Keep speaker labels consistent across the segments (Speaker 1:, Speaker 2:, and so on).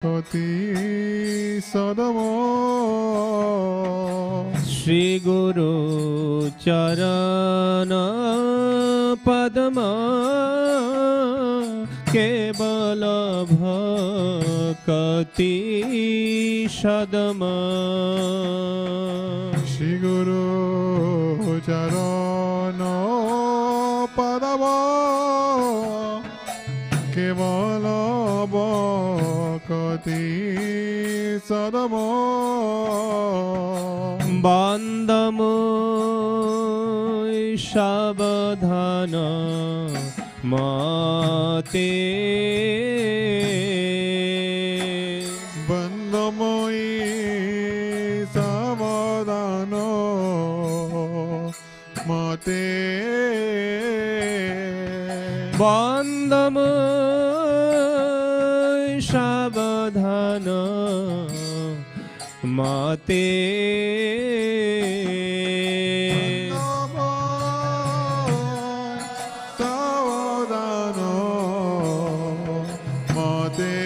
Speaker 1: কতি সদম
Speaker 2: শ্রী গুরু চরণ পদ্ম কেবল ভকতি সদম।
Speaker 1: শ্রী গুরু চরণ পদ্ম কেবল ভকতি সদম।
Speaker 2: বন্দময় সাবধান মতে
Speaker 1: বন্দময়ী সাবধান মতে
Speaker 2: বন্দময় সাবধান মতে
Speaker 1: সাবধান মতে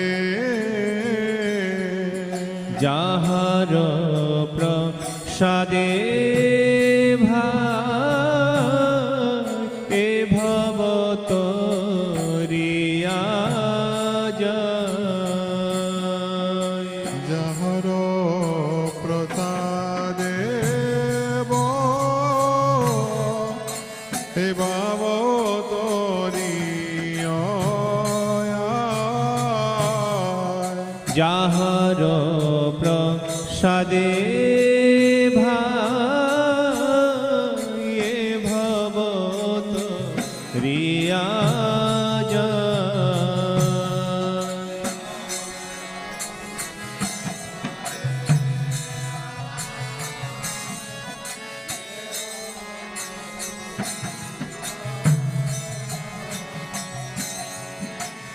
Speaker 2: যাহার প্রসাদে এ ভব তরিয়া যায়।
Speaker 1: যাহার প্রসাদে হে ভাব তরিয়া
Speaker 2: যাহার প্রসাদে ভবত রিয়া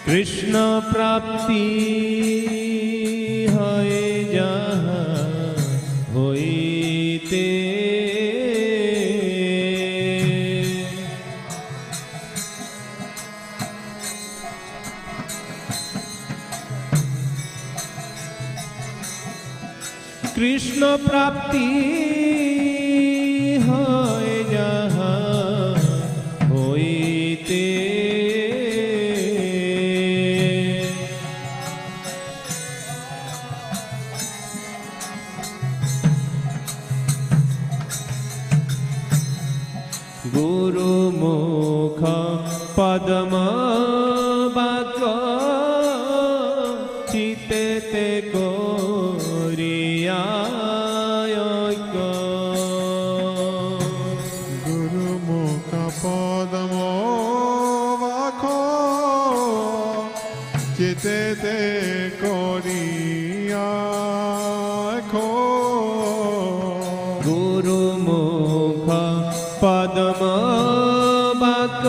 Speaker 2: কৃষ্ণ প্রাপ্তি হয় যাহা হইতে কৃষ্ণ প্রাপ্তি হয় যাহা হইতে গুরু মুখ পদ্ম বাক চিতেতে করিয়া
Speaker 1: গুরু মুখ পদ্ম বাক চিতেতে করিয়া
Speaker 2: গুরু মুখ পদ্ম বাক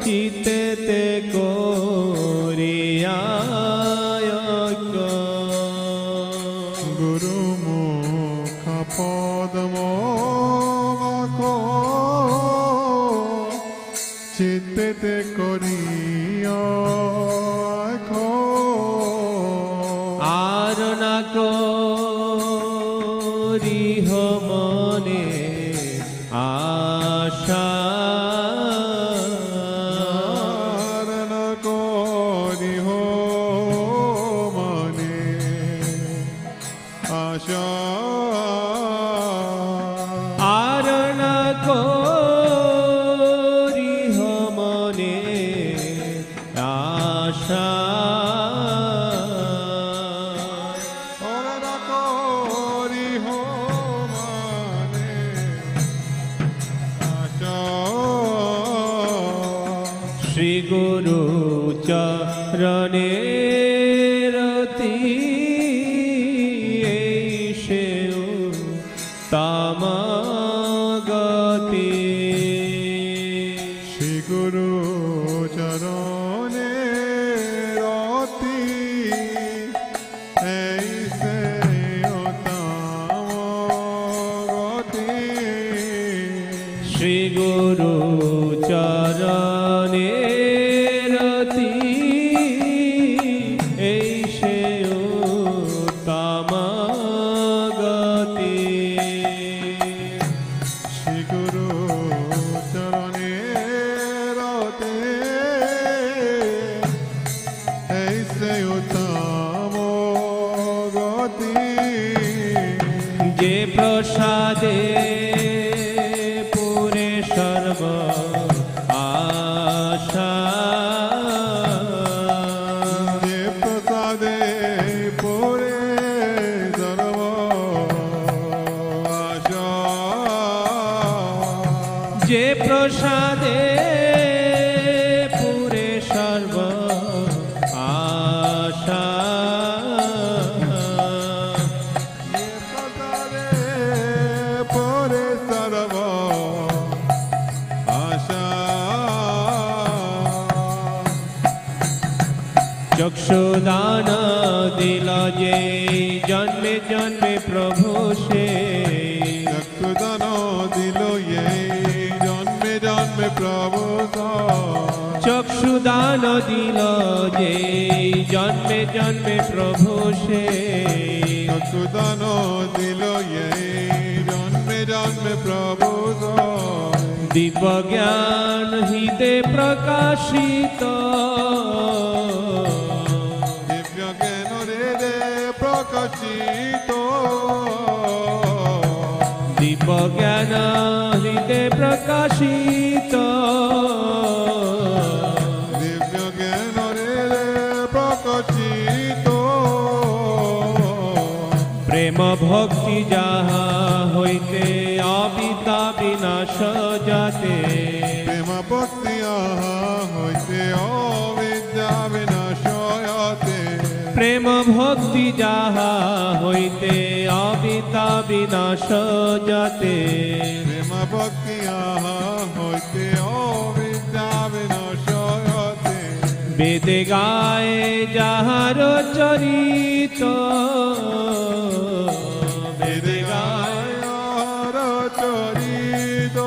Speaker 2: চিতেতে করিয়া
Speaker 1: গুরু মুখ পদ্ম বাক চিতেতে করিয়া
Speaker 2: আর না করিহ মনে আশা
Speaker 1: ধারণ করিহ মনে আশা
Speaker 2: আর না করিহ মনে আশা
Speaker 1: ধারণ করিহ মনে আশা।
Speaker 2: শ্রী গুরু চরণে রতি সেও তামাগতি।
Speaker 1: শ্রী গুরু চরণে রতি এই সে তামগতি।
Speaker 2: শ্রী গুরু চরণে রতি
Speaker 1: সে উত্তম গতি
Speaker 2: যে প্রসাদে পুরে সর্ব আশা
Speaker 1: যে প্রসাদে পরে সর্ব আশা
Speaker 2: যে প্রসাদে পুরে সর্ব আশা
Speaker 1: যে প্রসাদে পরে সর্ব আশা
Speaker 2: চক্ষুদান দিল যে জন্মে জন্মে প্রভু সে
Speaker 1: চক্ষুদান দিল এই জন্মে জন্মে প্রভু
Speaker 2: চক্ষুদান দিল যে জন্মে জন্মে প্রভু সে
Speaker 1: চক্ষুদান দিল এই জন্মে জন্মে প্রভু
Speaker 2: দিব্য জ্ঞান হিতে প্রকাশিত
Speaker 1: দিব্য জ্ঞান রে প্রকাশিত
Speaker 2: দিব্য জ্ঞান হৃদে প্রকাশিত
Speaker 1: দিব্য জ্ঞান রে প্রকাশিত
Speaker 2: প্রেম ভক্তি যাহা হইতে অবিদ্যা বিনাশ যাতে
Speaker 1: প্রেম ভক্তি আহা হইতে অবিদ্যা বিনাশয়তে
Speaker 2: প্রেম ভক্তি যাহা হইতে অবিদ্যা বিনাশ যাতে
Speaker 1: প্রেম ভক্তি আহা হইতে অবিদ্যা বিনাশয়তে
Speaker 2: বেদে গায়ে যাহার চরিত বেদে গায়ে
Speaker 1: গায়ার চরিত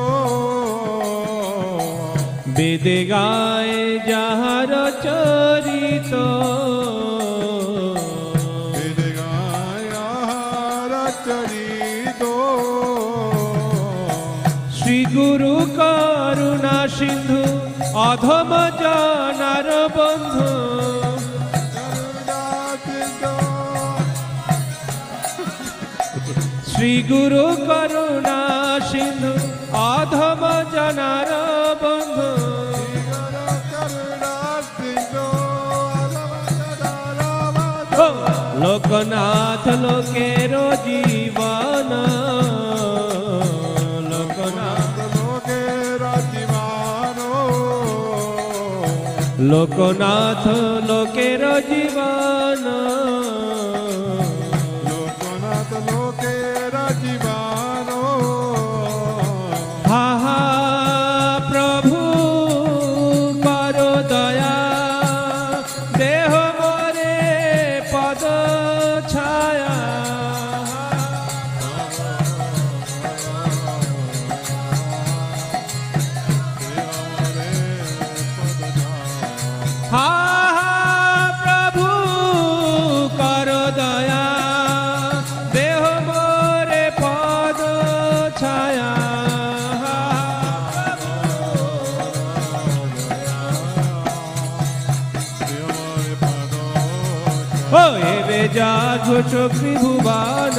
Speaker 2: বেদে গায়ে যাহার চরিত
Speaker 1: বেদে গায়ার চরিত
Speaker 2: শ্রী গুরু করুণা সিন্ধু অধম জনার বন্ধু শ্রী গুরু করুণা সিন্ধু অধম জনার বন্ধু ও লোকনাথ লোকের জীবন লোকনাথ লোকনাথ লোকের জীবন
Speaker 1: লোকনাথ লোকের জীবন
Speaker 2: হা হা প্রভু কর দয়া দেহ মোরে পদ ছায়া হা হা প্রভু কর দয়া দেহ মোরে পদ ছায়া ও এবে যা ঘোষ ত্রিভুবন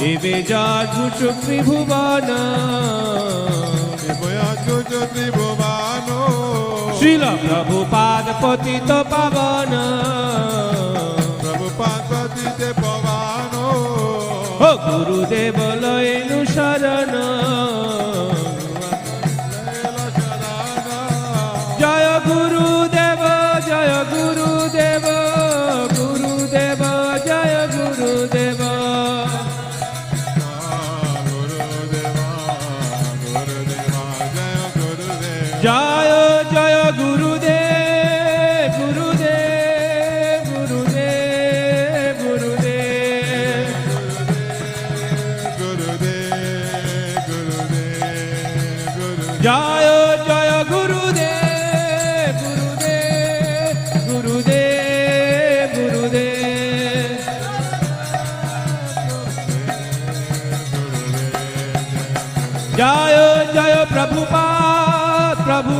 Speaker 2: এবে যা ঘোষ ত্রিভুবন শ্রীল প্রভুপাদ পতিত পাবন ও গুরুদেব লয়েনু শরণ জয় গুরুদেব জয় গুরুদেব গুরুদেব জয় গুরুদেব জয় জয় গুরুদেব গুরুদেব গুরুদেব গুরুদেব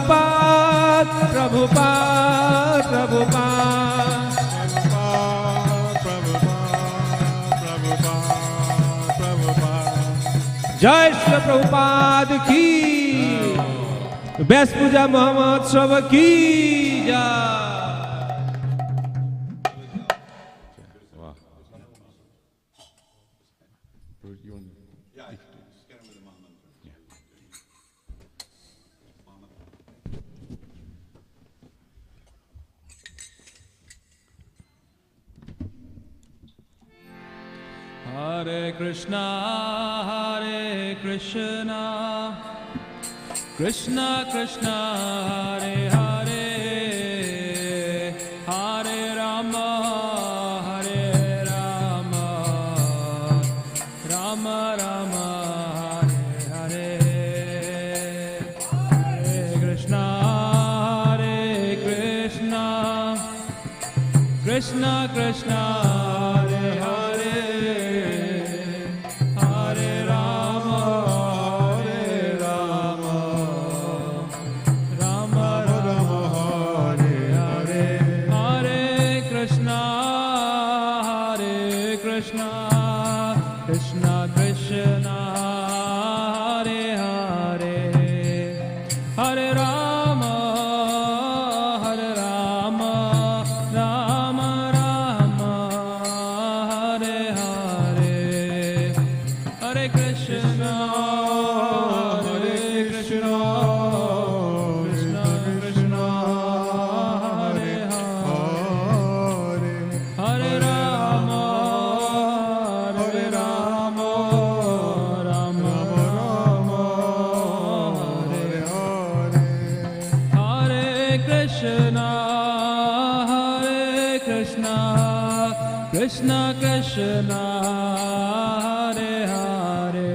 Speaker 2: Prabhupada, Prabhupada, Prabhupada. जय श्री प्रभुपाद की, व्यास पूजा महोत्सव की जय।
Speaker 3: Hare Krishna, Krishna Krishna, Hare Hare, Hare Rama, Hare Rama, Rama Rama, Hare Hare. Hare Krishna, Krishna Krishna, Hare Hare, Hare Rama, Hare Rama, Rama Rama, Hare Hare. Hare Krishna, Krishna Krishna, Hare Hare, Hare Rama, Hare Rama, Rama Rama, Hare Hare. Hare Krishna, Krishna Krishna, Hare Hare, Hare Rama, Hare Rama, Rama Rama, Hare Hare. Hare Krishna, Krishna Krishna, Hare Hare,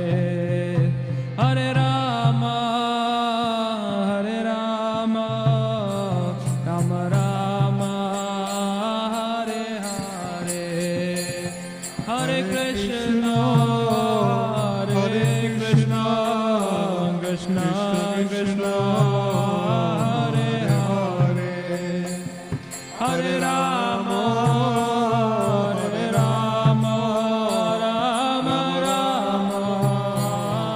Speaker 3: Hare Rama, Hare Rama, Rama Rama, Hare Hare. Hare Krishna, Krishna Krishna, Hare Hare, Hare Rama, Hare Rama, Rama Rama, Hare Hare. Hare Krishna, Krishna Krishna, Hare Hare, Hare Rama, Hare Rama, Rama Rama,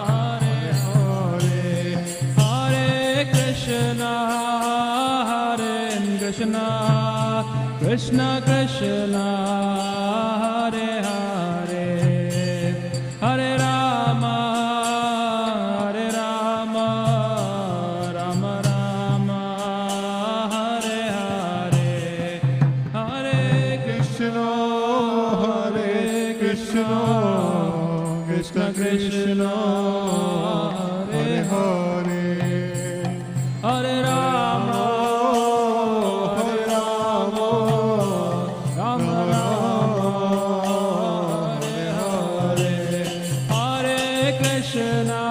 Speaker 3: Hare Hare. Hare Krishna, Krishna Krishna, Hare Hare, Hare Rama, Hare Rama, Rama Rama, Hare Hare. Hare Krishna, Krishna Krishna, Hare Hare, Hare Rama, Hare Rama, Rama Rama, Hare Hare. Hare Krishna,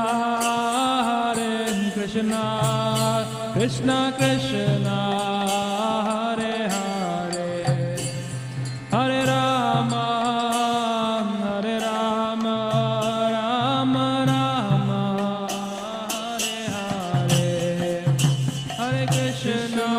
Speaker 3: Krishna Krishna, Hare Hare, Hare Rama, Hare Rama, Rama Rama, Hare Hare. Hare Krishna,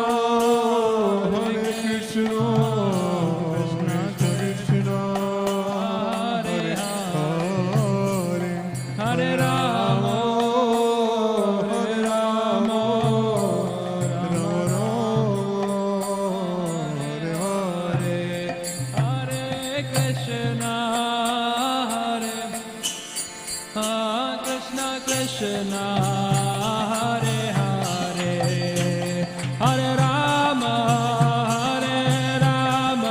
Speaker 3: Krishna Krishna, Hare Hare, Hare Rama, Hare Rama,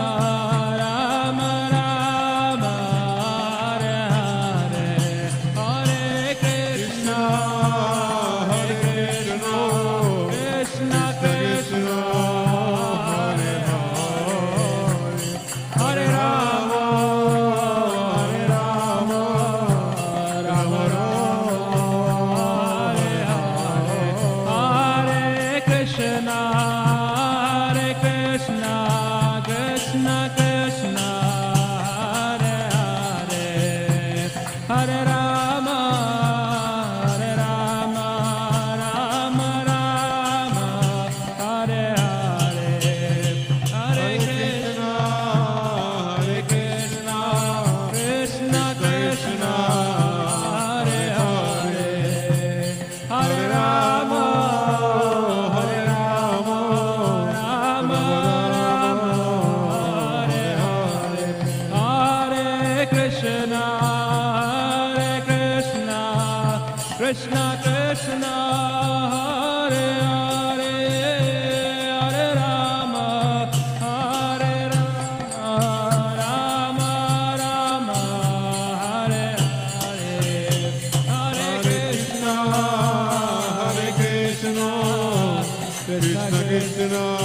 Speaker 1: Krishna,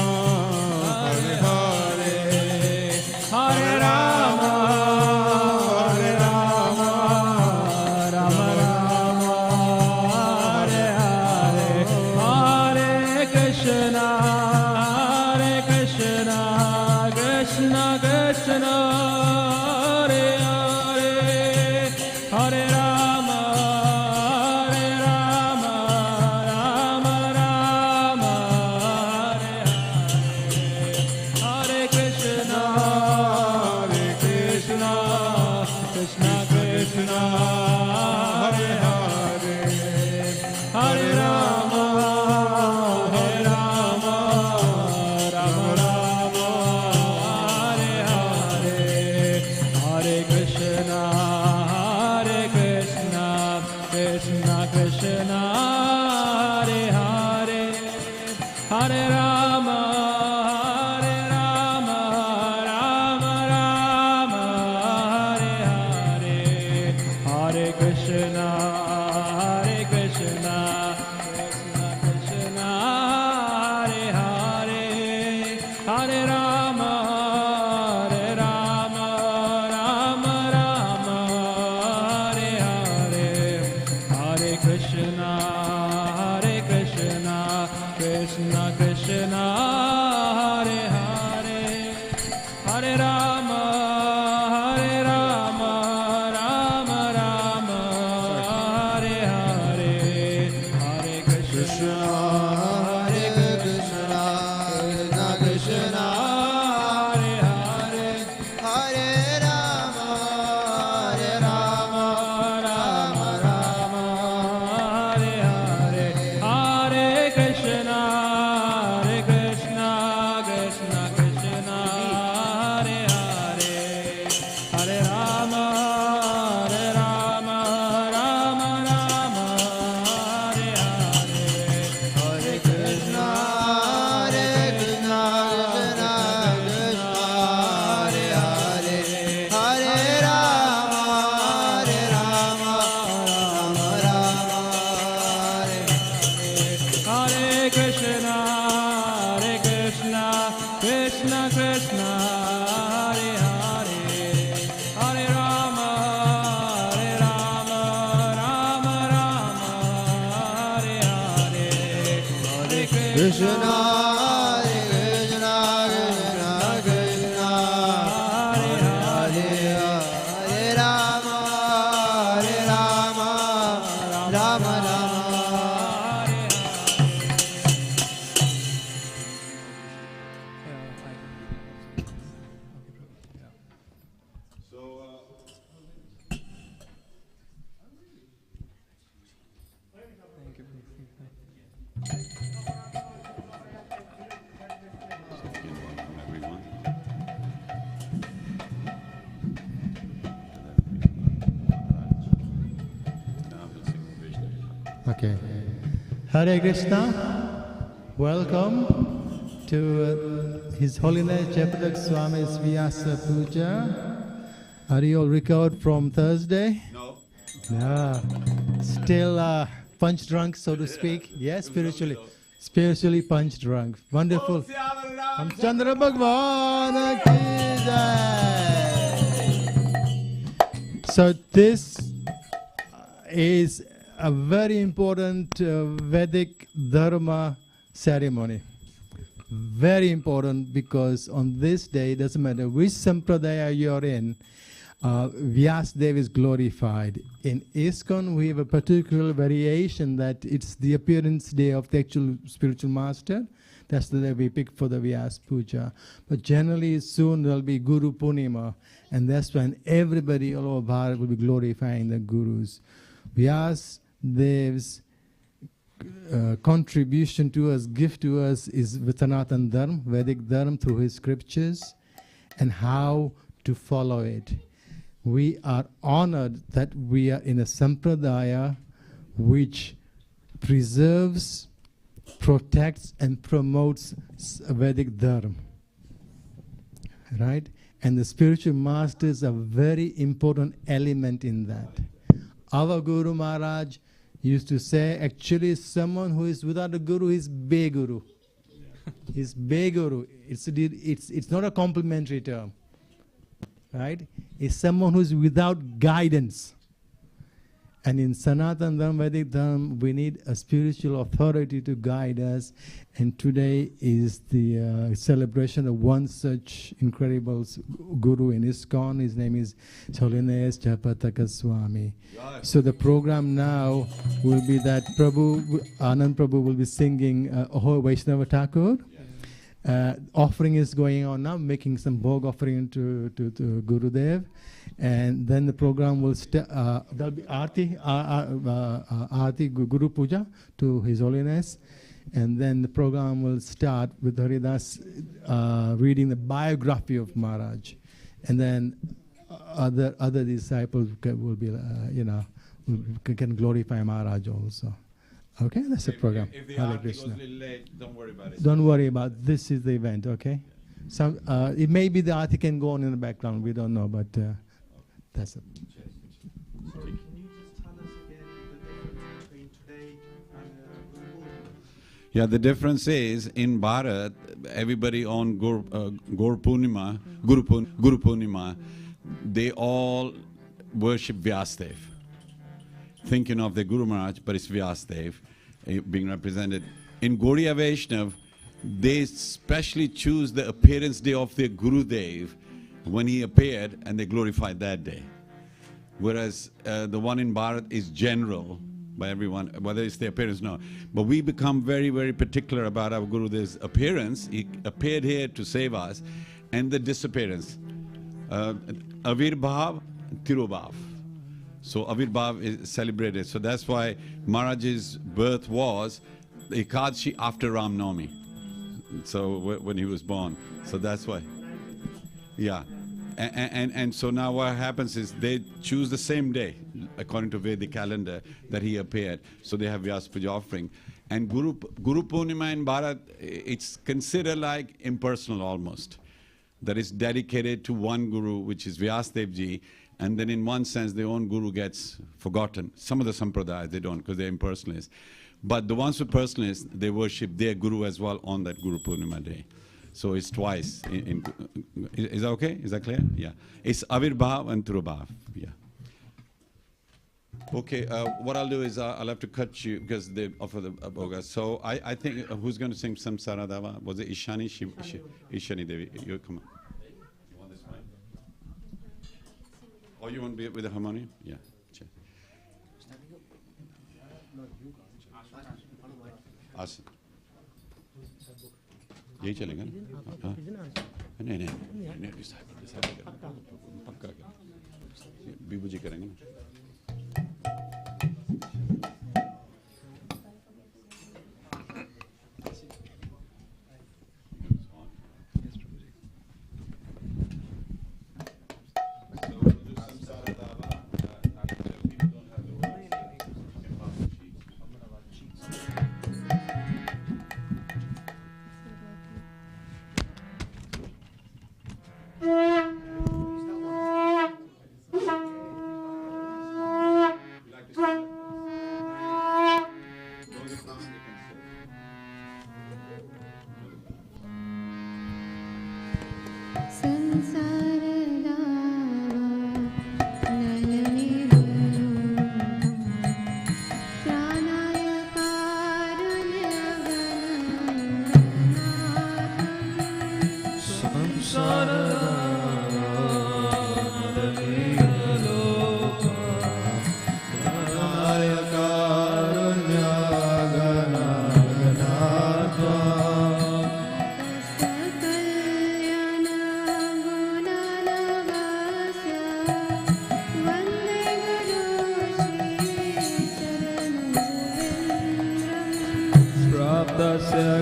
Speaker 1: Hare Hare,
Speaker 3: Hare Rama, Hare Rama, Rama Rama, Hare Hare, Hare Krishna, Krishna Krishna, Hare Hare, Hare Rama, Rama Rama, Hare Hare, Hare Krishna, Krishna Krishna, Hare Hare, Hare Rama, Rama Rama, Hare Hare, Hare Krishna, Krishna Krishna, Hare Hare, Hare Rama, Rama Rama, Hare Hare, Hare Krishna, Krishna Krishna, Hare Hare, Hare Rama, Rama Rama, Hare Hare, Hare Krishna, Krishna Krishna, Hare Hare, Hare Rama, Rama Rama, Hare Hare, Hare Krishna,
Speaker 4: Krishna, Krishna,
Speaker 3: Hare Hare,
Speaker 4: Hare Rama,
Speaker 3: Rama Rama, Hare Hare, Hare Krishna, Krishna Krishna, Hare Hare, Hare Rama, Rama Rama, Hare Hare, Hare Krishna,
Speaker 4: Krishna, Krishna, Hare Hare, Hare Rama, Rama Rama, Hare
Speaker 3: Hare Krishna, Krishna Krishna, Hare Hare, Hare Rama, Rama Rama, Hare Hare, Hare
Speaker 4: Krishna, Krishna, Krishna,
Speaker 3: Hare Hare,
Speaker 4: Hare Rama, Rama Rama.
Speaker 5: Okay. Hare Krishna. Welcome to His Holiness Jayapataka Swami Vyasapuja. Are you all recovered from Thursday?
Speaker 1: No.
Speaker 5: Yeah. Still punch drunk, so to speak? Yes, spiritually. Spiritually punch drunk. Wonderful. Chandra Bhagwan ki jai. So this is a very important Vedic Dharma ceremony. Very important because on this day, it doesn't matter which sampradaya you're in, Vyasadeva is glorified. In ISKCON, we have a particular variation that it's the appearance day of the actual spiritual master. That's the day we pick for the Vyas Puja. But generally, soon there'll be Guru Purnima, and that's when everybody all over Bharat will be glorifying the Gurus. Vyasadev's contribution to us, gift to us, is Sanatana Dharma, Vedic Dharma, through his scriptures, and how to follow it. We are honored that we are in a sampradaya which preserves, protects, and promotes Vedic Dharma. Right? And the spiritual masters are a very important element in that. Our Guru Maharaj used to say, actually, someone who is without a guru is Beguru. He's Beguru. It's not a complimentary term, right? It's someone who's without guidance. And in Sanatana Dharma, Vedic Dharma, we need a spiritual authority to guide us. And today is the celebration of one such incredible guru in ISKCON. His name is His Holiness Jayapataka Swami. So the program now will be that Anand Prabhu will be singing Ahoy Vaishnava Thakur. Offering is going on now, making some bhog offering to Gurudev. And then the program will there'll be Aarti, Guru Puja to His Holiness. And then the program will start with Haridas reading the biography of Maharaj. And then other disciples will be, can glorify Maharaj also. Okay, that's the program.
Speaker 6: If the
Speaker 5: Hare
Speaker 6: Aarti goes
Speaker 5: Krishna.
Speaker 6: a little late, don't worry about it.
Speaker 5: Don't worry about it. This is the event, okay? Some it may be the Aarti can go on in the background. We don't know, but that's it.
Speaker 7: Can you just tell us again the difference between today and Guru Purnima?
Speaker 6: Yeah, the difference is in Bharat, everybody on Guru Purnima, they all worship Vyasadev, thinking of the Guru Maharaj, but it's Vyasadev being represented. In Gaudiya Vaishnav, they specially choose the appearance day of their Gurudev when he appeared, and they glorified that day. Whereas the one in Bharat is general by everyone, whether it's the appearance or not. But we become very, very particular about our Gurudev's appearance. He appeared here to save us, and the disappearance. Avirbhav, Tirobhav. So Avirbhav is celebrated. So that's why Maharaj's birth was the Ekadashi after Ram Navami. So when he was born. So that's why. Yeah. And so now what happens is they choose the same day, according to Vedic calendar, that he appeared. So they have Vyasapuja offering. And Guru Purnima in Bharat, it's considered like impersonal almost. That is dedicated to one Guru, which is Vyasadev Ji. And then in one sense, their own Guru gets forgotten. Some of the Sampradayas, they don't, because they're impersonalists. But the ones who are personalists, they worship their Guru as well on that Guru Purnima day. So it's twice. Is that okay? Is that clear? Yeah. It's Avirbhav and Tirobhav. Yeah. Okay, what I'll do is I'll have to cut you because they offer the boga. So I think, who's going to sing Samsara Dava? Was it Ishani? Ishani Devi. You come on. You want this mic? Or you want to be with the harmonium? Yeah. Asan. यही चलेगा ना? नहीं पक्का क्या बीबू जी करेंगे ना?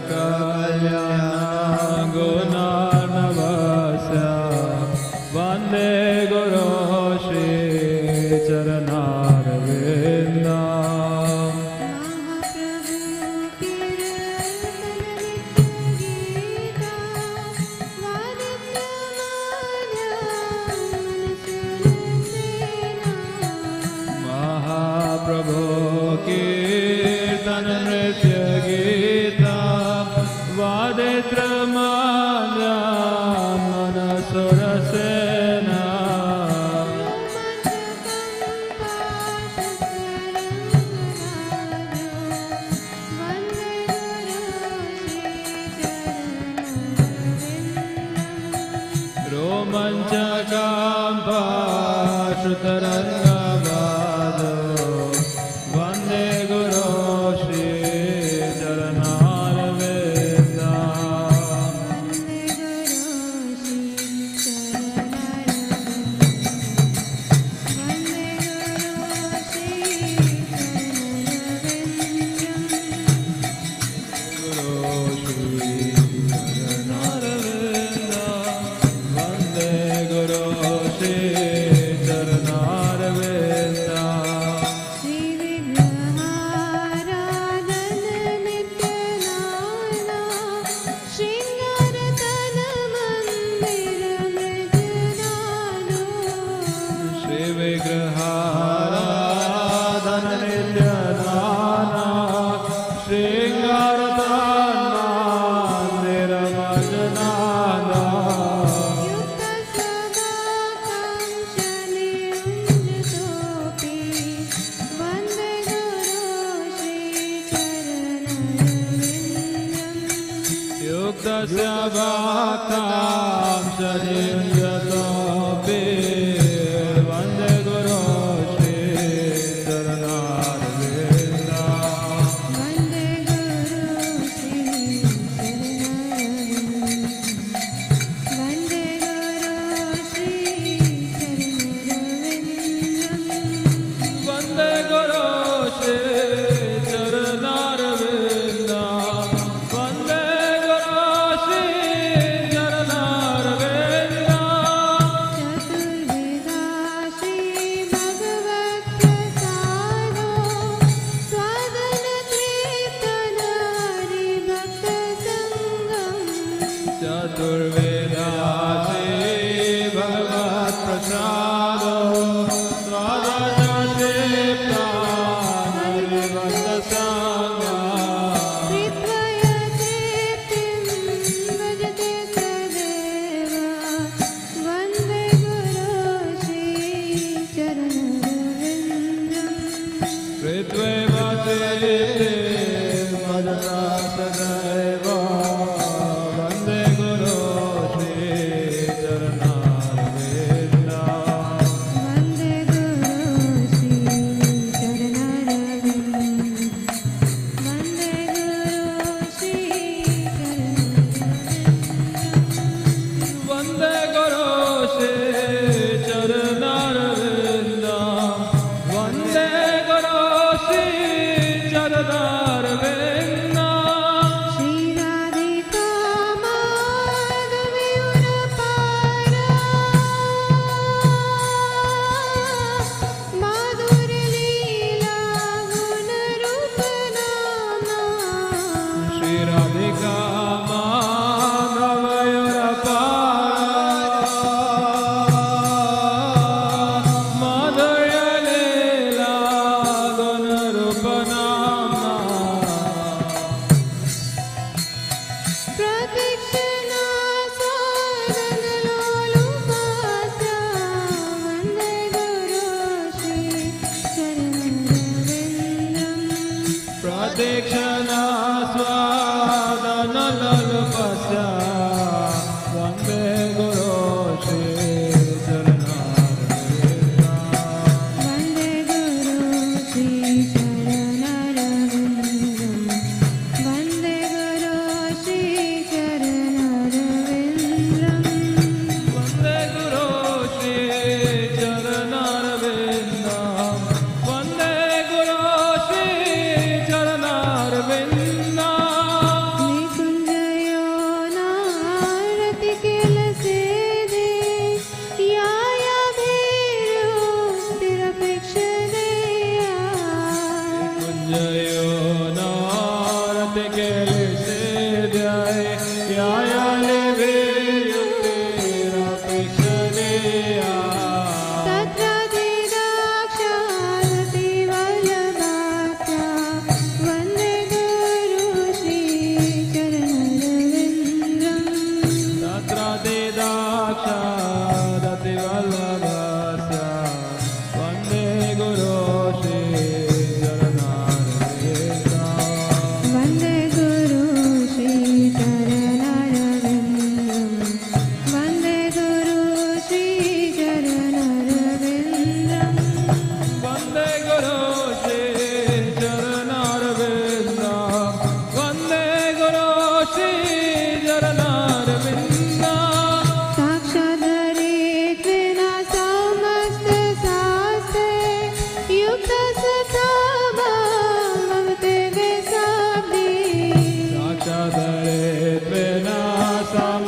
Speaker 3: Kanya Gunanavasya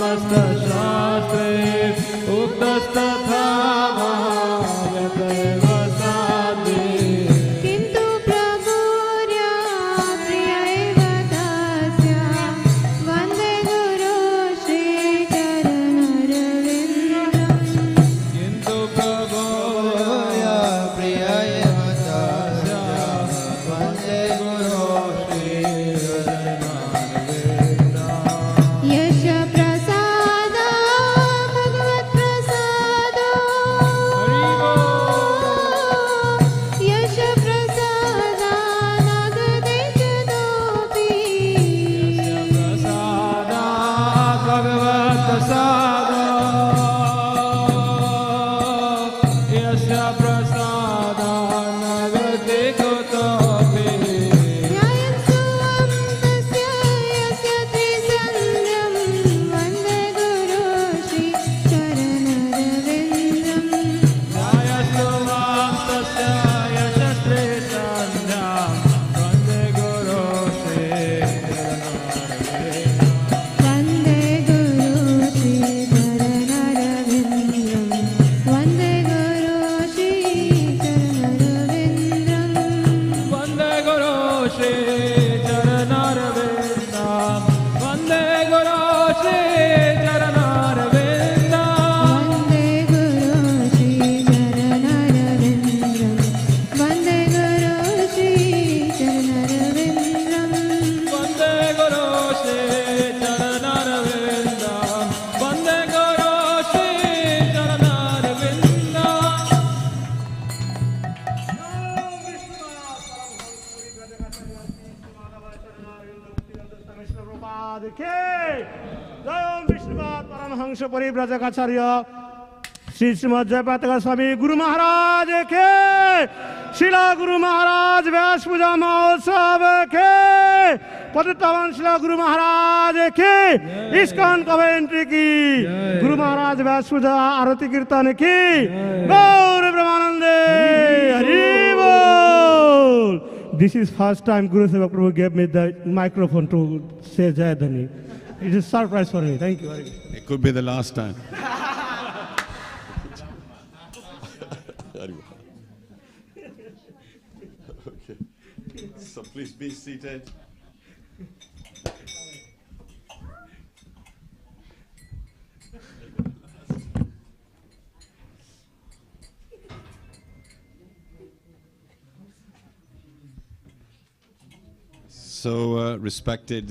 Speaker 3: समस्तशास्त्रे उक्तस्तथा भाव्यतेव साधे
Speaker 8: किन्तु प्रभुर्या प्रिय एव तस्य वन्दे गुरो श्रीचरणरविन्द्रम्
Speaker 3: किन्तु प्रभो
Speaker 4: प्रिय एव तस्य वन्दे गुरो
Speaker 8: यश प्रसादा भगवत्प्रसादो यश प्रसादा नागते चतोऽपि
Speaker 3: प्रसादा भगवत्प्रसादा यस्य प्रसादा नगते कुतोऽपि
Speaker 8: ध्यायन्तु तस्य यस्य त्रिसन्ध्यं वन्दे गुरो श्रीचरणरविन्द्रम्
Speaker 3: ध्यायस्तु मां तस्य यशस्वे सन्ध्यां वन्दे गुरो
Speaker 8: वन्दे गुरो श्रीचरणरविन्द्रम् वन्दे गुरो श्रीचरणरविन्द्रम्
Speaker 3: वन्दे गुरो श्रीचरणरविन्दं वन्दे गुरो श्रीचरणरविन्दं
Speaker 8: वन्दे गुरो श्रीचरणरविन्द्रम् वन्दे गुरो श्रीचरणरविन्द्रम्
Speaker 3: वन्दे गुरो श्रीचरणरविन्दं वन्दे गुरो श्रीचरणरविन्दं
Speaker 7: परमहंस परिव्राजकाचार्य श्री श्रीमद जयपातका स्वामी गुरु महाराज के शिला गुरु महाराज व्यास पूजा महोत्सव के पतितपावन शिला गुरु महाराज के इस्कॉन कवेंट्री की गुरु महाराज व्यास पूजा आरती कीर्तन की गौर ब्रह्मानंदे हरि बोल. This is first time Guru Seva Prabhu gave me the microphone to say Jai Dhani. It is a surprise for me. Thank you very much.
Speaker 6: It could be the last time. Okay. So please be seated. So, respected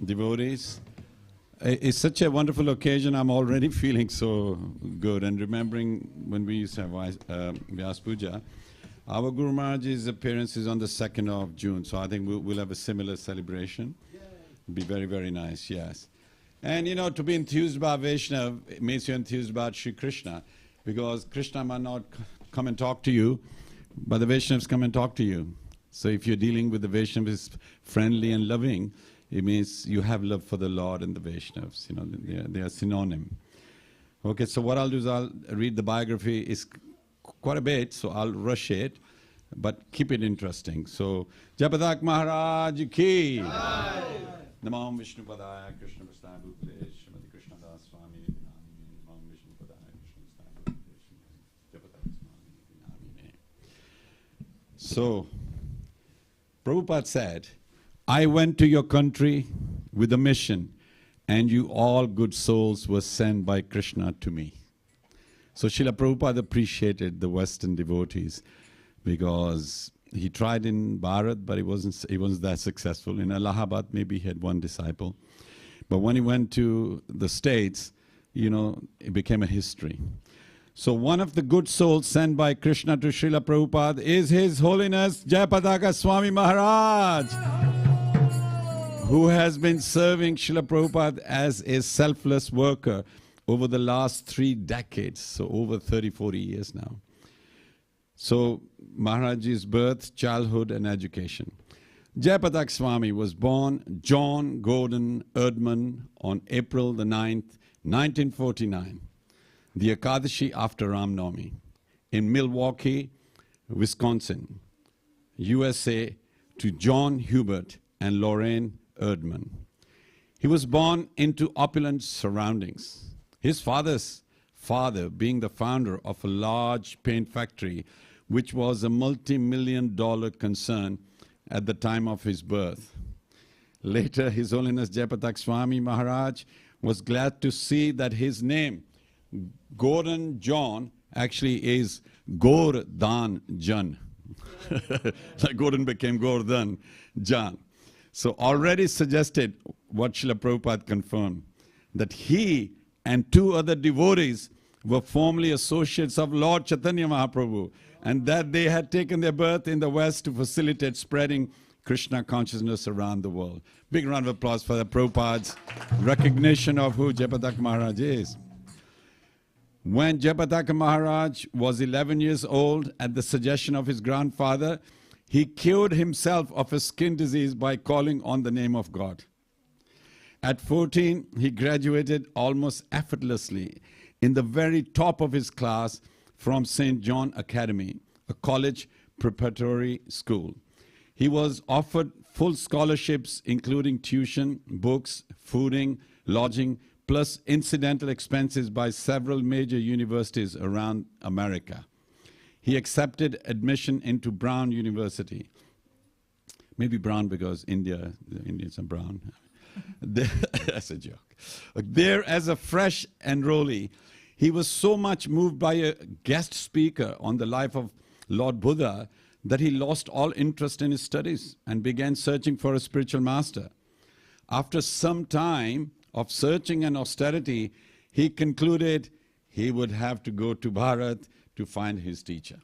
Speaker 6: devotees, it's such a wonderful occasion. I'm already feeling so good. And remembering when we used to have Vyas Puja, our Guru Maharaj's appearance is on the 2nd of June. So I think we'll have a similar celebration. It'll be very, very nice, yes. And you know, to be enthused about Vaishnav, it makes you enthused about Sri Krishna. Because Krishna might not come and talk to you, but the Vaishnavas come and talk to you. So if you're dealing with the Vaishnavas friendly and loving, it means you have love for the Lord and the Vaishnavas. You know, they are synonym. Okay, so what I'll do is I'll read the biography. It's quite a bit, so I'll rush it, but keep it interesting. So, Jayapataka Maharaj ki. Namam Vishnu Padaya Krishna Prasthaya Bhutale Srimati Krishna Das Swami Namam Vishnu Padaya Krishna Prasthaya Bhutale Jayapataka Swami. So, Prabhupada said, I went to your country with a mission, and you all good souls were sent by Krishna to me. So Srila Prabhupada appreciated the Western devotees because he tried in Bharat, but he wasn't that successful. In Allahabad, maybe he had one disciple. But when he went to the States, you know, it became a history. So one of the good souls sent by Krishna to Srila Prabhupada is His Holiness Jayapataka Swami Maharaj, who has been serving Srila Prabhupada as a selfless worker over the last 3 decades, so over 30, 40 years now. So Maharaj's birth, childhood and education. Jayapataka Swami was born John Gordon Erdman on April the 9th, 1949. The Ekadashi after Ram Navami, in Milwaukee, Wisconsin, USA, to John Hubert and Lorraine Erdman. He was born into opulent surroundings. His father's father being the founder of a large paint factory, which was a multi-million-dollar concern at the time of his birth. Later, His Holiness Jayapataka Swami Maharaj was glad to see that his name, Gordon John, actually is Gordan Jan. Like Gordon became Gordan Jan. So already suggested what Srila Prabhupada confirmed, that he and two other devotees were formerly associates of Lord Chaitanya Mahaprabhu, and that they had taken their birth in the West to facilitate spreading Krishna consciousness around the world. Big round of applause for the Prabhupada's recognition of who Jayapataka Maharaj is. When Jayapataka Maharaj was 11 years old, at the suggestion of his grandfather, he cured himself of a skin disease by calling on the name of God. At 14, he graduated almost effortlessly in the very top of his class from St. John Academy, a college preparatory school. He was offered full scholarships, including tuition, books, fooding, lodging, plus incidental expenses by several major universities around America. He accepted admission into Brown University. Maybe Brown because the Indians are brown. That's a joke. There, as a fresh enrollee, he was so much moved by a guest speaker on the life of Lord Buddha that he lost all interest in his studies and began searching for a spiritual master. After some time of searching and austerity, he concluded he would have to go to Bharat to find his teacher.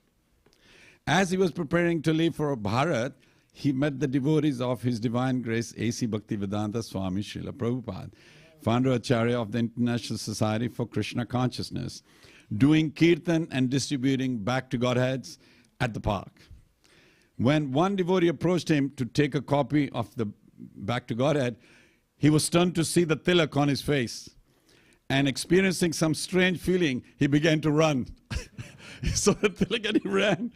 Speaker 6: As he was preparing to leave for Bharat, he met the devotees of His Divine Grace A.C. Bhaktivedanta Swami Srila Prabhupada, founder Acharya of the International Society for Krishna Consciousness, doing kirtan and distributing back to Godheads at the park. When one devotee approached him to take a copy of the Back to Godhead, he was stunned to see the tilak on his face. And experiencing some strange feeling, he began to run. He saw the tilak and he ran.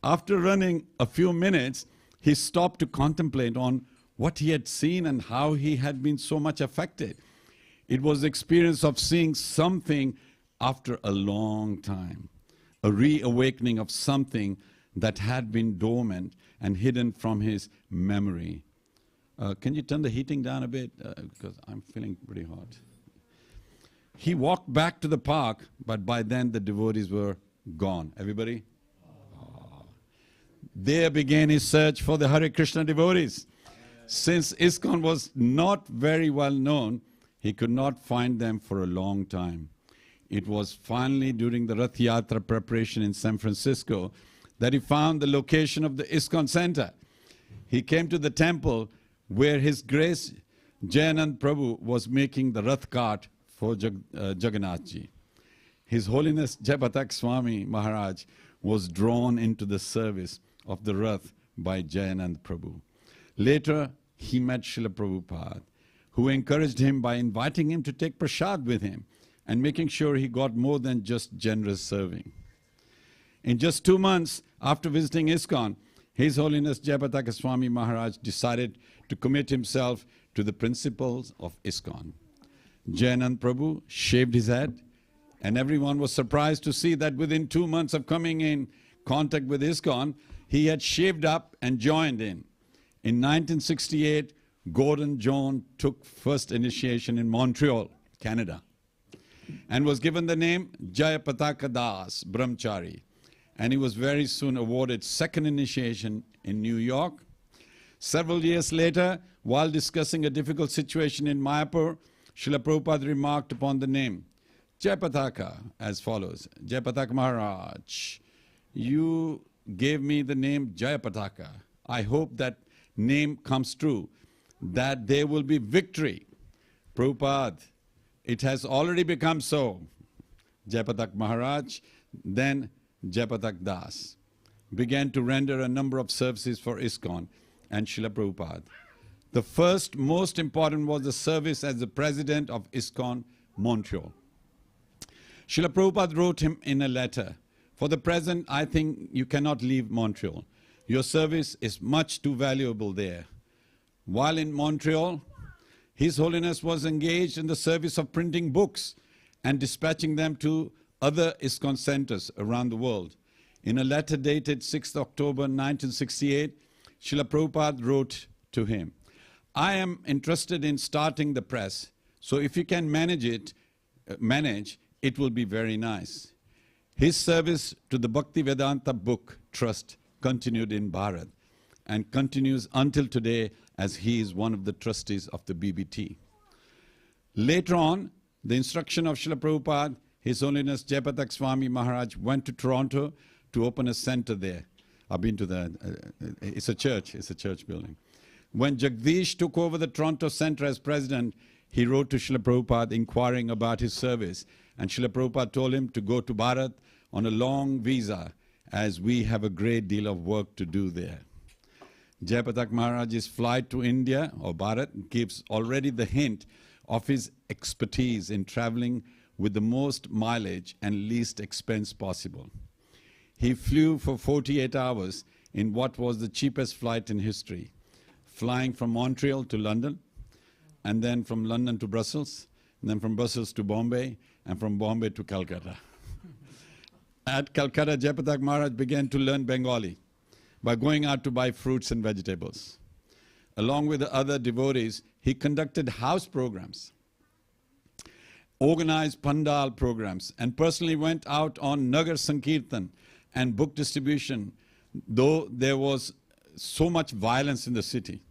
Speaker 6: After running a few minutes, he stopped to contemplate on what he had seen and how he had been so much affected. It was the experience of seeing something after a long time, a reawakening of something that had been dormant and hidden from his memory. Can you turn the heating down a bit? Because I'm feeling pretty hot. He walked back to the park, but by then the devotees were gone. Everybody? Oh. There began his search for the Hare Krishna devotees. Since ISKCON was not very well known, he could not find them for a long time. It was finally during the Rath Yatra preparation in San Francisco that he found the location of the ISKCON center. He came to the temple where His Grace Jayanand Prabhu was making the Rath cart for Jagannath-ji. His Holiness Jayapataka Swami Maharaj was drawn into the service of the Rath by Jayanand Prabhu. Later, he met Srila Prabhupada, who encouraged him by inviting him to take prasad with him and making sure he got more than just generous serving. In just 2 months after visiting ISKCON, His Holiness Jayapataka Swami Maharaj decided to commit himself to the principles of ISKCON. Jayanand Prabhu shaved his head, and everyone was surprised to see that within 2 months of coming in contact with ISKCON, he had shaved up and joined in. In 1968, Gordon John took first initiation in Montreal, Canada, and was given the name Jayapataka Das Brahmachari. And he was very soon awarded second initiation in New York. Several years later, while discussing a difficult situation in Mayapur, Srila Prabhupada remarked upon the name Jayapataka as follows: Jayapataka Maharaj, you gave me the name Jayapataka. I hope that name comes true, that there will be victory. Prabhupada, it has already become so. Jayapataka Maharaj, then Jayapataka Das, began to render a number of services for ISKCON and Srila Prabhupada. The first, most important, was the service as the president of ISKCON Montreal. Srila Prabhupada wrote him in a letter, "For the present, I think you cannot leave Montreal. Your service is much too valuable there. While in Montreal, His Holiness was engaged in the service of printing books and dispatching them to other ISKCON centers around the world. In a letter dated 6th October 1968, Srila Prabhupada wrote to him, I am interested in starting the press, so if you can manage, it will be very nice. His service to the Bhakti Vedanta Book Trust continued in Bharat and continues until today as he is one of the trustees of the BBT. Later on, the instruction of Srila Prabhupada, His Holiness Jayapataka Swami Maharaj went to Toronto to open a center there. I've been to that. It's a church building. When Jagdish took over the Toronto Center as president, he wrote to Srila Prabhupada inquiring about his service. And Srila Prabhupada told him to go to Bharat on a long visa, as we have a great deal of work to do there. Jayapataka Maharaj's flight to India, or Bharat, gives already the hint of his expertise in traveling with the most mileage and least expense possible. He flew for 48 hours in what was the cheapest flight in history, flying from Montreal to London, and then from London to Brussels, and then from Brussels to Bombay, and from Bombay to Calcutta. At Calcutta, Jayapataka Maharaj began to learn Bengali by going out to buy fruits and vegetables. Along with the other devotees, he conducted house programs, organized pandal programs, and personally went out on Nagar Sankirtan and book distribution, though there was so much violence in the city.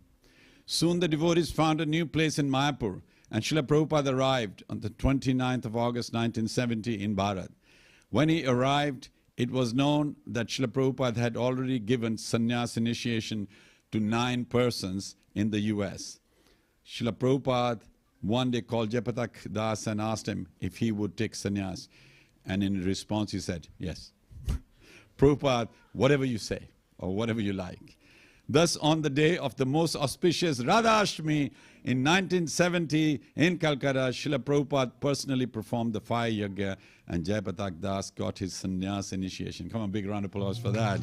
Speaker 6: Soon the devotees found a new place in Mayapur, and Srila Prabhupada arrived on the 29th of August 1970 in Bharat. When he arrived, it was known that Srila Prabhupada had already given sannyas initiation to 9 persons in the US. Srila Prabhupada one day called Jayapataka Das and asked him if he would take sannyas. And in response he said, yes. Prabhupada, whatever you say, or whatever you like. Thus, on the day of the most auspicious Radha-Ashtami in 1970 in Calcutta, Srila Prabhupada personally performed the fire yajna, and Jayapataka Das got his sannyas initiation. Come on, big round of applause for that.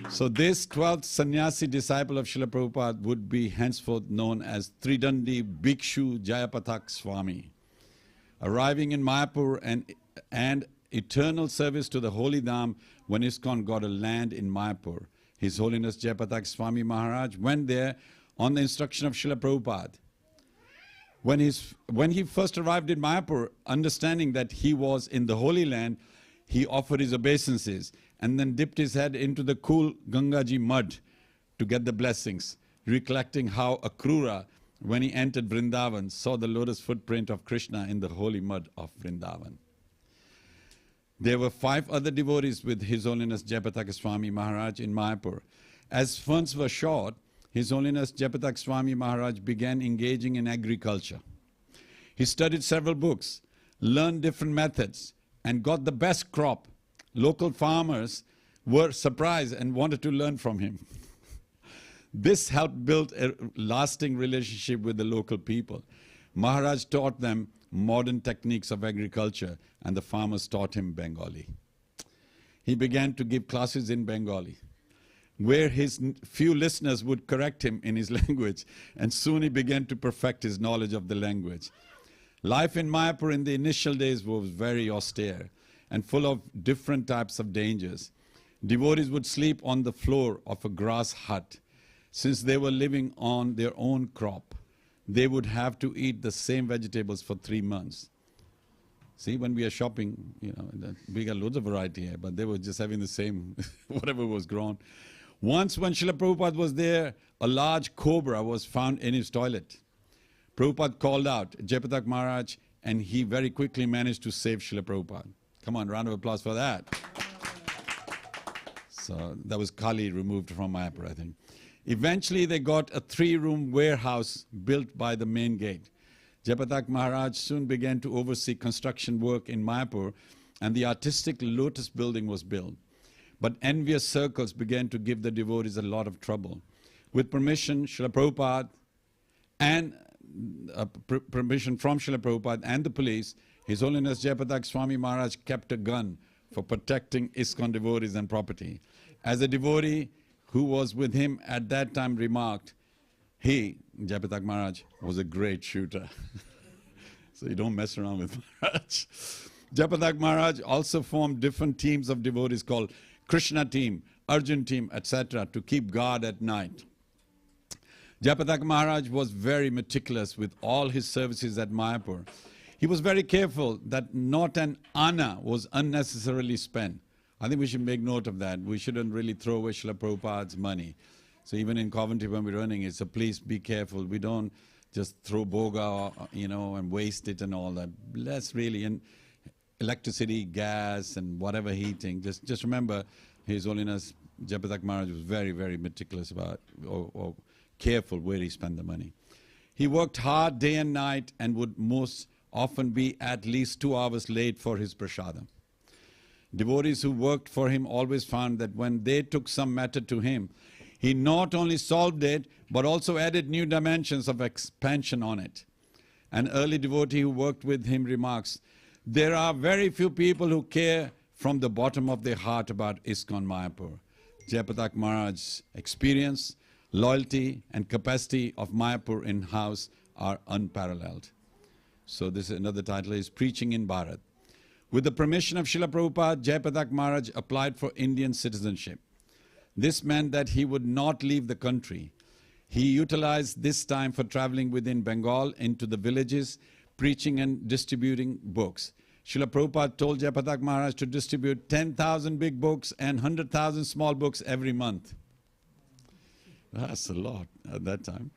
Speaker 6: So this 12th sannyasi disciple of Srila Prabhupada would be henceforth known as Tridandi Bhikshu Jayapataka Swami. Arriving in Mayapur and eternal service to the Holy Dham when ISKCON got a land in Mayapur, His Holiness Jayapataka Swami Maharaj went there on the instruction of Srila Prabhupada. When he first arrived in Mayapur, understanding that he was in the Holy Land, he offered his obeisances and then dipped his head into the cool Gangaji mud to get the blessings, recollecting how Akrura, when he entered Vrindavan, saw the lotus footprint of Krishna in the holy mud of Vrindavan. There were 5 other devotees with His Holiness Jayapataka Swami Maharaj in Mayapur. As funds were short, His Holiness Jayapataka Swami Maharaj began engaging in agriculture. He studied several books, learned different methods, and got the best crop. Local farmers were surprised and wanted to learn from him. This helped build a lasting relationship with the local people. Maharaj taught them modern techniques of agriculture, and the farmers taught him Bengali. He began to give classes in Bengali, where his few listeners would correct him in his language, and soon he began to perfect his knowledge of the language. Life in Mayapur in the initial days was very austere and full of different types of dangers. Devotees would sleep on the floor of a grass hut. Since they were living on their own crop, they would have to eat the same vegetables for 3 months. See, when we are shopping, we got loads of variety here, but they were just having the same, whatever was grown. Once when Srila Prabhupada was there, a large cobra was found in his toilet. Prabhupada called out Jayapataka Maharaj, and he very quickly managed to save Srila Prabhupada. Come on, round of applause for that. So that was Kali removed from Mayapur, I think. Eventually they got a 3-room warehouse built by the main gate. Jayapataka Maharaj soon began to oversee construction work in Mayapur, and the artistic lotus building was built. But envious circles began to give the devotees a lot of trouble. With permission, Srila Prabhupada and permission from Srila Prabhupada and the police, His Holiness Jayapataka Swami Maharaj kept a gun for protecting ISKCON devotees and property. As a devotee who was with him at that time remarked, he, Jayapataka Maharaj was a great shooter. So you don't mess around with Maharaj. Jayapataka Maharaj also formed different teams of devotees called Krishna team, Arjun team, etc. to keep guard at night. Jayapataka Maharaj was very meticulous with all his services at Mayapur. He was very careful that not an anna was unnecessarily spent. I think we should make note of that. We shouldn't really throw away Srila Prabhupada's money. So even in Coventry when we're running it, so please be careful. We don't just throw boga, and waste it and all that. Let's really, and electricity, gas, and whatever heating, just remember His Holiness Jayapataka Maharaj was very, very meticulous about, or careful where he spent the money. He worked hard day and night and would most often be at least 2 hours late for his prasadam. Devotees who worked for him always found that when they took some matter to him, he not only solved it, but also added new dimensions of expansion on it. An early devotee who worked with him remarks, "There are very few people who care from the bottom of their heart about ISKCON Mayapur. Jayapataka Maharaj's experience, loyalty and capacity of Mayapur in-house are unparalleled." So this is another title is Preaching in Bharat. With the permission of Srila Prabhupada, Jayapataka Maharaj applied for Indian citizenship. This meant that he would not leave the country. He utilized this time for traveling within Bengal into the villages, preaching and distributing books. Srila Prabhupada told Jayapataka Maharaj to distribute 10,000 big books and 100,000 small books every month. That's a lot at that time.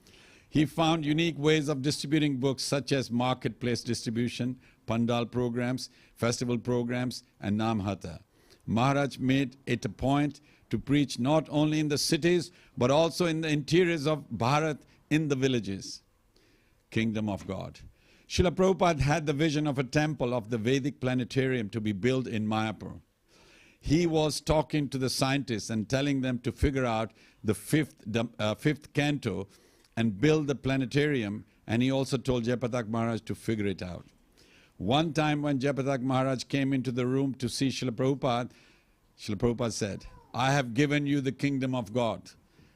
Speaker 6: He found unique ways of distributing books such as marketplace distribution, pandal programs, festival programs, and Namhata. Maharaj made it a point to preach not only in the cities, but also in the interiors of Bharat, in the villages. Kingdom of God. Srila Prabhupada had the vision of a temple of the Vedic planetarium to be built in Mayapur. He was talking to the scientists and telling them to figure out the fifth canto and build the planetarium, and he also told Jayapataka Maharaj to figure it out. One time when Jayapataka Maharaj came into the room to see Srila Prabhupada said, "I have given you the kingdom of God.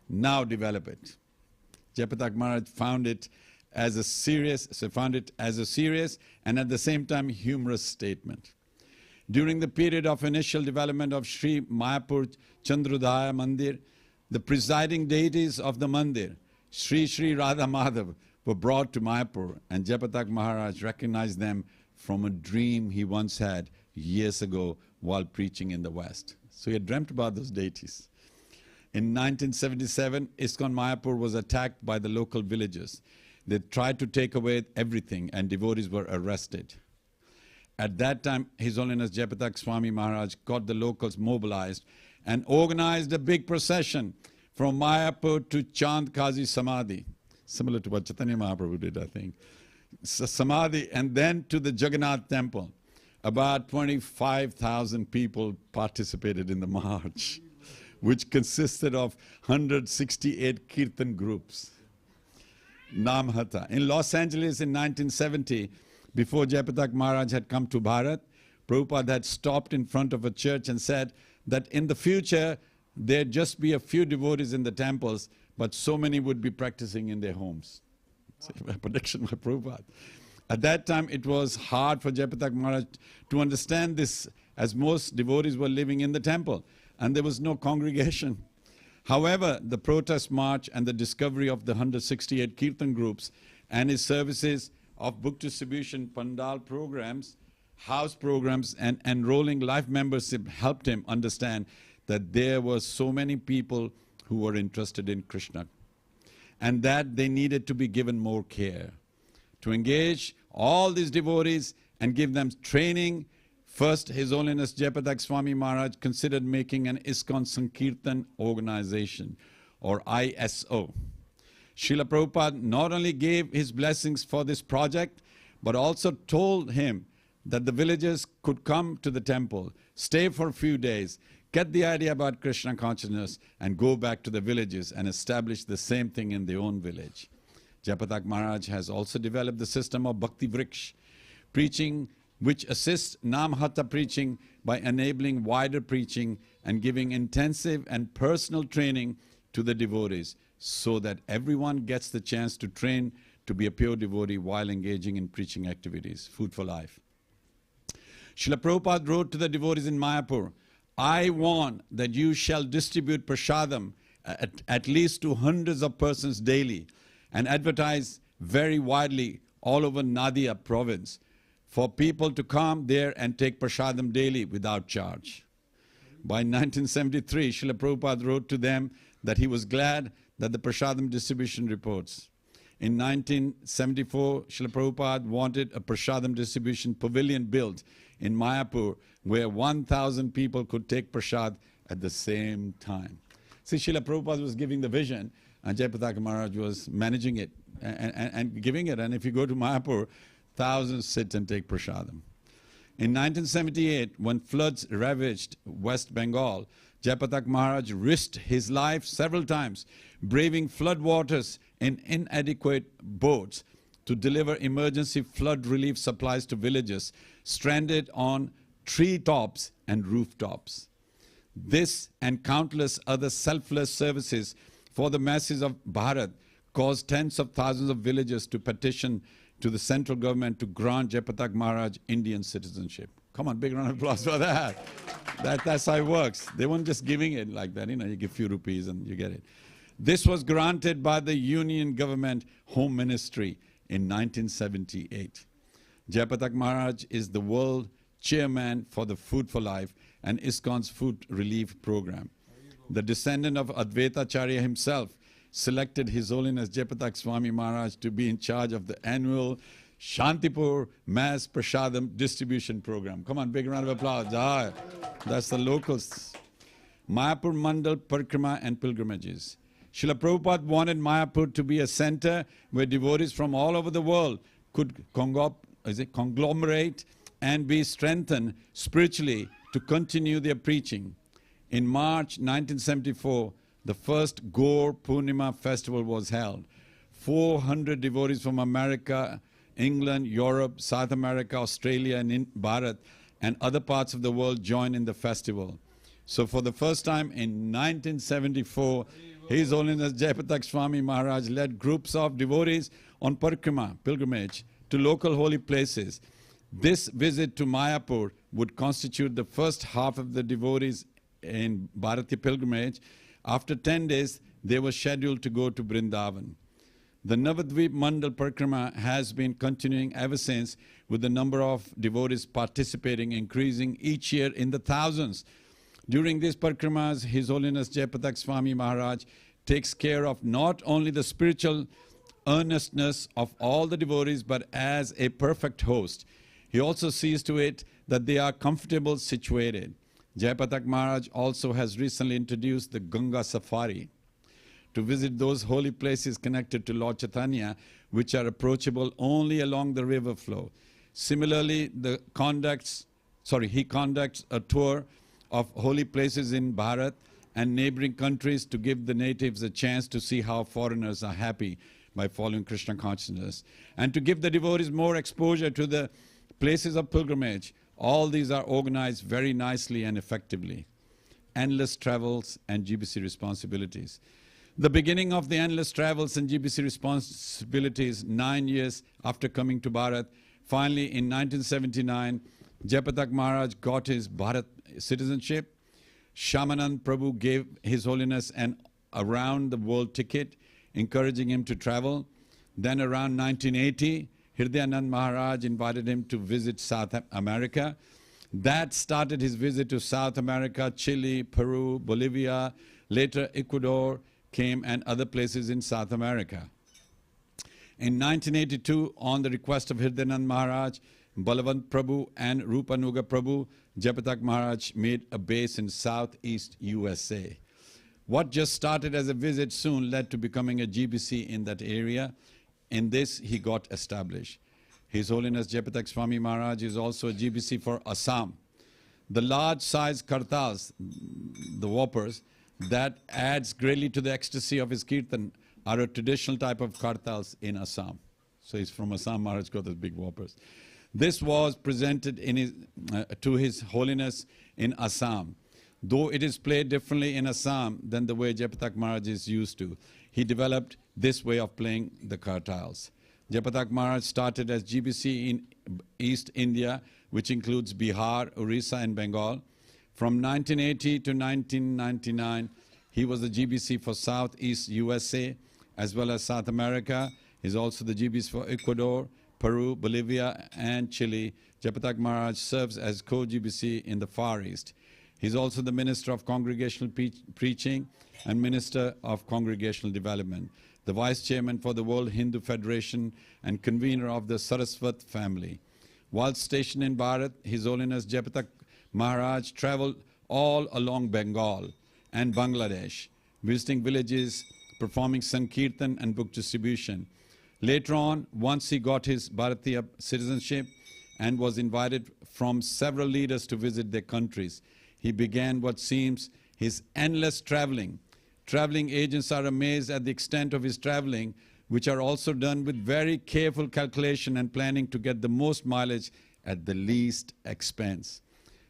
Speaker 6: Now develop it." Jayapataka Maharaj found it as a serious and at the same time humorous statement. During the period of initial development of Sri Mayapur Chandrodaya Mandir, the presiding deities of the Mandir, Sri Sri Radha Madhav, were brought to Mayapur, and Jayapataka Maharaj recognized them from a dream he once had years ago while preaching in the West. So he had dreamt about those deities. In 1977, ISKCON Mayapur was attacked by the local villagers. They tried to take away everything and devotees were arrested. At that time, His Holiness Jayapataka Swami Maharaj got the locals mobilized and organized a big procession from Mayapur to Chand Kazi Samadhi, similar to what Chaitanya Mahaprabhu did, I think. Samadhi, and then to the Jagannath temple. About 25,000 people participated in the march, which consisted of 168 Kirtan groups. Namhata. In Los Angeles in 1970, before Jayapataka Maharaj had come to Bharat, Prabhupada had stopped in front of a church and said that in the future, there'd just be a few devotees in the temples, but so many would be practicing in their homes. It's a prediction by Prabhupada. At that time, it was hard for Jayapataka Maharaj to understand this, as most devotees were living in the temple, and there was no congregation. However, the protest march and the discovery of the 168 Kirtan groups and his services of book distribution, pandal programs, house programs, and enrolling life membership helped him understand that there were so many people who were interested in Krishna and that they needed to be given more care. To engage all these devotees and give them training, first His Holiness Jayapataka Swami Maharaj considered making an ISKCON Sankirtan organization, or ISO. Srila Prabhupada not only gave his blessings for this project, but also told him that the villagers could come to the temple, stay for a few days, get the idea about Krishna consciousness, and go back to the villages and establish the same thing in their own village. Jayapataka Maharaj has also developed the system of Bhakti Vriksh, preaching which assists Namhata preaching by enabling wider preaching and giving intensive and personal training to the devotees. so that everyone gets the chance to train to be a pure devotee while engaging in preaching activities. Food for life. Srila Prabhupada wrote to the devotees in Mayapur, I want that you shall distribute prasadam at least to hundreds of persons daily and advertise very widely all over Nadia province for people to come there and take prasadam daily without charge. By 1973, Srila Prabhupada wrote to them that he was glad that the prasadam distribution reports. In 1974, Srila Prabhupada wanted a prasadam distribution pavilion built in Mayapur where 1,000 people could take prasad at the same time. See, Srila Prabhupada was giving the vision and Jayapataka Maharaj was managing it and giving it. And if you go to Mayapur, thousands sit and take prasadam. In 1978, when floods ravaged West Bengal, Jayapataka Maharaj risked his life several times, braving flood waters in inadequate boats to deliver emergency flood relief supplies to villages stranded on treetops and rooftops. This and countless other selfless services for the masses of Bharat caused tens of thousands of villagers to petition to the central government to grant Jayapataka Maharaj Indian citizenship. Come on, big round of applause for that. That's how it works. They weren't just giving it like that, you give few rupees and you get it. This was granted by the Union Government Home Ministry in 1978. Jayapataka Maharaj is the world chairman for the Food for Life and ISKCON's food relief program. The descendant of Advaita Acharya himself selected His Holiness Jayapataka Swami Maharaj to be in charge of the annual Shantipur Mass Prasadam distribution program. Come on, big round of applause. Ah, that's the locals. Mayapur Mandal Parikrama and pilgrimages. Srila Prabhupada wanted Mayapur to be a center where devotees from all over the world could conglomerate and be strengthened spiritually to continue their preaching. In March 1974, the first Gaur Purnima festival was held. 400 devotees from America, England, Europe, South America, Australia, and Bharat, and other parts of the world joined in the festival. So for the first time in 1974, His Holiness Jayapataka Swami Maharaj led groups of devotees on parikrama, pilgrimage, to local holy places. This visit to Mayapur would constitute the first half of the devotees in Bharati pilgrimage. After 10 days, they were scheduled to go to Vrindavan. The Navadvip Mandal Parikrama has been continuing ever since, with the number of devotees participating increasing each year in the thousands. During these parikramas, His Holiness Jayapataka Swami Maharaj takes care of not only the spiritual earnestness of all the devotees, but as a perfect host. He also sees to it that they are comfortable situated. Jayapataka Maharaj also has recently introduced the Ganga Safari to visit those holy places connected to Lord Chaitanya, which are approachable only along the river flow. Similarly, he conducts a tour of holy places in Bharat and neighboring countries to give the natives a chance to see how foreigners are happy by following Krishna consciousness, and to give the devotees more exposure to the places of pilgrimage. All these are organized very nicely and effectively. Endless travels and GBC responsibilities. The beginning of the endless travels and GBC responsibilities 9 years after coming to Bharat. Finally, in 1979, Jayapataka Maharaj got his Bharat citizenship. Shamanand Prabhu gave His Holiness an around-the-world ticket, encouraging him to travel. Then around 1980, Hridayanand Maharaj invited him to visit South America. That started his visit to South America, Chile, Peru, Bolivia. Later, Ecuador came and other places in South America. In 1982, on the request of Hridayanand Maharaj, Balawant Prabhu and Rupanuga Prabhu, Jayapataka Maharaj made a base in southeast USA. What just started as a visit soon led to becoming a GBC in that area. In this, he got established. His Holiness Jayapataka Swami Maharaj is also a GBC for Assam. The large-sized kartals, the whoppers, that adds greatly to the ecstasy of his kirtan are a traditional type of kartals in Assam. So he's from Assam, Maharaj got those big whoppers. This was presented in to His Holiness in Assam. Though it is played differently in Assam than the way Jayapataka Maharaj is used to. he developed this way of playing the kartals. Jayapataka Maharaj started as GBC in East India, which includes Bihar, Orissa and Bengal. From 1980 to 1999, he was the GBC for Southeast USA as well as South America. He's also the GBC for Ecuador, Peru, Bolivia and Chile. Jayapataka Maharaj serves as co-GBC in the Far East. He's also the Minister of Congregational Preaching and Minister of Congregational Development, the Vice Chairman for the World Hindu Federation and convener of the Saraswat family. While stationed in Bharat, His Holiness Jayapataka Maharaj traveled all along Bengal and Bangladesh, visiting villages, performing Sankirtan and book distribution. Later on, once he got his Bharatiya citizenship and was invited from several leaders to visit their countries, he began what seems his endless traveling. Traveling agents are amazed at the extent of his traveling, which are also done with very careful calculation and planning to get the most mileage at the least expense.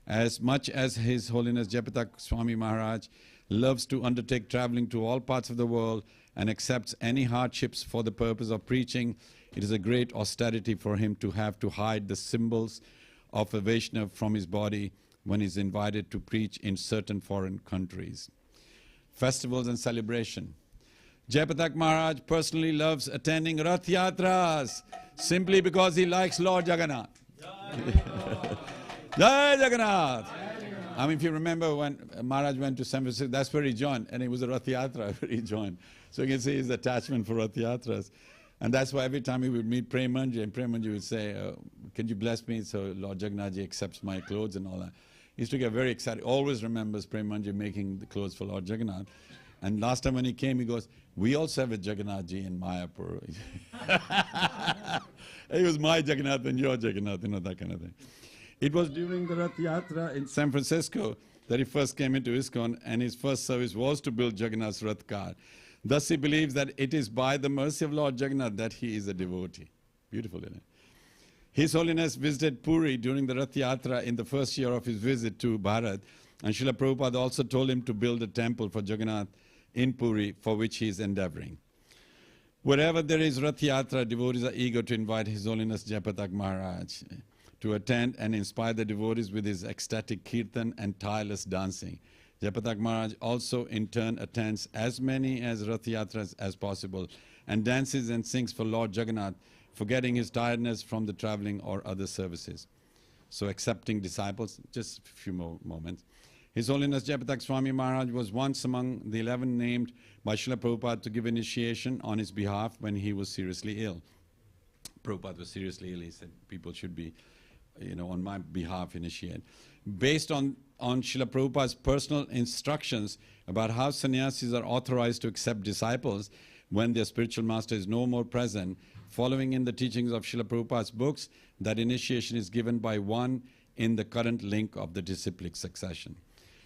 Speaker 6: As much as His Holiness Jayapataka Swami Maharaj loves to undertake traveling to all parts of the world and accepts any hardships for the purpose of preaching, it is a great austerity for him to have to hide the symbols of a Vaishnava from his body when he is invited to preach in certain foreign countries. Festivals and celebration. Jayapataka Maharaj personally loves attending Rath Yatras simply because he likes Lord Jagannath. Jai Jagannath! I mean, if you remember when Maharaj went to San Francisco, that's where he joined, and it was a Rath Yatra where he joined. So you can see his attachment for Rath Yatras. And that's why every time he would meet Premanji, and Premanji would say, can you bless me so Lord Jagannath accepts my clothes and all that. He used to get very excited. Always remembers Premanji making the clothes for Lord Jagannath. And last time when he came, he goes, we also have a Jagannath ji in Mayapur. He was my Jagannath and your Jagannath, you know, that kind of thing. It was during the Rath Yatra in San Francisco that he first came into ISKCON, and his first service was to build Jagannath's Rath car. Thus he believes that it is by the mercy of Lord Jagannath that he is a devotee. Beautiful, isn't it? His Holiness visited Puri during the Rath Yatra in the first year of his visit to Bharat, and Srila Prabhupada also told him to build a temple for Jagannath in Puri, for which he is endeavoring. Wherever there is Rath Yatra, devotees are eager to invite His Holiness Jayapataka Maharaj to attend and inspire the devotees with his ecstatic kirtan and tireless dancing. Jayapataka Maharaj also in turn attends as many as Rath Yatras as possible and dances and sings for Lord Jagannath, forgetting his tiredness from the traveling or other services. So accepting disciples, just a few more moments. His Holiness Jayapataka Swami Maharaj was once among the 11 named by Srila Prabhupada to give initiation on his behalf when he was seriously ill. Prabhupada was seriously ill. He said people should be, on my behalf initiate. Based on Srila Prabhupada's personal instructions about how sannyasis are authorized to accept disciples when their spiritual master is no more present, following in the teachings of Srila Prabhupada's books, that initiation is given by one in the current link of the disciplic succession.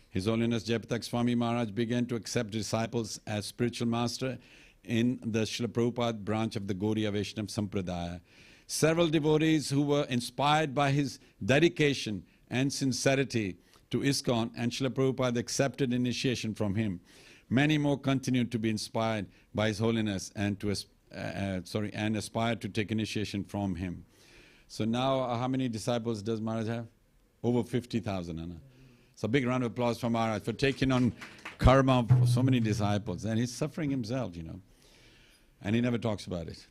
Speaker 6: His Holiness Jayapataka Swami Maharaj began to accept disciples as spiritual master in the Srila Prabhupada branch of the Gaudiya Vaishnava Sampradaya. Several devotees who were inspired by his dedication and sincerity to ISKCON and Srila Prabhupada accepted initiation from him. Many more continued to be inspired by His Holiness and to aspired to take initiation from him. So now, how many disciples does Maharaj have? Over 50,000, Anna. So a big round of applause for Maharaj for taking on karma for so many disciples. And he's suffering himself, And he never talks about it.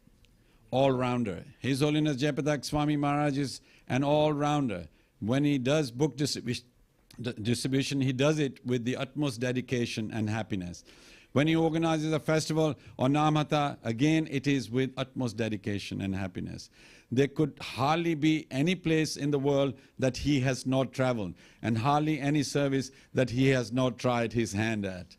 Speaker 6: All-rounder. His Holiness Jayapataka Swami Maharaj is an all-rounder. When he does book distribution, he does it with the utmost dedication and happiness. When he organizes a festival or Namhata, again it is with utmost dedication and happiness. There could hardly be any place in the world that he has not traveled, and hardly any service that he has not tried his hand at.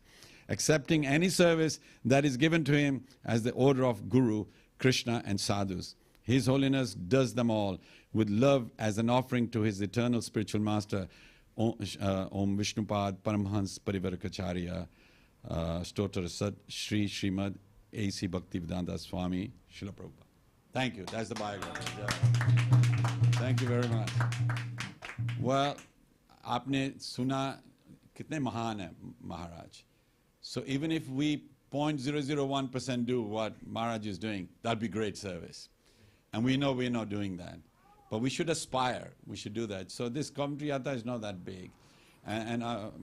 Speaker 6: Accepting any service that is given to him as the order of Guru, Krishna and Sadhus. His Holiness does them all with love as an offering to his eternal spiritual master, Om Vishnupad Paramhans Parivarakacharya, Stotra Sat Shri Srimad A.C. Bhaktivedanta Swami Srila Prabhupada. Thank you. That's the biography. Thank you very much. Well, आपने सुना कितने महान है महाराज. So even if we 0.001% do what Maharaj is doing, that'll be great service. And we know we're not doing that. But we should aspire. We should do that. So this Coventry Yatra is not that big. And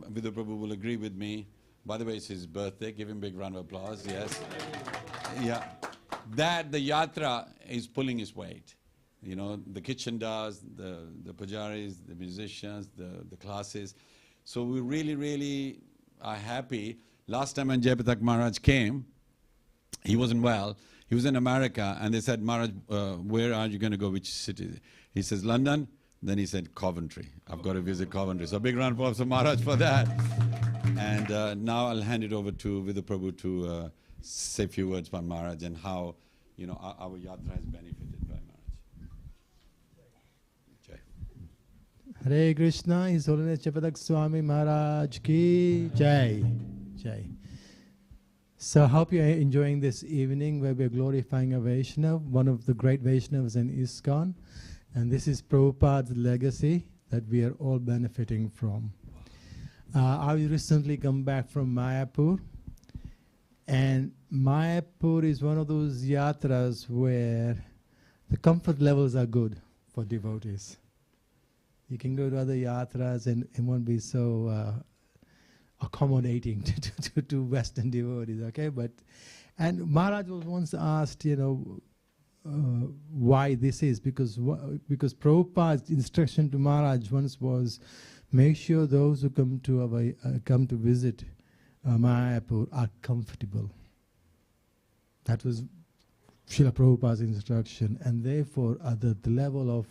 Speaker 6: Vidya Prabhu will agree with me. By the way, it's his birthday. Give him a big round of applause. Yes. Yeah. That the Yatra is pulling his weight. You know, the kitchen does, the pujaris, the musicians, the classes. So we really, really are happy. Last time when Jayapataka Maharaj came, he wasn't well. He was in America, and they said, Maharaj, where are you going to go? Which city? He says, London. Then he said, Coventry. I've got to visit Coventry. So big round of applause for Maharaj for that. And now I'll hand it over to Vidya Prabhu to say a few words about Maharaj and how, you know, our yatra has benefited by Maharaj. Jai.
Speaker 5: Hare Krishna, His Holiness Jayapataka Swami Maharaj ki Jai. Jai. So I hope you're enjoying this evening where we're glorifying a Vaishnav, one of the great Vaishnavas in ISKCON. And this is Prabhupada's legacy that we are all benefiting from. I recently come back from Mayapur. And Mayapur is one of those yatras where the comfort levels are good for devotees. You can go to other yatras and it won't be so accommodating to Western devotees, okay? And Maharaj was once asked, you know, why this is, because Prabhupada's instruction to Maharaj once was, make sure those who come to visit Mayapur are comfortable. That was Srila Prabhupada's instruction, and therefore the level of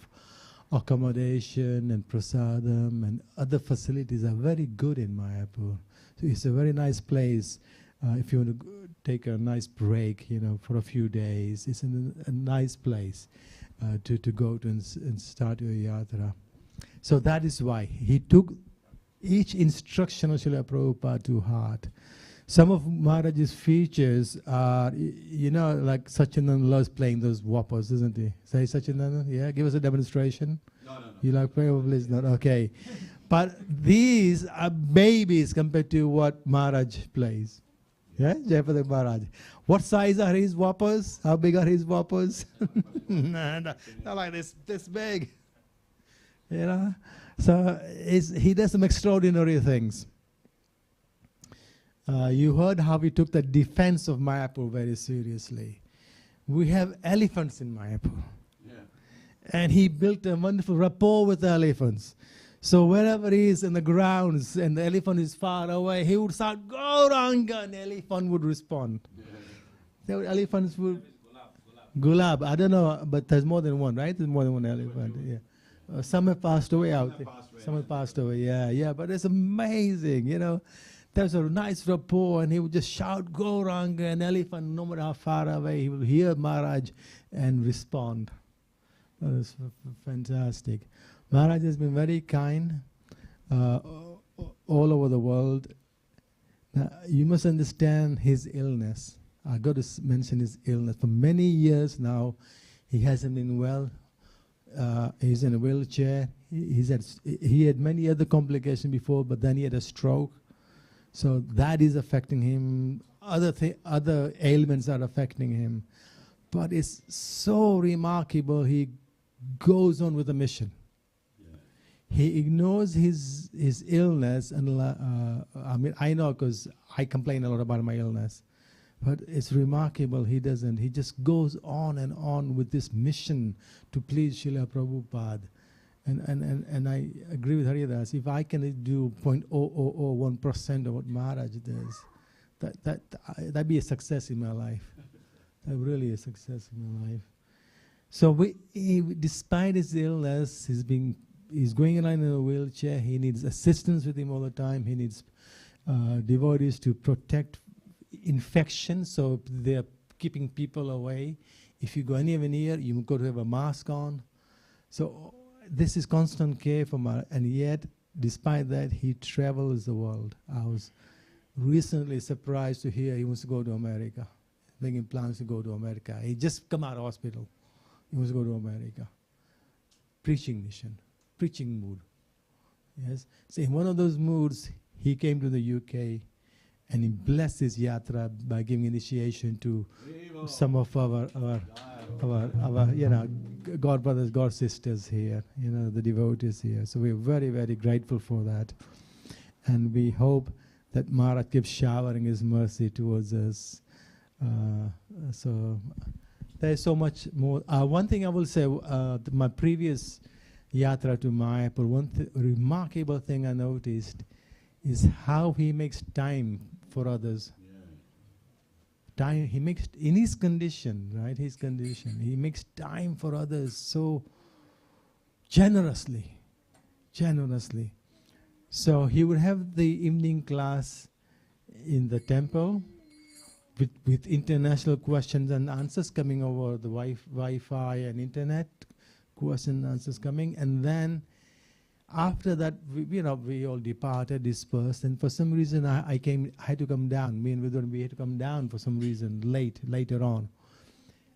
Speaker 5: accommodation and prasadam and other facilities are very good in Mayapur. So it's a very nice place if you want to take a nice break, you know, for a few days. It's a nice place to go to and start your yatra. So that is why he took each instruction of Srila Prabhupada to heart. Some of Maharaj's features are, you know, like Satchidananda loves playing those whoppers, isn't he? Say Satchidananda, yeah? Give us a demonstration. No. You like playing, please not? Okay. But these are babies compared to what Maharaj plays. Yeah, Jayapataka Maharaj. What size are his whoppers? How big are his whoppers? Not like this big. You know? So he does some extraordinary things. You heard how we took the defense of Mayapur very seriously. We have elephants in Mayapur. Yeah. And he built a wonderful rapport with the elephants. So wherever he is in the grounds and the elephant is far away, he would shout, Gauranga, and the elephant would respond. Yeah. Elephants would... Gulab. I don't know, but there's more than one, right? There's more than one elephant. Yeah. Some have passed away out there. Some have passed away, yeah. But it's amazing, you know. There's a nice rapport, and he would just shout, Gauranga, an elephant, no matter how far away, he will hear Maharaj and respond. That is fantastic. Maharaj has been very kind all over the world. Now, you must understand his illness. I've got to mention his illness. For many years now, he hasn't been well. He's in a wheelchair. He had many other complications before, but then he had a stroke. So that is affecting him. Other ailments are affecting him. But it's so remarkable. He goes on with a mission. He ignores his illness, and I mean, I know because I complain a lot about my illness, but it's remarkable he doesn't. He just goes on and on with this mission to please Srila Prabhupada. And I agree with Haridas. If I can do 0.0001% of what Maharaj does, that'd be a success in my life. That really a success in my life. So despite his illness, he's going around in a wheelchair. He needs assistance with him all the time. He needs devotees to protect infection, so they're keeping people away. If you go anywhere near, you've got to have a mask on. So this is constant care for Maharaj, and yet, despite that, he travels the world. I was recently surprised to hear he wants to go to America, making plans to go to America. He just come out of hospital. He wants to go to America. Preaching mission. Preaching mood. Yes. So in one of those moods, he came to the UK and he blessed his yatra by giving initiation to some of our God brothers, God sisters here, the devotees here. So we're very, very grateful for that. And we hope that Maharaj keeps showering his mercy towards us. So there's so much more. One thing I will say, my previous yatra to Mayapur, one remarkable thing I noticed is how he makes time for others. Time he makes in his condition, right? His condition, he makes time for others so generously. So he would have the evening class in the temple with international questions and answers coming over the Wi-Fi and internet, questions and answers coming, and then after that, we all departed, dispersed, and for some reason I had to come down. Me and Vidwan, we had to come down for some reason later on.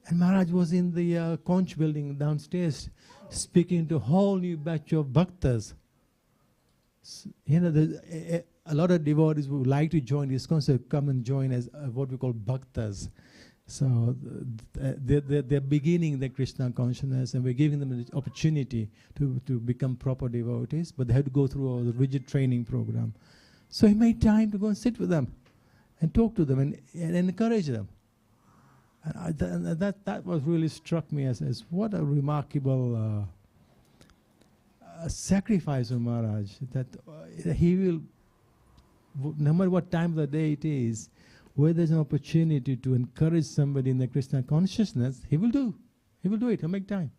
Speaker 5: And Maharaj was in the conch building downstairs, speaking to a whole new batch of bhaktas. A lot of devotees who would like to join this concept come and join as what we call bhaktas. So they're beginning the Krishna consciousness, and we're giving them the opportunity to become proper devotees, but they have to go through a rigid training program. So he made time to go and sit with them and talk to them and encourage them. And that was really struck me as what a remarkable sacrifice of Maharaj, that he will, no matter what time of the day it is, where there's an opportunity to encourage somebody in the Krishna consciousness, he will do. He will do it. He'll make time.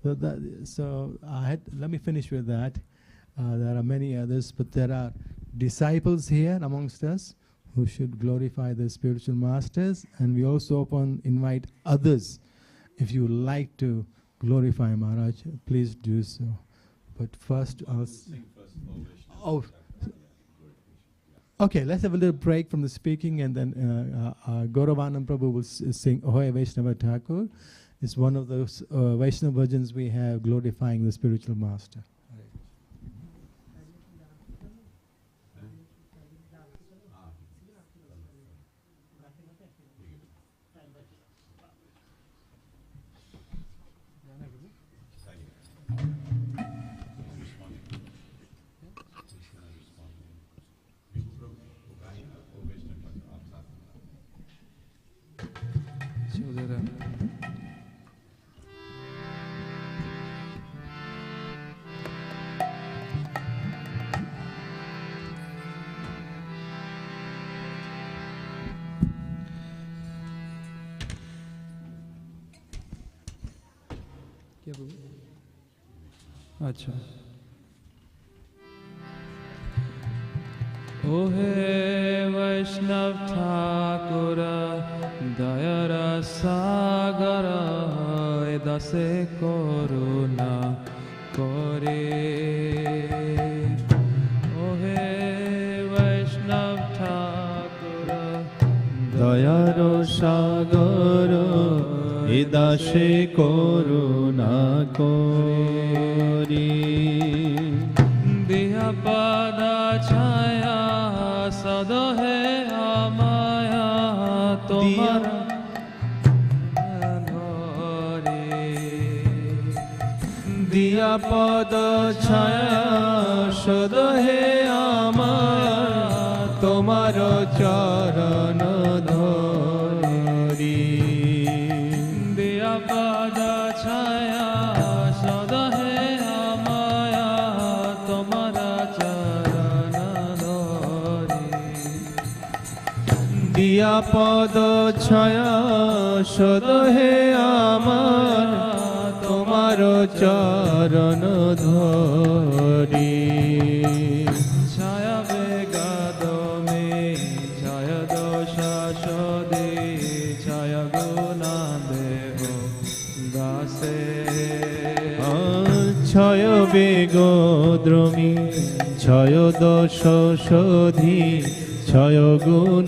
Speaker 5: So let me finish with that. There are many others, but there are disciples here amongst us who should glorify the spiritual masters, and we also invite others. If you would like to glorify Maharaj, please do so. But first, okay, let's have a little break from the speaking, and then Gauravanand Prabhu will sing Ahoy Vaishnava Thakur. It's one of those Vaishnava bhajans we have glorifying the spiritual master.
Speaker 3: अच्छा ओ हे वैष्णव ठाकुर दया सागर दसे करुणा करे ओ हे वैष्णव ठाकुर दयार सागर दासे करुणा करी दिया पादा छाया सद है आमाया तुम्हारा दिया पद छाया सद है आमाया तुम्हारा चरण धरी पद छाया सद है आमाया तुम्हारा चरण धरी दिया पद छाया सद है आमाया तुम्हारा चरण धरी छाया बेगाद में छाया दशा सदे छाया गुना क्षय बेग द्रमी क्षय दश सधि क्षय गुण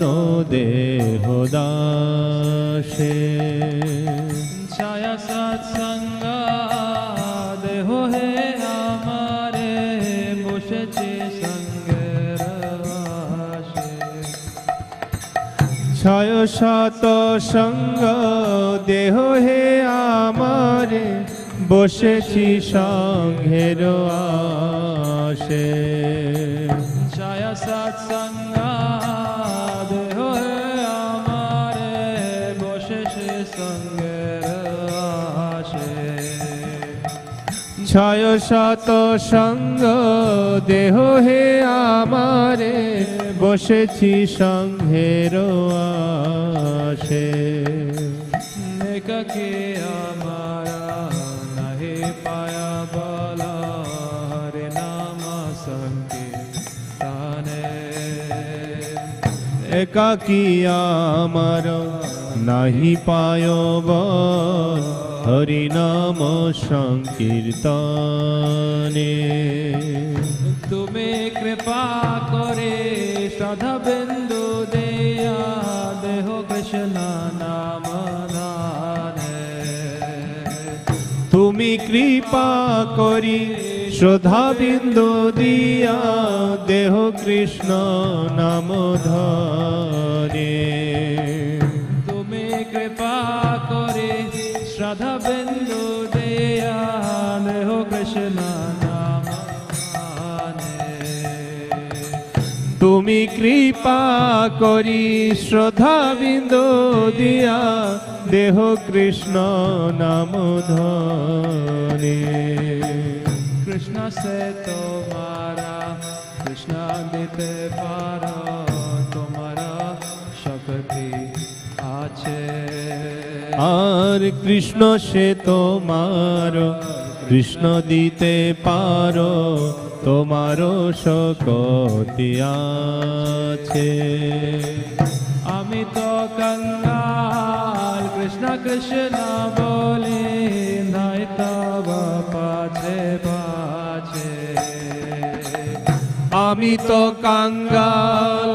Speaker 3: देह दासे छाया सत्संग देह है हमारे बसेছে संगेर आशे ছয় শত সঙ্গ দেহ হে আমারে, বসেছি সংঘের আসে।
Speaker 2: ছয় সৎসঙ্গ দেহ হে আমারে, বসেছি সঙ্গের আসে।
Speaker 3: ছয় শত সঙ্গ দেহ হে আমারে, বসেছি সংঘের আসে।
Speaker 2: একাকী আমারা নাহি পায়া বল, হরি নাম সংকীর্তনে।
Speaker 3: একাকী আমার নাহি পায় বল, হরি নাম সংকীর্তনে।
Speaker 2: তুমি কৃপা করে শ্রদ্ধা বিন্দু দেয়া, দেহ কৃষ্ণ নাম ধানে।
Speaker 3: তুমি কৃপা করি শ্রদ্ধা বিন্দু দিয়া, দেহ কৃষ্ণ নাম ধরে।
Speaker 2: তুমি কৃপা করে শ্রদ্ধা বিন্দু দেয়া, দেহ কৃষ্ণ নাম ধানে।
Speaker 3: তুমি কৃপা করি শ্রদ্ধা বিন্দু দিয়া, দেহ কৃষ্ণ নাম ধরে।
Speaker 2: কৃষ্ণ সে তোমারা কৃষ্ণ দিতে পারো, তোমারা শক্তি আছে।
Speaker 3: আর কৃষ্ণ সে তোমার কৃষ্ণ দিতে পারো, তোমারও শক্তি আছে।
Speaker 2: আমি তো কঙ্গাল কৃষ্ণ কৃষ্ণ বলে, নাই তব পাছে পাছে।
Speaker 3: আমি তো কাঙ্গাল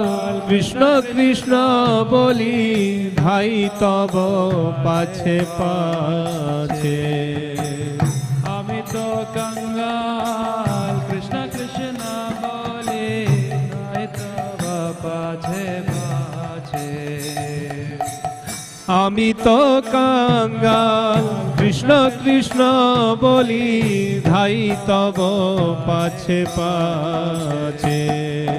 Speaker 3: কৃষ্ণ কৃষ্ণ বলি, ভাই তব পাছে পাছে।
Speaker 2: আমি তো কঙ্গাল কৃষ্ণ কৃষ্ণ বলে, নাই তব পাছে পাছে।
Speaker 3: আমি তো কাঙ্গাল কৃষ্ণ কৃষ্ণ বলি, ধাই তব পাছে পাছে।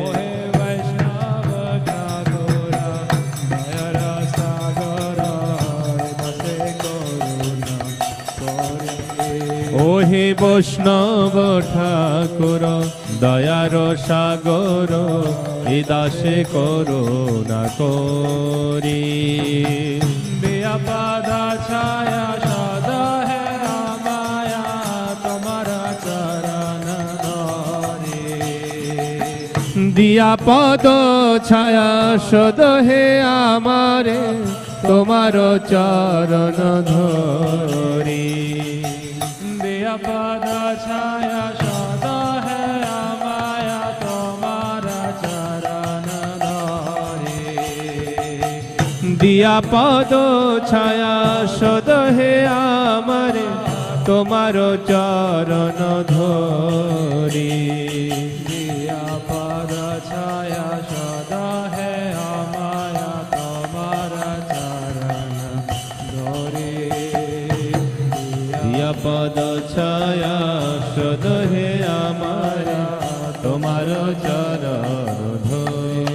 Speaker 2: ওহে বৈষ্ণব ঠাকুরা দয়ার সাগর, বসে করুণা করে।
Speaker 3: ওহে বৈষ্ণব ঠাকুর দয়ার সাগর, এ দাসে করুণা করি।
Speaker 2: দিয়া পাদা ছায়া সদা হে রামায়া, তোমার চরণ ধরে।
Speaker 3: দিয়া পদ ছায়া সদ হে আমারে, তোমার চরণ ধরি।
Speaker 2: দিয়া পাদা ছায়া সদা হে রামায়া, তোমার চরণ ধরে।
Speaker 3: দিয়া পদ ছায়া সদ হে আমারে, তোমার চরণ ধরি।
Speaker 2: দিয়া পদ ছায়া সদা হে আমায়া, তোমার চরণ ধরে।
Speaker 3: দিয়া পদ ছায়া সদ হে আমারে, তোমার চরণ ধরি।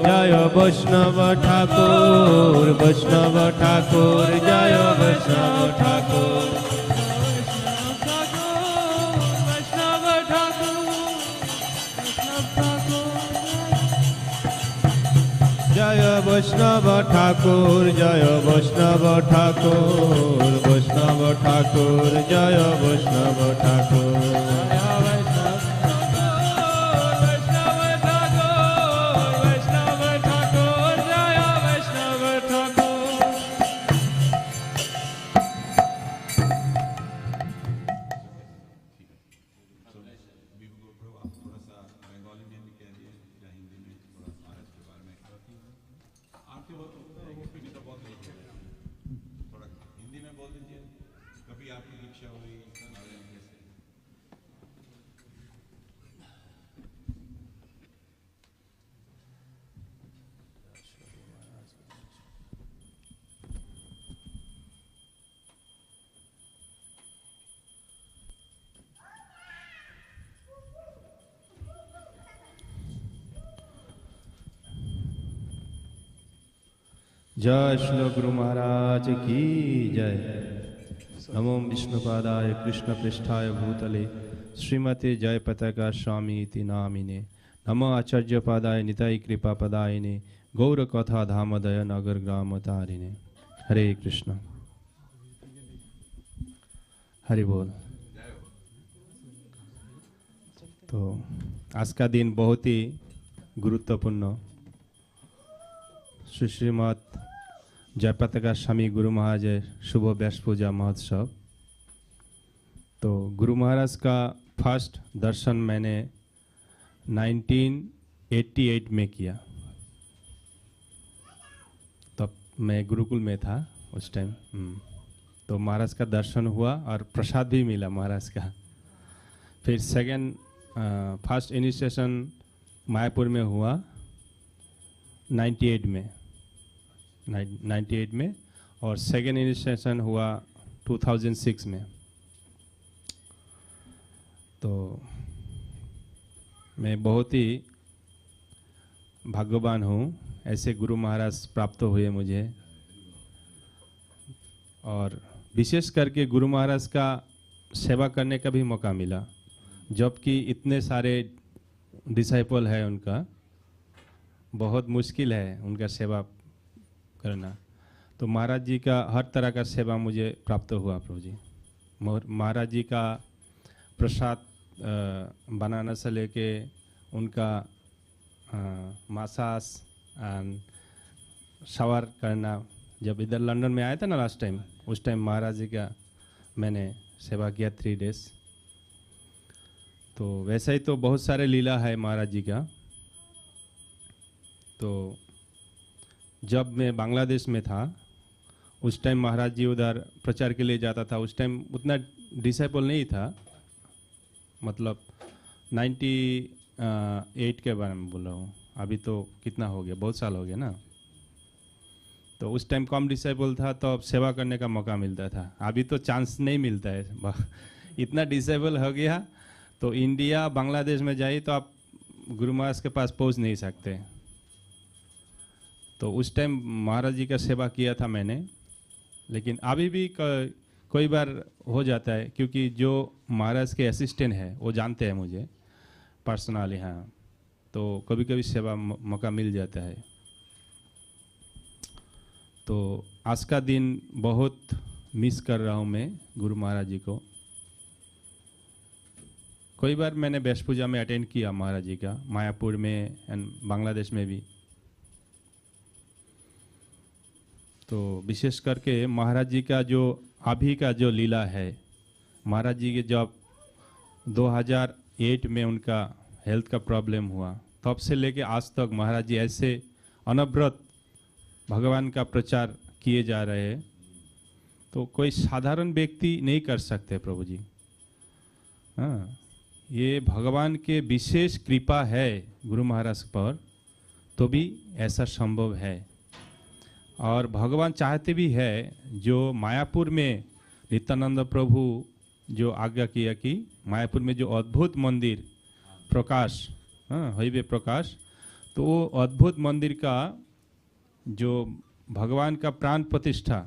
Speaker 3: জয় বৈষ্ণব ঠাকুর, বৈষ্ণব ঠাকুর, জয় বৈষ্ণব ঠাকুর। জয় বৈষ্ণব ঠাকুর, জয় বৈষ্ণব ঠাকুর, বৈষ্ণব ঠাকুর, জয় বৈষ্ণব ঠাকুর। जय श्री गुरु महाराज की जय। नमो विष्णुपादाय कृष्ण पृष्ठाय भूतले श्रीमते जयपताका स्वामी इति नामिने। नमो आचार्य पादाय निताय कृपा पदायिने गौर कथा धामदय नगर ग्राम तारिणे। हरे कृष्ण। हरि बोल। तो आज का दिन बहुत ही गुरुत्वपूर्ण श्रीमद जयपताका स्वामी गुरु महाराज शुभ व्यास पूजा महोत्सव। तो गुरु महाराज का फर्स्ट दर्शन मैंने 1988 में किया। तब मैं गुरुकुल में था उस टाइम। तो महाराज का दर्शन हुआ और प्रसाद भी मिला महाराज का। फिर फर्स्ट इनिशिएशन मायापुर में हुआ 98 में और सेकेंड इनिशिएशन हुआ 2006 में। तो मैं बहुत ही भाग्यवान हूँ, ऐसे गुरु महाराज प्राप्त हुए मुझे। और विशेष करके गुरु महाराज का सेवा करने का भी मौका मिला, जबकि इतने सारे डिसाइपल है उनका, बहुत मुश्किल है उनका सेवा करना। तो महाराज जी का हर तरह का सेवा मुझे प्राप्त हुआ प्रभु जी। महाराज जी का प्रसाद बनाने से लेके उनका मसाज एंड शावर करना। जब इधर लंदन में आया था ना लास्ट टाइम, उस टाइम महाराज जी का मैंने सेवा किया 3 डेज। तो वैसे ही तो बहुत सारे लीला है महाराज जी का। तो जब मैं बांग्लादेश में था उस टाइम महाराज जी उधर प्रचार के लिए जाता था। उस टाइम उतना डिसाइपल नहीं था, मतलब 98 के बारे में बोल रहा हूँ। अभी तो कितना हो गया, बहुत साल हो गया ना। तो उस टाइम कम डिसाइपल था, तो अब सेवा करने का मौका मिलता था। अभी तो चांस नहीं मिलता है इतना डिसाइपल हो गया। तो इंडिया बांग्लादेश में जाइए तो आप गुरु महाराज के पास पहुँच नहीं सकते। तो उस टाइम महाराज जी का सेवा किया था मैंने। लेकिन अभी भी कोई बार हो जाता है, क्योंकि जो महाराज के असिस्टेंट है वो जानते हैं मुझे पर्सनली। हाँ, तो कभी कभी सेवा मौका मिल जाता है। तो आज का दिन बहुत मिस कर रहा हूँ मैं गुरु महाराज जी को। कई बार मैंने व्यास पूजा में अटेंड किया महाराज जी का, मायापुर में एंड बांग्लादेश में भी। तो विशेष करके महाराज जी का जो अभी का जो लीला है, महाराज जी के जब 2008 में उनका हेल्थ का प्रॉब्लम हुआ, तब से लेके आज तक महाराज जी ऐसे अनवरत भगवान का प्रचार किए जा रहे हैं। तो कोई साधारण व्यक्ति नहीं कर सकते प्रभु जी। हाँ, ये भगवान के विशेष कृपा है गुरु महाराज पर, तो भी ऐसा संभव है। और भगवान चाहते भी है, जो मायापुर में नित्यानंद प्रभु जो आज्ञा किया कि मायापुर में जो अद्भुत मंदिर प्रकाश, हाईवे प्रकाश, तो वो अद्भुत मंदिर का जो भगवान का प्राण प्रतिष्ठा,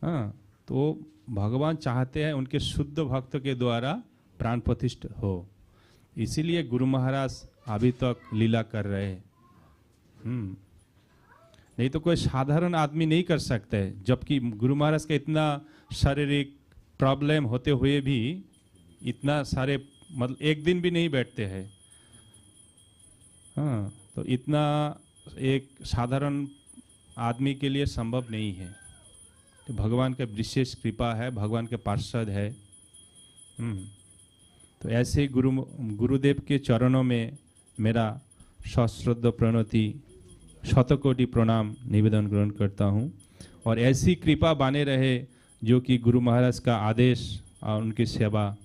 Speaker 3: तो भगवान चाहते हैं उनके शुद्ध भक्त के द्वारा प्राण प्रतिष्ठा हो। इसीलिए गुरु महाराज अभी तक लीला कर रहे हैं। नहीं तो कोई साधारण आदमी नहीं कर सकते। जबकि गुरु महाराज का इतना शारीरिक प्रॉब्लम होते हुए भी इतना सारे, मतलब एक दिन भी नहीं बैठते हैं। हाँ, तो इतना एक साधारण आदमी के लिए संभव नहीं है। तो भगवान का विशेष कृपा है, भगवान के पार्षद है। तो ऐसे गुरुदेव के चरणों में मेरा सश्रद्ध प्रणति, शतकोटि प्रणाम निवेदन ग्रहण करता हूँ। और ऐसी कृपा बने रहे जो कि गुरु महाराज का आदेश और उनकी सेवा,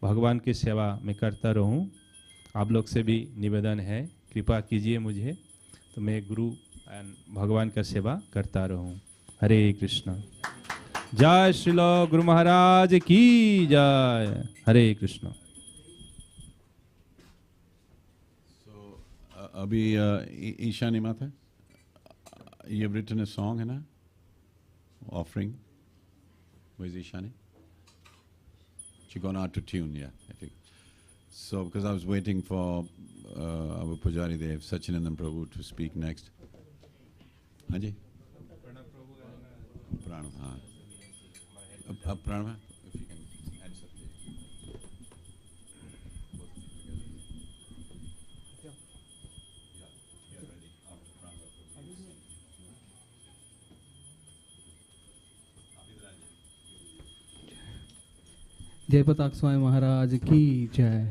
Speaker 3: भगवान की सेवा में करता रहूँ। आप लोग से भी निवेदन है, कृपा कीजिए मुझे, तो मैं गुरु एंड भगवान का सेवा करता रहूँ। हरे कृष्ण। जय श्री गुरु महाराज की जय। हरे कृष्ण।
Speaker 6: अभी ईशानी माता, You've written a song, Hannah? Offering. Where's Ishani? She gone out to tune, yeah, I think. So, because I was waiting for our Pujari Dev, Sachinandan Prabhu, to speak next. Haji? Pranam, Pranam, if you can answer.
Speaker 9: Jayapataka Swami Gurumaharaja ki jai.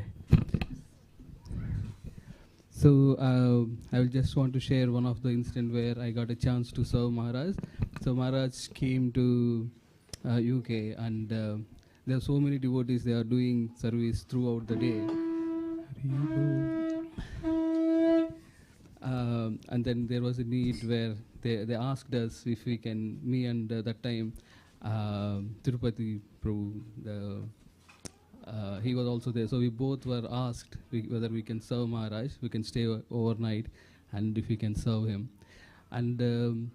Speaker 9: So I will just want to share one of the incident where I got a chance to serve Maharaj. So Maharaj came to UK, and there are so many devotees. They are doing service throughout the day. And then there was a need where they asked us if we can, me and that time Tirupati Prabhu, he was also there. So we both were asked whether we can serve Maharaj, we can stay overnight, and if we can serve him. And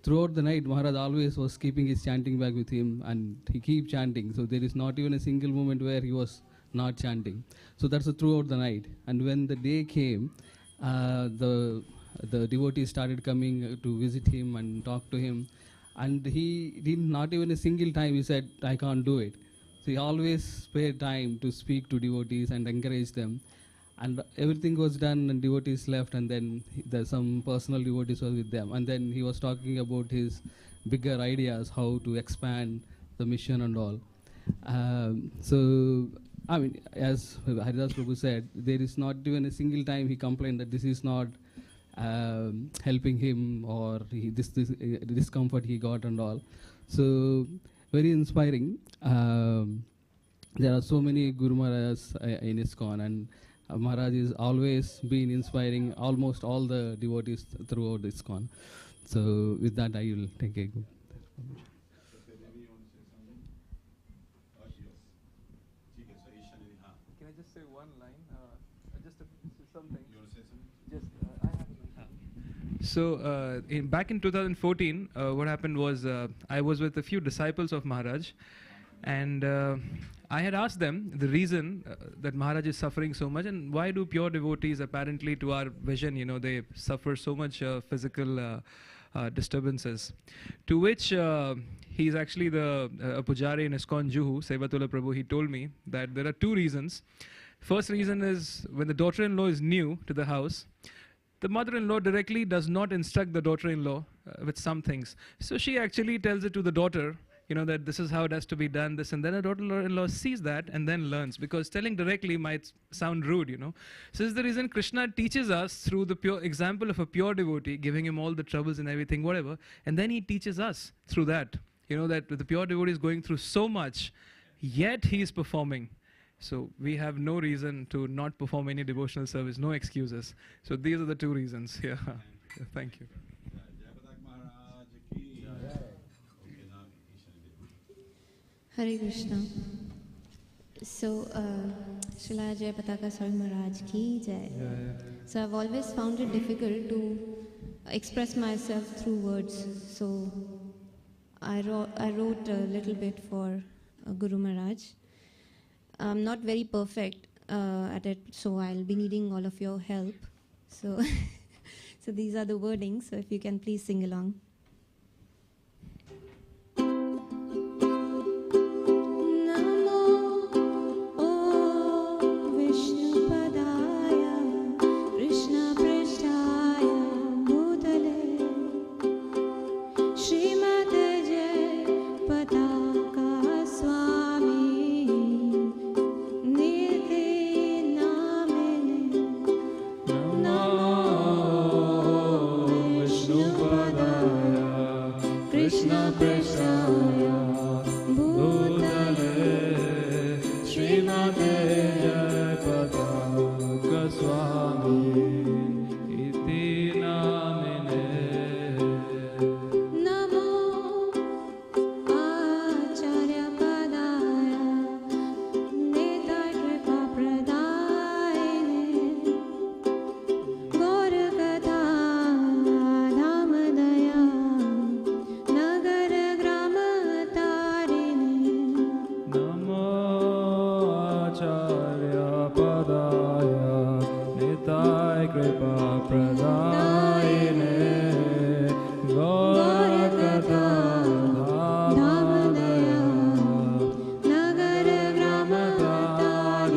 Speaker 9: throughout the night, Maharaj always was keeping his chanting bag with him, and he keep chanting. So there is not even a single moment where he was not chanting. So that's throughout the night. And when the day came, the devotees started coming to visit him and talk to him. And he did not even a single time he said, I can't do it. So he always spared time to speak to devotees and encourage them. And everything was done and devotees left, and then some personal devotees were with them. And then he was talking about his bigger ideas, how to expand the mission and all. So, I mean, as Haridas Prabhu said, there is not even a single time he complained that this is not helping him, or this discomfort he got and all. So, very inspiring. There are so many Guru Maharajas in ISKCON, and Maharaj is always been inspiring almost all the devotees throughout ISKCON. So with that, I will take a good permission.
Speaker 10: Can I just say one line? Just something. You want to say something? So back in 2014, what happened was I was with a few disciples of Maharaj, and I had asked them the reason that Maharaj is suffering so much, and why do pure devotees, apparently to our vision, they suffer so much physical disturbances. To which he's actually a Pujari in ISKCON Juhu, Sevatula Prabhu. He told me that there are two reasons. First reason is when the daughter-in-law is new to the house, the mother-in-law directly does not instruct the daughter-in-law with some things. So she actually tells it to the daughter, that this is how it has to be done, this, and then a daughter-in-law sees that and then learns, because telling directly might sound rude, So this is the reason Krishna teaches us through the pure example of a pure devotee, giving him all the troubles and everything, whatever, and then he teaches us through that, that the pure devotee is going through so much, yet he is performing. So we have no reason to not perform any devotional service, no excuses. So these are the two reasons. Yeah. Thank you.
Speaker 8: Hare Krishna. So, Srila Jayapataka Swami Maharaj ki jai. So I've always found it difficult to express myself through words. So I wrote a little bit for Guru Maharaj. I'm not very perfect at it, so I'll be needing all of your help. So, so these are the wordings. So if you can please sing along.
Speaker 2: Namo Vishnu Padaya Acharya Padaya Nitai Kripa Pradayine Gaurakatha Dhamadaya Nagara Gramatadine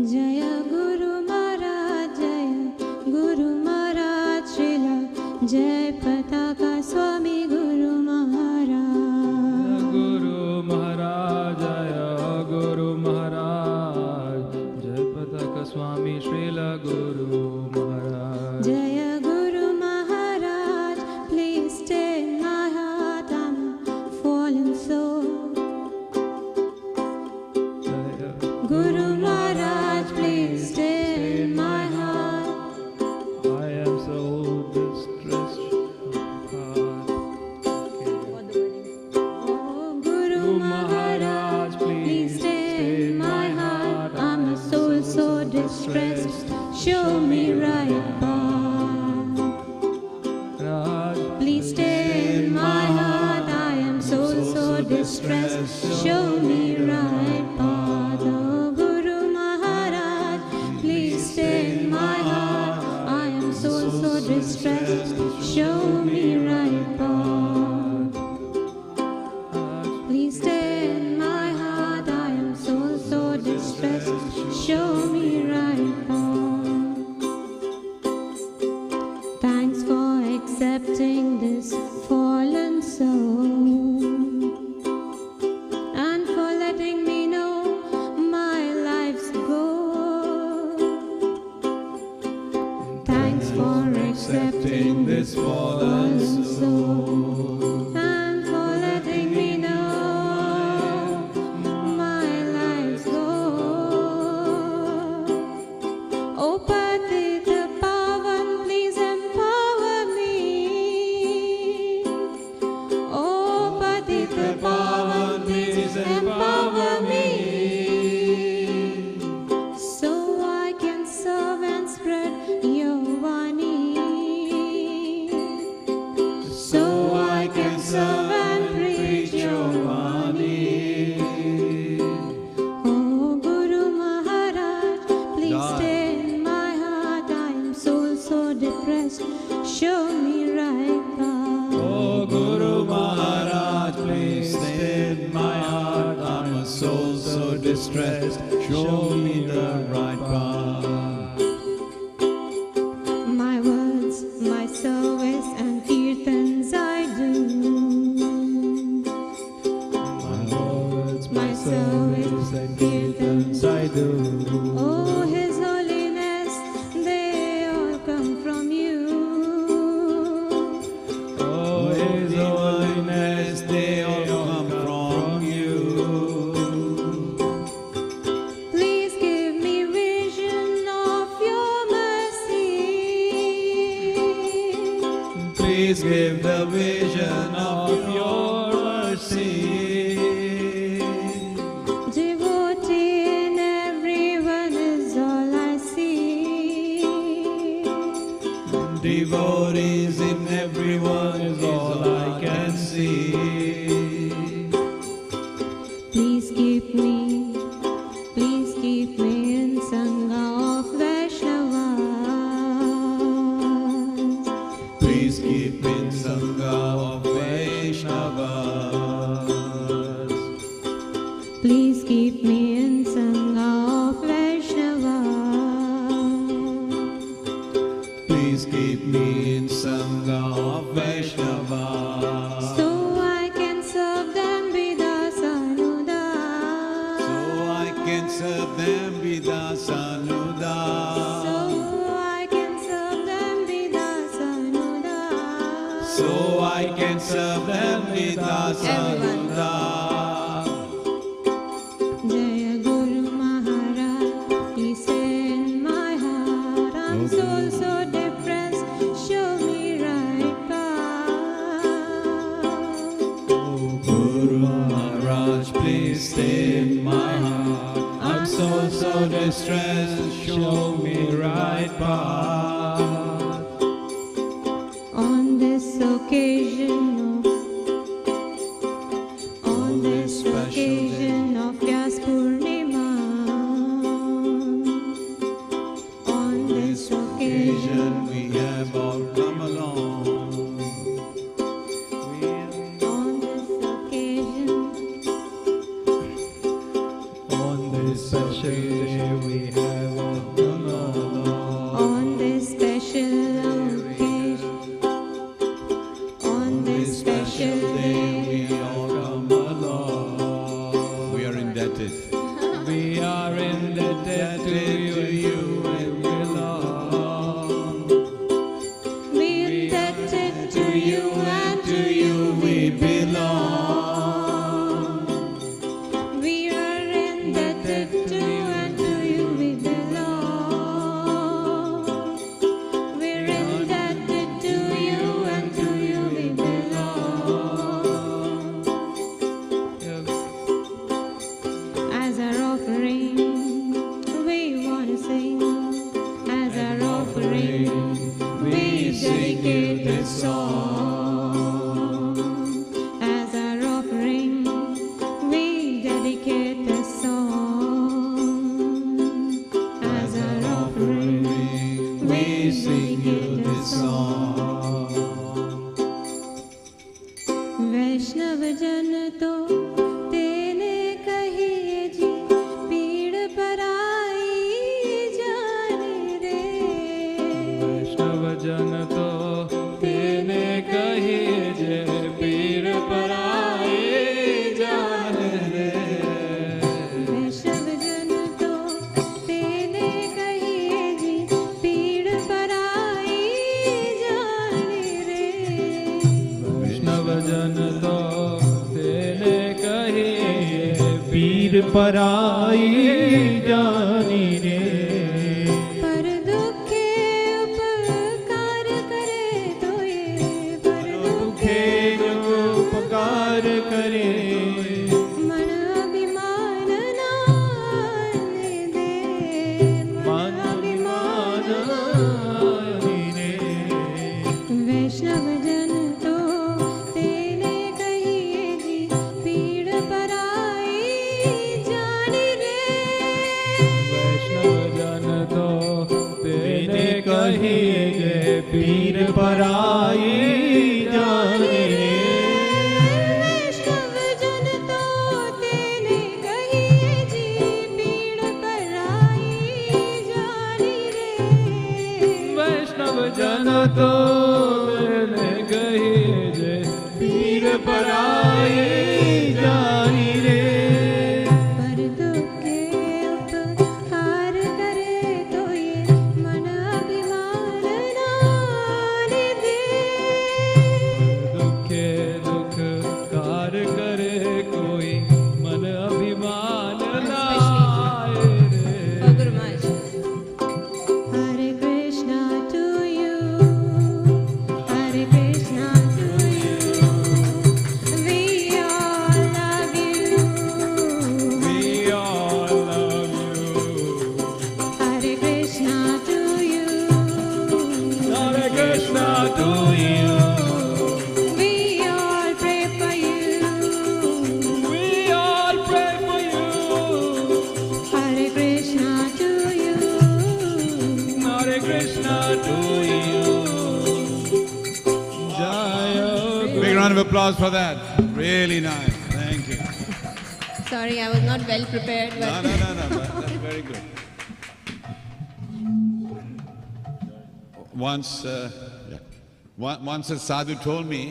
Speaker 8: Jaya Guru Maharaj, Jaya Guru Maharaj, Srila Jayapataka Swami Gurumaharaja.
Speaker 2: Guru Maharaj, Jaya Guru Maharaj, Jayapataka Swami Srila Guru Maharaj.
Speaker 8: Jaya Guru Maharaj, please stay in my heart, I'm a fallen soul. Guru Maharaj, please stay in my heart.
Speaker 2: I am so distressed.
Speaker 8: Oh, Guru Maharaj, please stay in my heart. I'm a soul so distressed. Show me right path. Please stay in my heart. I am soul so distressed. Show me right path. Oh, Guru Maharaj, please stay in my heart. I am soul so distressed. Show me right path. Please stay in my heart. I am soul so distressed. Show me right path. Thanks for accepting this fallen soul and for letting me know my life's goal. Thanks for accepting this fallen soul and for letting me know my life's goal. Oh, Patita Pavan, please empower me. Oh, Patita Pavan, please empower me, so I can serve and spread your Vani. So I can serve and preach your Vani. Oh, Guru Maharaj, please stay in my heart. I am soul so depressed. Show me right path.
Speaker 6: Oh Guru Maharaj, please stay in my heart. I'm a soul so distressed. Show me the right path.
Speaker 8: My words, my service and kirtans I do.
Speaker 2: My words,
Speaker 8: My service
Speaker 2: and kirtans I do.
Speaker 8: Oh, His Holiness, they all come from you.
Speaker 2: Oh, His Holiness, they all come from you.
Speaker 8: Please give me vision of your mercy.
Speaker 6: Please give the vision of your mercy.
Speaker 8: Devotee in everyone is all I see.
Speaker 6: Devotees in everyone is all I can see.
Speaker 8: Please keep me in Sangha of Vaishnavas.
Speaker 6: Please keep in Sangha of Vaishnavas.
Speaker 8: Please keep me in Sangha of Vaishnavas.
Speaker 6: Please keep me in Sangha of Vaishnavas.
Speaker 8: So I can serve them Vidasanuda.
Speaker 6: So I can serve them Vidasanuda.
Speaker 8: So I can serve them Vidasanuda.
Speaker 6: So I can serve them Vidasanuda.
Speaker 8: Jaya Guru Maharaj, please stay in my heart. I'm soul so depressed. Show me right path.
Speaker 6: Guru Maharaj, please stay in my heart. I'm so distressed. Show me right path.
Speaker 8: On this occasion
Speaker 4: special day we have come along.
Speaker 8: On this special occasion, on this special day,
Speaker 4: we all come along.
Speaker 6: We are indebted.
Speaker 4: We are indebted to you and belong.
Speaker 8: we're indebted to you and
Speaker 4: To you we belong.
Speaker 8: we are indebted to and to you we belong. We're indebted to you and to you we belong. As our offering, we want to sing. As our offering, we dedicate this song. As our offering, we dedicate this song. As our offering, we
Speaker 4: Sing you
Speaker 8: dedicate
Speaker 4: this
Speaker 8: this song. वैष्णव जन तो तेने कहिए जी पीड़ पराई जाने रे
Speaker 4: वैष्णव जन तो तेने कहिए जे पीर पराए जाने रे।
Speaker 8: वैष्णव जन तो तेने कहिए जी पीड़ पराई जाने रे
Speaker 4: वैष्णव जन तो तेने कहिए
Speaker 2: पीर पराई जानी रे
Speaker 8: पर दुखे उपकार करे तो ये पर दुखे
Speaker 2: उपकार करे
Speaker 8: मन अभिमान नाने दे मन अभिमान
Speaker 2: रे
Speaker 8: वैष्णव जन तो तेने कहिए जी पीड़ पराई जानी रे
Speaker 4: वैष्णव जन तो तेने कहिए जे पीर पराए जाने रे।
Speaker 8: वैष्णव जन तो तेने कहिए जी पीड़ पराई जानी रे
Speaker 4: वैष्णव जन तो तेने कहिए जे पीर पराए जानी रे।
Speaker 8: पर दुखे उपकार करे तो ये मन अभिमान नाने दे
Speaker 4: दुखे दुख कार करे कोई मन अभिमान लाए रे।
Speaker 8: Guru Maharaj. Hare Krishna to you, Hare Krishna to you. We all love you.
Speaker 4: We all love you.
Speaker 8: Hare Krishna to you.
Speaker 4: Hare Krishna to you.
Speaker 8: We all pray for you.
Speaker 4: We all pray for you.
Speaker 8: Hare Krishna to you.
Speaker 4: Hare Krishna to you. Jaya
Speaker 6: Big round of applause for that. Really nice. Thank you.
Speaker 8: Sorry, I was not well prepared,
Speaker 6: No,
Speaker 8: but
Speaker 6: no, no, no. That's very good. Once, once a sadhu told me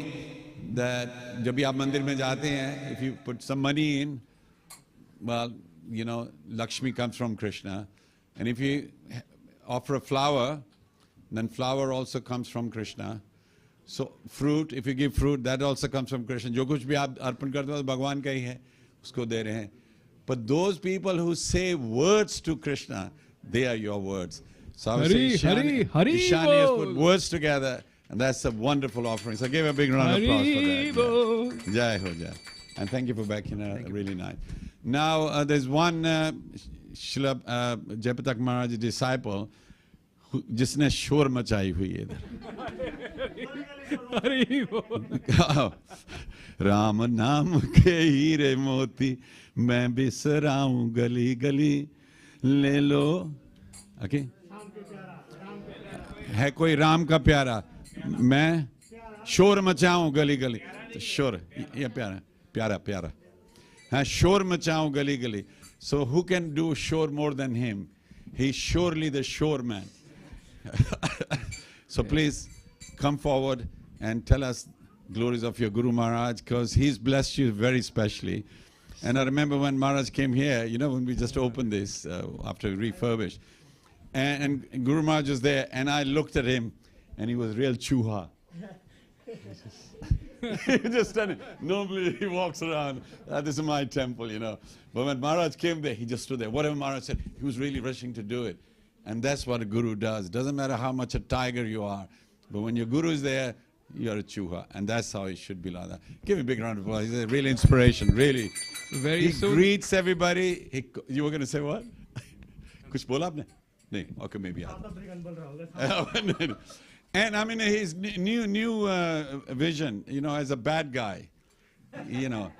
Speaker 6: that जब भी आप मंदिर में जाते हैं, if you put some money in, well, you know, Lakshmi comes from Krishna, and if you offer a flower, then flower also comes from Krishna. So fruit, if you give fruit, that also comes from Krishna. जो कुछ भी आप अर्पण करते हो, भगवान का ही है, उसको दे रहे हैं. But those people who say words to Krishna, they are your words. So I was saying, Ishani has put words together, and that's a wonderful offering. So give a big round of applause for that. Yeah. Jai ho jai. And thank you for backing her. Really nice. Now there's one Srila Jayapataka Maharaj disciple जिसने शोर मचाई हुई है इधर. राम नाम के हीरे मोती मैं बिसराऊं गली गली ले लो. ओके, है कोई राम का प्यारा, मैं शोर मचाऊं गली गली. तो शोर ये प्यारा प्यारा प्यारा, हाँ, शोर मचाऊं गली गली. So who can do shore more than him? He's surely the shore man. So please come forward and tell us glories of your Guru Maharaj, because he's blessed you very specially. And I remember when Maharaj came here, you know, when we just opened this after refurbished, and Guru Maharaj was there, and I looked at him, and he was real chuha. He just standing. Normally he walks around, this is my temple, you know. But when Maharaj came there, he just stood there. Whatever Maharaj said, he was really rushing to do it. And that's what a guru does. Doesn't matter how much a tiger you are, but when your guru is there, you're a chuha. And that's how it should be like that. Give him a big round of applause. He's a real inspiration, really.
Speaker 10: Very
Speaker 6: he
Speaker 10: soon.
Speaker 6: greets everybody. You were going to say what? Kuch bola aapne? Nahi. Okay, maybe. And I mean, his new vision, you know, as a bad guy, you know.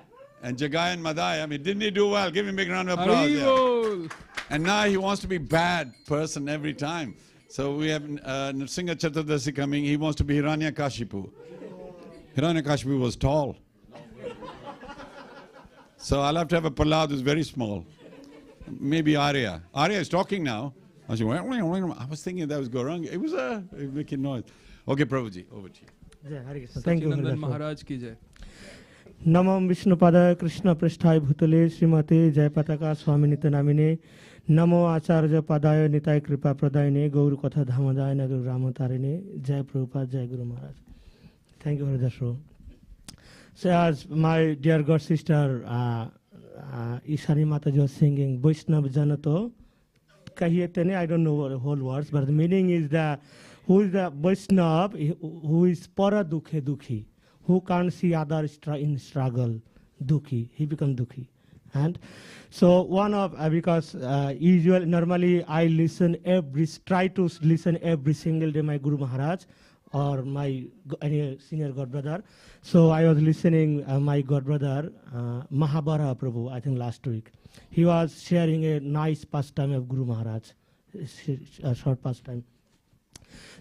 Speaker 6: And Jagai and Madai, I mean, didn't he do well? Give him a big round of applause. Yeah. And now he wants to be bad person every time. So we have Nrsimha Chaturdasi coming. He wants to be Hiranyakashipu. Hiranyakashipu was tall. So I'll have to have a Prahlad who's very small. Maybe Arya. Arya is talking now. I was thinking that was Gauranga. It was making noise. Okay, Prabhuji, over to you.
Speaker 7: Thank you.
Speaker 10: Sachinandan Maharaj ki jai.
Speaker 7: Namam Vishnupada Krishna Prishthai Bhutale Srimate Jayapataka Swami Nitanamine Namo Acharya Padaya Nitai Kripa Pradayane Gauru Katha Dhamadayana Guru Ramatarine Jai Prabhupada Jai Guru Maharaj. Thank you for the show. So as my dear God sister Ishani Mataji was singing Vaishnav Janato Kahiyatene, I don't know the whole words, but the meaning is that who is the Vaishnav who is para dukhe dukhi, who can't see others in struggle, dukhi, he becomes dukhi. And so one of, because normally I try to listen every single day my Guru Maharaj or my any senior God brother. So I was listening my God brother Mahabara Prabhu, I think last week. He was sharing a nice pastime of Guru Maharaj, a short pastime.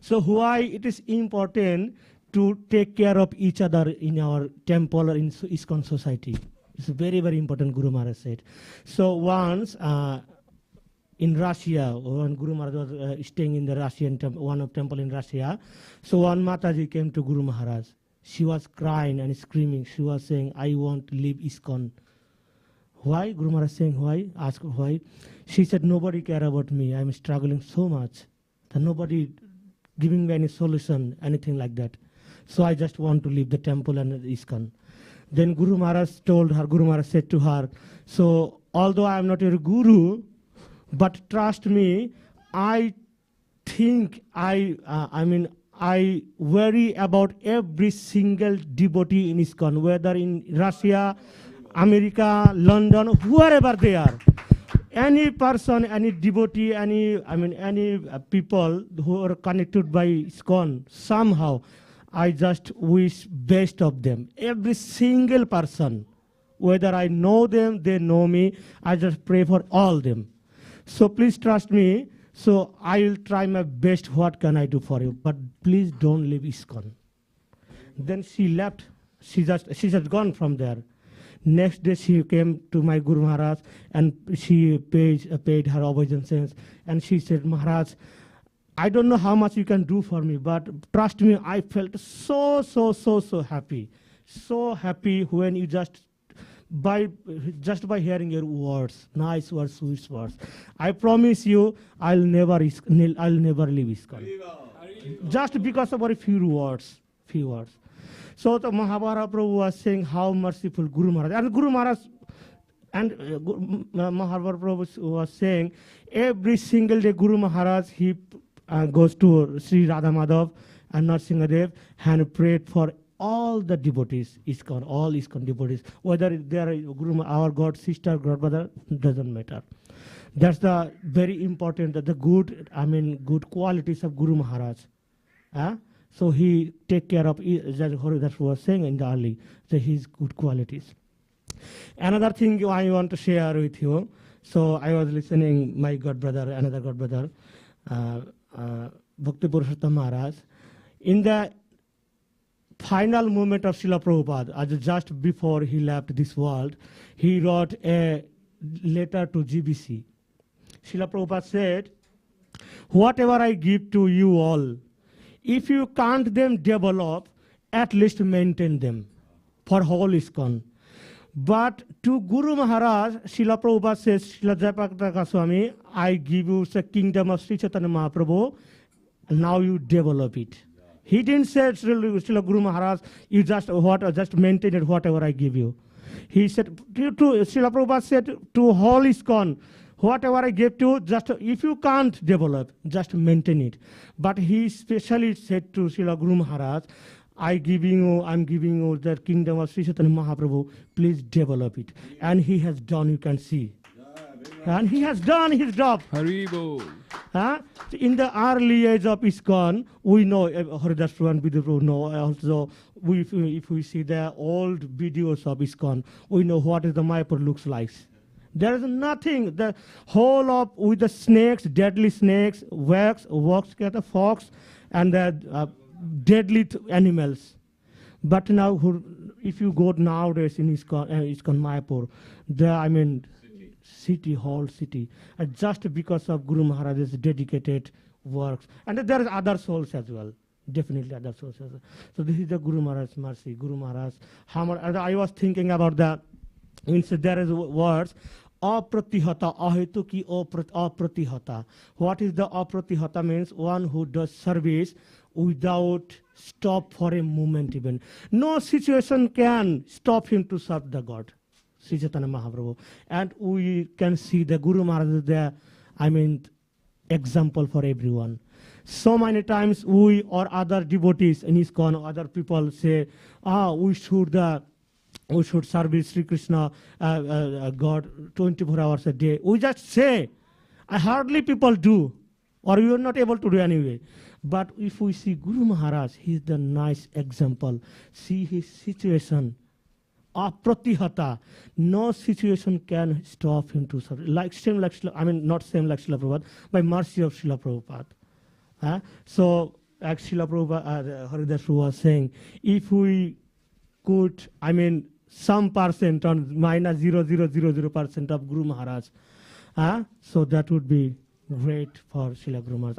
Speaker 7: So why it is important to take care of each other in our temple or in ISKCON society. It's very, very important, Guru Maharaj said. So once in Russia, when Guru Maharaj was staying in the Russian temple in Russia, so one Mataji came to Guru Maharaj. She was crying and screaming. She was saying, I want to leave ISKCON. Why? Guru Maharaj saying, why? Ask her why. She said, nobody care about me. I'm struggling so much. That nobody giving me any solution, anything like that. So I just want to leave the temple and the ISKCON. Then Guru Maharaj told her, Guru Maharaj said to her, so although I am not your guru, but trust me, I think I worry about every single devotee in ISKCON, whether in Russia, America, London, wherever they are. Any person, any devotee, any people who are connected by ISKCON, somehow, I just wish best of them. Every single person, whether I know them, they know me, I just pray for all them. So please trust me. So I will try my best. What can I do for you? But please don't leave ISKCON. Then she left. She just gone from there. Next day she came to my Guru Maharaj and she paid her obeisances. And she said, Maharaj, I don't know how much you can do for me, but trust me, I felt so happy. So happy when you just by hearing your words, nice words, sweet words. I promise you, I'll never leave ISKCON. Just because of a few words. So the Mahabara Prabhu was saying how merciful Guru Maharaj. And Guru Maharaj and Mahabara Prabhu was saying every single day Guru Maharaj, he goes to Sri Radha Madhav and Nrsimhadev and prayed for all the devotees, ISKCON, all ISKCON devotees, whether they are our God, sister, God, brother, doesn't matter. That's the very important, the good qualities of Guru Maharaj. So he take care of, that was saying in the early, so his good qualities. Another thing I want to share with you. So I was listening, my God brother, another God brother, Bhakti Purushottam Maharaj. In the final moment of Srila Prabhupada, just before he left this world, he wrote a letter to GBC. Srila Prabhupada said, whatever I give to you all, if you can't them develop, at least maintain them for whole ISKCON. But to Guru Maharaj, Srila Prabhupada says, Srila Jayapataka Swami, I give you the kingdom of Sri Chaitanya Mahaprabhu, now you develop it. He didn't say, Srila Guru Maharaj, you just maintain it, whatever I give you. He said, Srila Prabhupada said to whole ISKCON, whatever I give to, just if you can't develop, just maintain it. But he specially said to Srila Guru Maharaj, I'm giving you the kingdom of Sri Chaitanya Mahaprabhu, please develop it. And he has done, you can see. And he has done his job.
Speaker 2: Haribo.
Speaker 7: In the early age of ISKCON, we know, Haridas Prabhu and Vidya Prabhu know also, if we see the old videos of ISKCON, we know what is the Mayapur looks like. There is nothing, the whole of, with the snakes, deadly snakes, wax, fox, and the deadly animals. But now, if you go nowadays in ISKCON Mayapur, whole city, and just because of Guru Maharaj's dedicated works. And there are other souls as well, definitely other souls as well. So this is the Guru Maharaj's mercy, Guru Maharaj. And I was thinking about that, there is words, apratihata, ahetuki apratihata. What is the apratihata means? One who does service without stop for a moment even. No situation can stop him to serve the God, Sri Chaitanya Mahaprabhu. And we can see the Guru Maharaj is there, example for everyone. So many times we or other devotees in ISKCON, other people say, we should serve Sri Krishna, God 24 hours a day. We just say, hardly people do, or we are not able to do anyway. But if we see Guru Maharaj, he is the nice example. See his situation. Apratihata. No situation can stop him to serve. Not same like Srila Prabhupada, by mercy of Srila Prabhupada. So, like Srila Prabhupada, Haridas Prabhu was saying, if we could, some percent on minus 0.0000% of Guru Maharaj, so that would be great for Srila Guru Maharaj.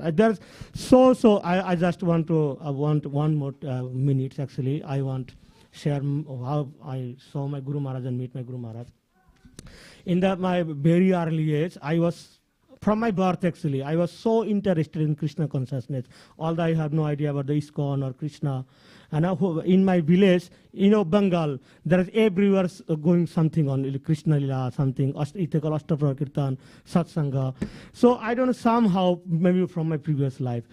Speaker 7: I just want one more minute actually. I want share how I saw my Guru Maharaj and meet my Guru Maharaj. In my very early age, I was, from my birth actually, I was so interested in Krishna consciousness. Although I have no idea about the ISKCON or Krishna. And in my village, Bengal, there is everywhere going something on Krishna Lila, something, Ashtapara Kirtan, Satsanga. So I don't know, somehow, maybe from my previous life.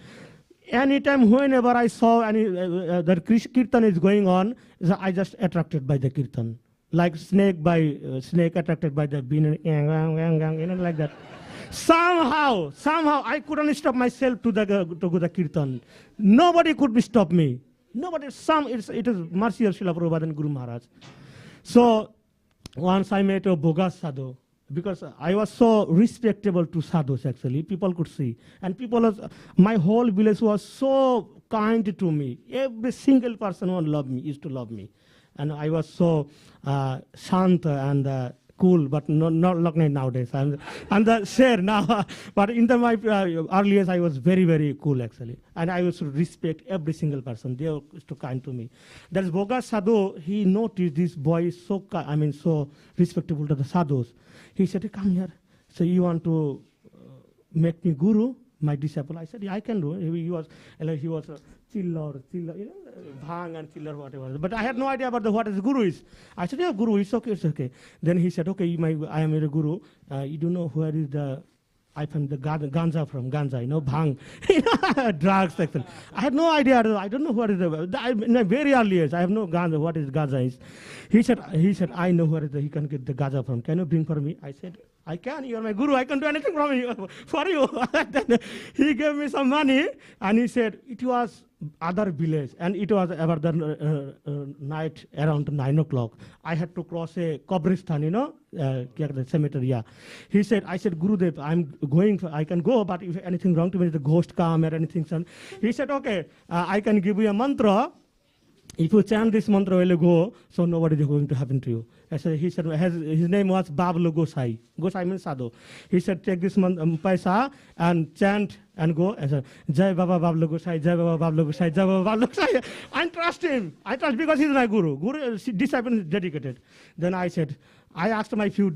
Speaker 7: Anytime, whenever I saw that Kirtan is going on, I just attracted by the Kirtan. Like snake attracted by the bean, like that. Somehow, I couldn't stop myself to go the Kirtan. Nobody could stop me. Nobody, it is mercy of Srila Prabhupada and Guru Maharaj. So, once I met a bogus sadhu, because I was so respectable to sadhus actually, people could see. And my whole village was so kind to me. Every single person who used to love me. And I was so shanta and cool, but not like nowadays. I'm the share now. But in my early years, I was very, very cool actually. And I used to respect every single person. They were so kind to me. There's bogus sadhu, he noticed this boy is so, so respectable to the sadhus. He said, come here. So you want to make me guru, my disciple? I said, yeah, I can do it. He was chiller, bhang and chiller, whatever. But I had no idea about what is guru is. I said, yeah, guru, it's okay. Then he said, okay, I am a guru. You don't know where is I found the ganja from, bhang, drugs section. I had no idea. I don't know what is in a very early age, I have no ganja, what is ganja is. He said, I know where he can get the ganja from. Can you bring for me? I said, I can, you are my guru, I can do anything for you. Then he gave me some money and he said, it was other village and it was about the night around 9 o'clock. I had to cross a Kabristan, the cemetery. Yeah. I said, Gurudev, I'm going, I can go, but if anything wrong to me, the ghost come or anything. He said, okay, I can give you a mantra. if you chant this mantra while you go, so nobody is going to happen to you. He said, his name was Bablu Gosai. Gosai means sadhu. He said, take this paisa and chant and go. And said, Jai Baba Bablu Gosai, Jai Baba Bablu Gosai, Jai Baba Bablu Gosai. I trust him. I trust because he's my guru. Disciple is dedicated. Then I said, I asked my few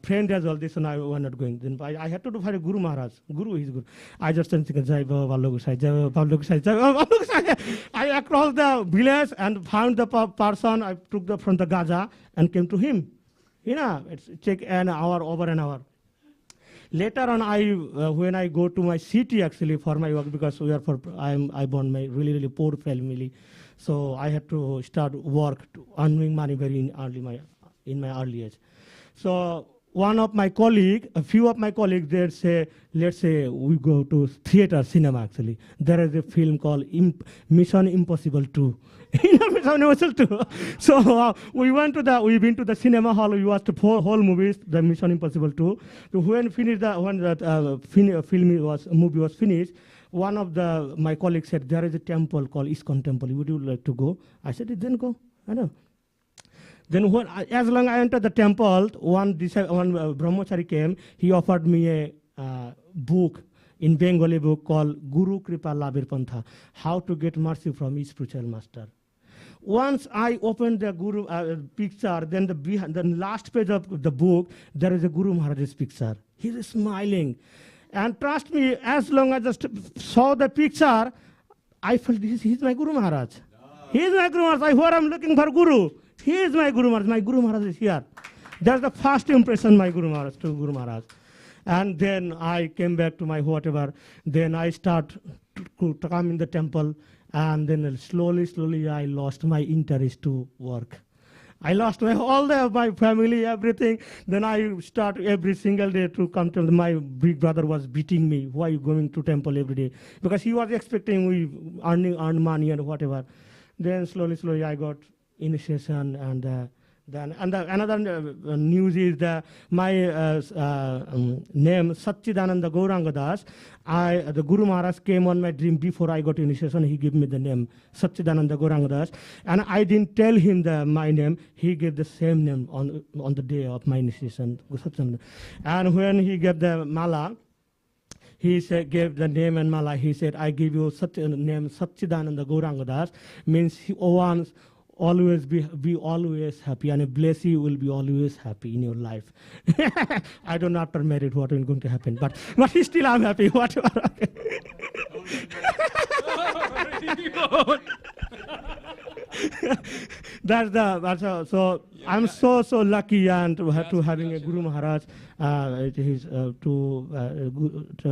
Speaker 7: friends as well, this and I were not going. Then I had to do for a Guru Maharaj. Guru is good. I just think, Jai Baba Bablu Gosai, Jai Baba Bablu Gosai, Jai Baba Bablu Gosai. I across the village and found the person. I took from the Gaza and came to him. It's take an hour, over an hour. Later on, when I go to my city actually for my work, because I born my really poor family, so I had to start work to earning money very in my early age. So a few of my colleagues, they say, let's say we go to theater, cinema actually. There is a film called Mission Impossible 2. Mission Impossible 2. So we've been to the cinema hall, we watched the whole movies, the Mission Impossible 2. So when movie was finished, one of my colleagues said, there is a temple called ISKCON temple. Would you like to go? I said, then go. I know. Then as long as I entered the temple, one brahmachari came, he offered me a book, in Bengali book called Guru Kripa Labir Pantha, how to get mercy from his spiritual master. Once I opened the Guru picture, then the last page of the book, there is a Guru Maharaj's picture. He's smiling. And trust me, as long as I just saw the picture, I felt he's my Guru Maharaj. He's my Guru Maharaj. Where I'm looking for Guru. He is my Guru Maharaj. My Guru Maharaj is here. That's the first impression my Guru Maharaj. And then I came back to my whatever. Then I start to come in the temple. And then slowly I lost my interest to work. I lost all my family, everything. Then I start every single day to come to my big brother was beating me. Why are you going to temple every day? Because he was expecting we earn money and whatever. Then slowly I got initiation, and then another news is that my name Satchidananda Gauranga Das. The Guru Maharaj came on my dream before I got initiation. He gave me the name Satchidananda Gauranga Das, and I didn't tell him my name. He gave the same name on the day of my initiation. And when he gave the mala, he gave the name and mala. He said, I give you name Satchidananda Gauranga Das, means he wants always be always happy, and bless you will be always happy in your life. I don't know after married what is going to happen, but still I'm happy. Whatever. So I'm so lucky and to having a Guru Maharaj. To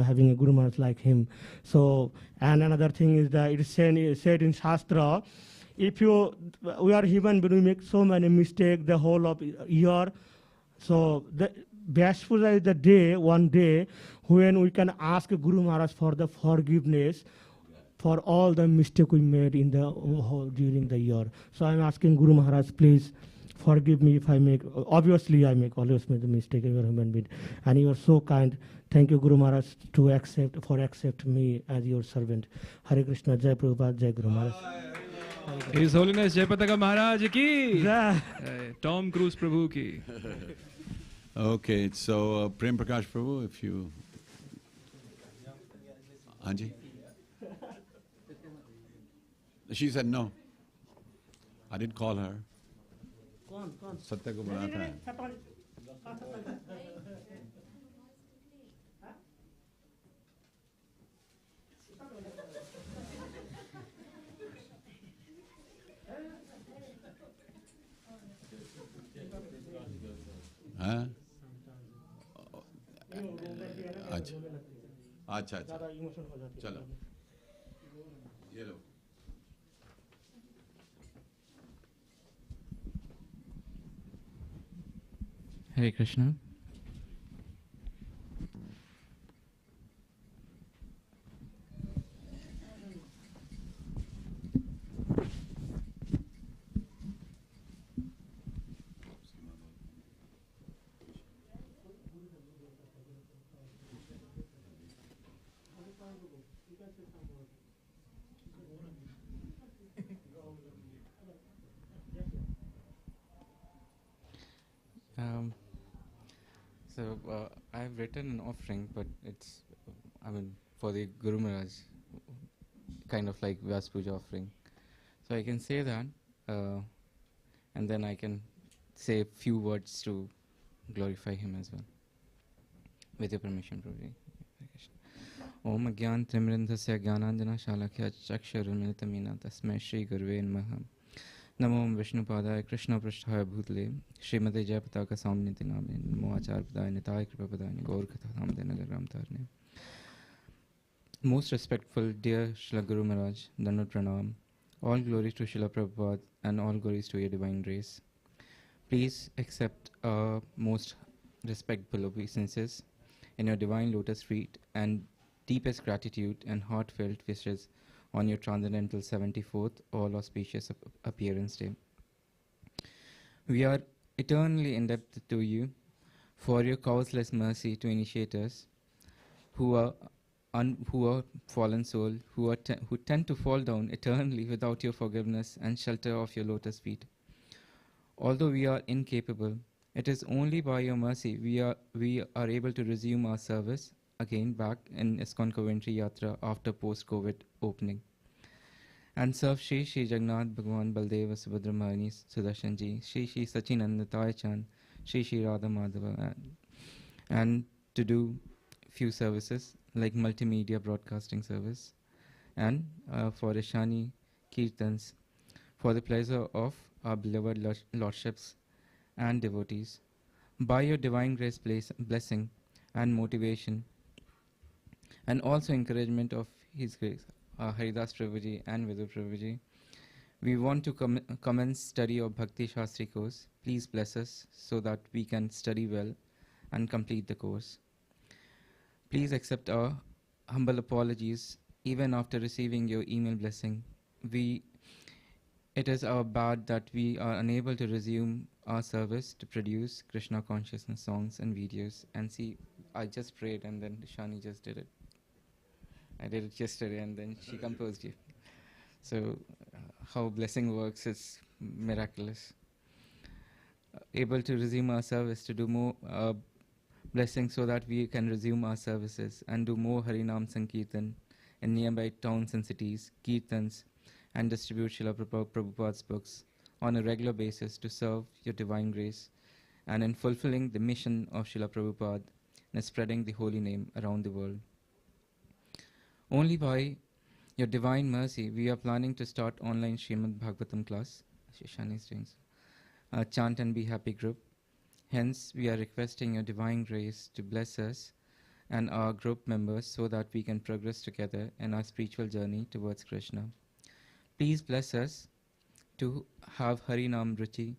Speaker 7: having a Guru Maharaj like him. So, and another thing is that it is said in Shastra, we are human, but we make so many mistakes the whole of year. So the Vyasapuja is one day when we can ask Guru Maharaj for the forgiveness for all the mistakes we made during the year. So I'm asking Guru Maharaj, please forgive me if I make. Obviously, I always make the mistake. You are a human being, and you are so kind. Thank you, Guru Maharaj, to accept me as your servant. Hare Krishna, Jai Prabhupada, Jai Guru Maharaj.
Speaker 10: His Holiness Jayapataka Maharaj ki. Tom Cruise Prabhu ki.
Speaker 6: Okay, so Prem Prakash Prabhu, if you. Anji? She said no. I didn't call her. Satya ko bulata hai. हाँ? अच्छा चलो ये लो
Speaker 11: Hare Krishna. Um, I've written an offering, but it's, for the Guru Maharaj, kind of like Vyasapuja offering. So I can say that, and then I can say a few words to glorify him as well. With your permission, Prabhuji. Om Agyan Trimrindhasya Gyananjana Shalakya Chakshurumilitamina Tasmai Shri Guruve Namaha. Namo Vishnu Padaya Krishna Prasthaya Bhutale Srimate Jayapataka Swami Gurumaharaja Namo Achar Padaya Nitai Kripa Padaya Gaur Katha Thamde Nagaram Tarne. Most respectful dear Srila Guru Maharaj, Dandavat Pranam. All glories to Srila Prabhupada and all glories to your divine grace. Please accept our most respectful obeisances in your divine lotus feet and deepest gratitude and heartfelt wishes on your transcendental 74th all auspicious appearance day. We are eternally indebted to you for your causeless mercy to initiate us who are fallen soul, who tend to fall down eternally without your forgiveness and shelter of your lotus feet. Although we are incapable, it is only by your mercy we are able to resume our service again back in ISKCON Coventry Yatra after post-COVID opening, and serve Shri Shri Jagannath Bhagwan Baldeva Subhadra Mahani Sudarshan Ji, Shri Shri Sachinandatai Chand, Shri Shri Radha Madhava, and to do few services like multimedia broadcasting service, and for Ishani Kirtans, for the pleasure of our beloved lordships and devotees. By your divine grace, blessing and motivation, and also encouragement of His Grace, Haridas Prabhuji and Vidu Prabhuji, we want to commence study of Bhakti Shastri course. Please bless us so that we can study well and complete the course. Please accept our humble apologies even after receiving your email blessing. It is our bad that we are unable to resume our service to produce Krishna consciousness songs and videos. And see, I just prayed and then Shani just did it. I did it yesterday and then she composed it. So how blessing works is miraculous. Able to resume our service, to do more blessing so that we can resume our services and do more Harinam Sankirtan in nearby towns and cities, Kirtans, and distribute Srila Prabhupada's books on a regular basis to serve your divine grace and in fulfilling the mission of Srila Prabhupada and spreading the holy name around the world. Only by your divine mercy, we are planning to start online Srimad Bhagavatam class, Shishani is doing so, Chant and Be Happy group. Hence, we are requesting your divine grace to bless us and our group members so that we can progress together in our spiritual journey towards Krishna. Please bless us to have Harinam Ruchi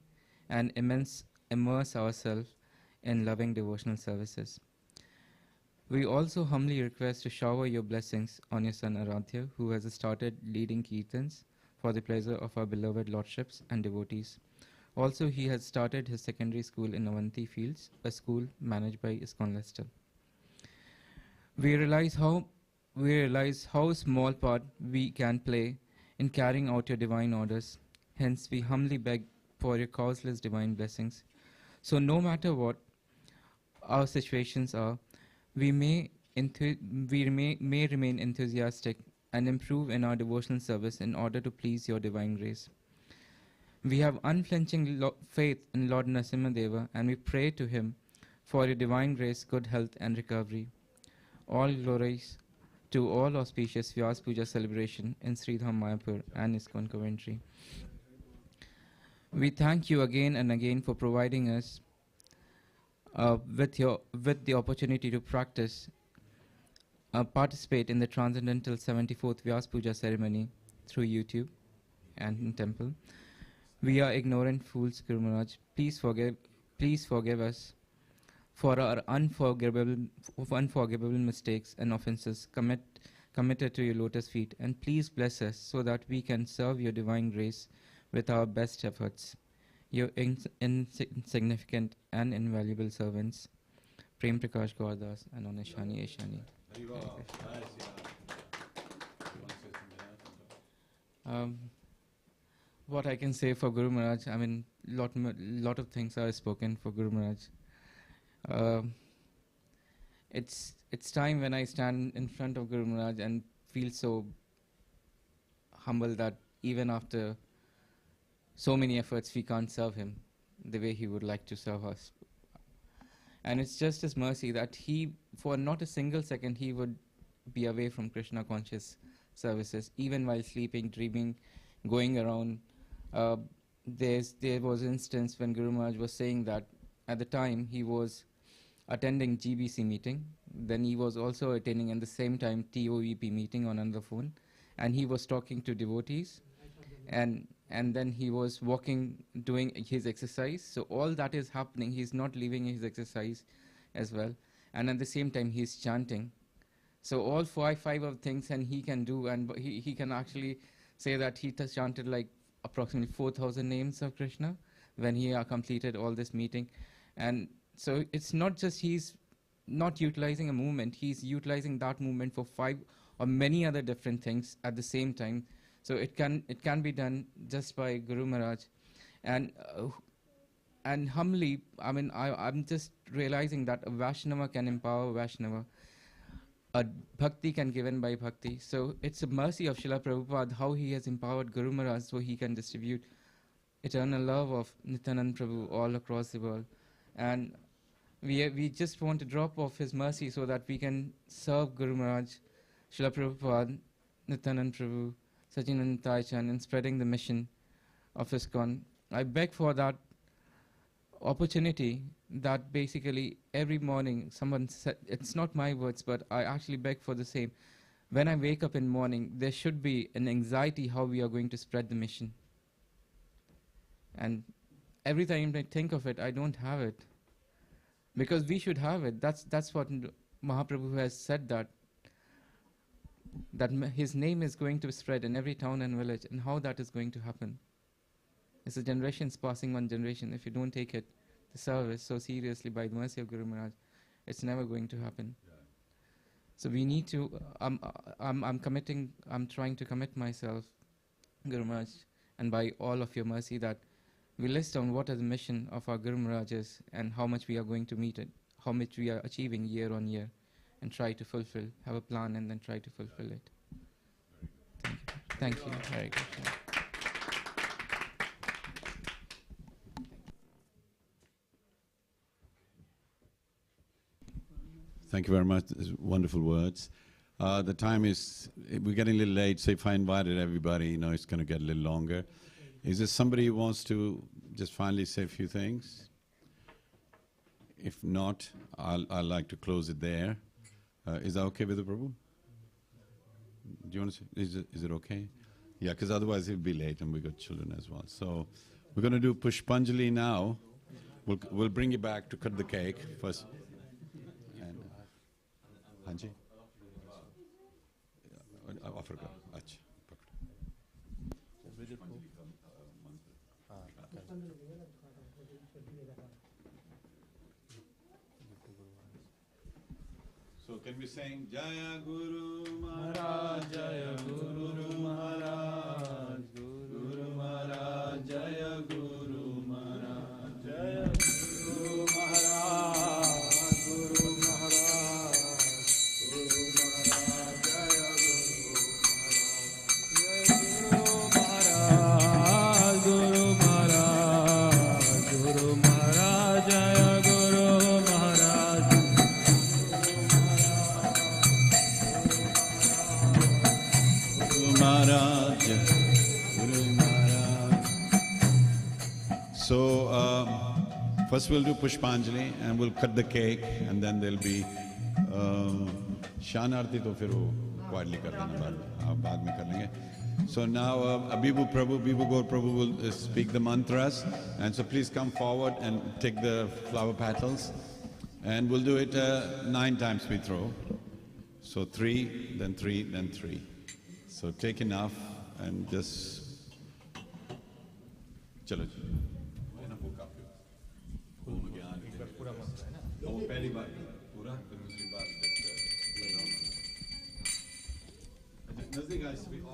Speaker 11: and immerse ourselves in loving devotional services. We also humbly request to shower your blessings on your son Aradhya, who has started leading Kirtans for the pleasure of our beloved lordships and devotees. Also, he has started his secondary school in Avanti Fields, a school managed by ISKCON Leicester. We realize how small part we can play in carrying out your divine orders. Hence, we humbly beg for your causeless divine blessings. So, no matter what our situations are, we may remain enthusiastic and improve in our devotional service in order to please your divine grace. We have unflinching faith in Lord Narasimhadeva and we pray to him for your divine grace, good health and recovery. All glories to all auspicious Vyasapuja celebration in Sridham Mayapur and ISKCON Coventry. We thank you again and again for providing us with the opportunity to participate in the transcendental 74th Vyasapuja ceremony through YouTube and in temple. We are ignorant fools, Guru Maharaj. Please forgive us for our unforgivable mistakes and offenses committed to your lotus feet, and please bless us so that we can serve your divine grace with our best efforts. Your insignificant and invaluable servants, Prem Prakash Gaurdas and Oneshani Eshani. what I can say for Guru Maharaj. I mean, lot of things are spoken for Guru Maharaj. It's time when I stand in front of Guru Maharaj and feel so humble that even after so many efforts, we can't serve him the way he would like to serve us. And it's just his mercy that he, for not a single second, he would be away from Krishna conscious services, even while sleeping, dreaming, going around. There was an instance when Guru Maharaj was saying that at the time he was attending GBC meeting, then he was also attending at the same time TOEP meeting on another phone, and he was talking to devotees, and then he was walking, doing his exercise. So all that is happening, he's not leaving his exercise as well, and at the same time he's chanting. So all five of things and he can do, and he can actually say that he chanted like approximately 4,000 names of Krishna when he completed all this meeting. And so it's not just he's not utilizing a movement, he's utilizing that movement for 5 or many other different things at the same time. So it can be done just by Guru Maharaj. And humbly, I mean, I'm just realizing that a Vaishnava can empower Vaishnava. A bhakti can given by bhakti. So it's a mercy of Srila Prabhupada how he has empowered Guru Maharaj so he can distribute eternal love of Nityanand Prabhu all across the world. And we just want to drop off his mercy so that we can serve Guru Maharaj, Srila Prabhupada, Nityanand Prabhu, Sacinandana Taichan, in spreading the mission of ISKCON. I beg for that opportunity that basically every morning someone said, it's not my words, but I actually beg for the same. When I wake up in the morning, there should be an anxiety how we are going to spread the mission. And every time I think of it, I don't have it. Because we should have it. That's what Mahaprabhu has said, that his name is going to spread in every town and village, and how that is going to happen. It's a generations passing one generation. If you don't take it, the service so seriously by the mercy of Guru Maharaj, it's never going to happen. Yeah. So we need to, I'm trying to commit myself, Guru Maharaj, and by all of your mercy that we list down what is the mission of our Guru Maharajas and how much we are going to meet it, how much we are achieving year on year, and try to fulfill, have a plan and then try to fulfill it. Thank you. Hare Krishna.
Speaker 6: Thank you very much. Wonderful words. The time is, we're getting a little late, so if I invited everybody, you know, it's going to get a little longer. Is there somebody who wants to just finally say a few things? If not, I'd like to close it there. Is that okay with the Prabhu? Do you want to say, is it okay? Yeah, because otherwise it'll be late and we got children as well. So we're going to do Pushpanjali now. We'll bring you back to cut the cake first. Hanji? Africa. Achha. So can we sing Jaya Guru Maharaj, Jaya Guru Maharaj, Guru Maharaj, Jaya Guru Maharaj, Jaya Guru Maharaj, Guru Maharaj, Guru Maharaj, Jaya Guru Maharaj, Guru Maharaj, Jaya Guru Maharaj. Maharaj, Guru Maharaj. So first we'll do Pushpanjali and we'll cut the cake, and then there'll be Shan Arti to fir wo quietly kar dena baad mein kar lenge. So now Bibu Gaur Prabhu will speak the mantras, and so please come forward and take the flower petals, and we'll do it 9 times we throw. So 3, then 3, then 3. So take enough and just chalo.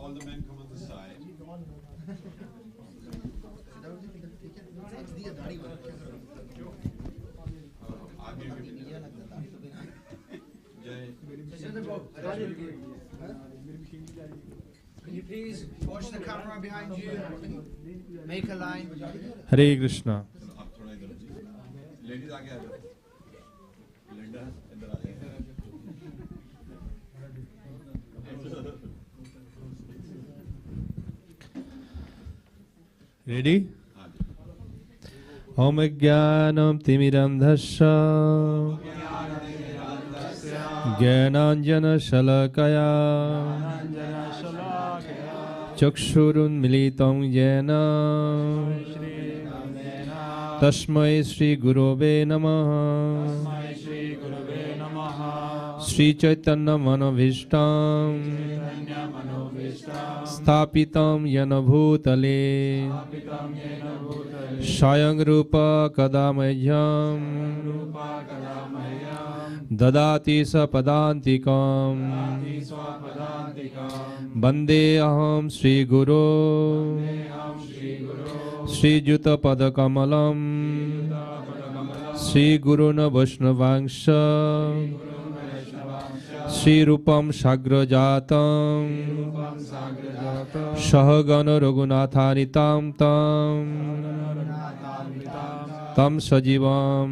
Speaker 6: All the men come on the side.
Speaker 12: Can you please watch the camera behind you? Make a line.
Speaker 3: Hare Krishna. Ready? Om Jnanam Timiramdhasya Jnananjana Shalakaya Chakshurun Militam Jena Tasmai Shri Gurave Namaha Shri Chaitanya Manobhishtam Sthapitam Yana Bhutale Swayam Rupa Kadamayam Dadati Sapadantikam Bande Aham Shri Guru Shri Juta Padakamalam Shri Guruna Vaishnavangsha Shri Rupam Sagrajatam Sahagana Raghunathanitam Tam Sajivam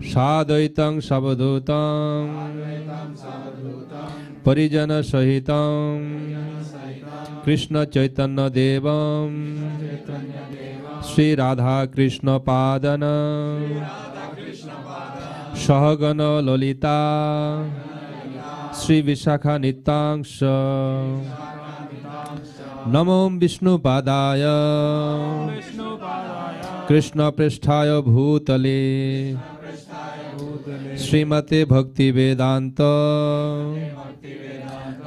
Speaker 3: Sadaitam Sabadutam Parijana Sahitam Krishna Chaitanya Devam Shri Radha Krishna Padana Sahagana Lolita Shri Vishakha Nitangsha Namo Vishnu Padaya Krishna Pristhaya Bhutale Srimate Bhakti Vedanta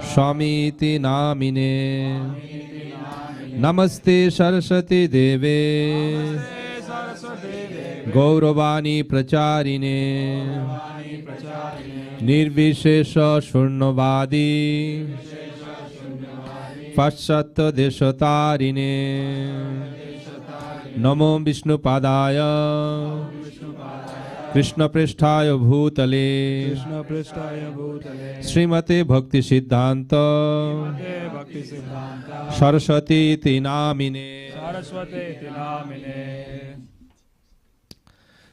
Speaker 3: Swami Iti Namine Namaste Saraswati Deve Gauravani Pracharine Nirvishesha Shurnavadi Paschatya Deshatarine Namo Vishnu Padaya Krishna Pristhaya Bhutale Srimate Bhakti Siddhanta Saraswati Iti Namine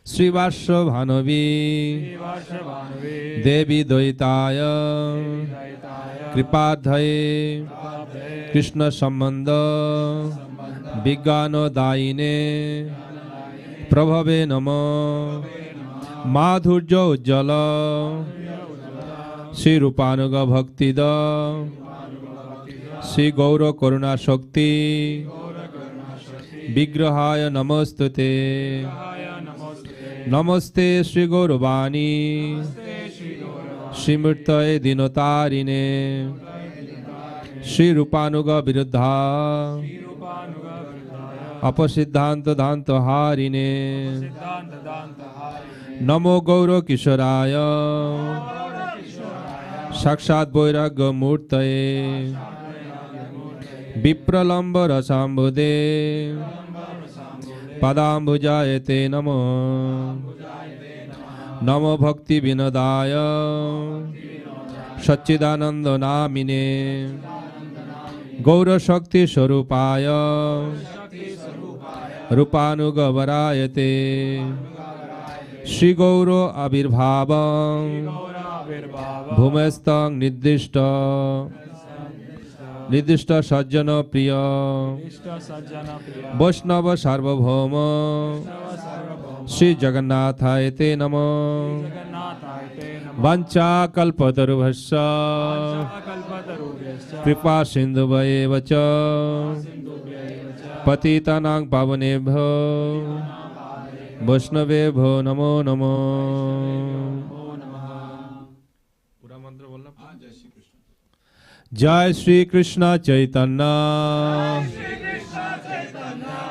Speaker 3: Sri Varsha Bhanavi Devi Dvaitaya Kripadhaye Krishna Sambandha Vijnana Daine Prabhave Namo Madhurya Ujjala Sri Rupanuga Bhaktida Sri Gaura Karuna Shakti Vigrahaya Namostute Namaste Sri Gauravani Sri Murtaye Dinotarine Sri Rupanuga Viruddha Apasiddhanta Danta Harine Namo Gaura Kishoraya Sakshat Vairagya Murtaye Vipralamba Rasambude Padambujayate Namo Namo Bhakti Vinodaya Satchidananda Namine Gaura Shakti Swarupaya Rupanuga Varayate Shri Gauro Abhirbhavam Bhumestang Nidishta Sajjana Priya Vaishnava Sarvabhauma Shri Jagannathayate Namo Vancha Kalpatarubhasya Kripa Sindhuvayevacha Patitanang Pavanebhyo Vaishnavebhyo Namo Namo Jai Shri Krishna Chaitanya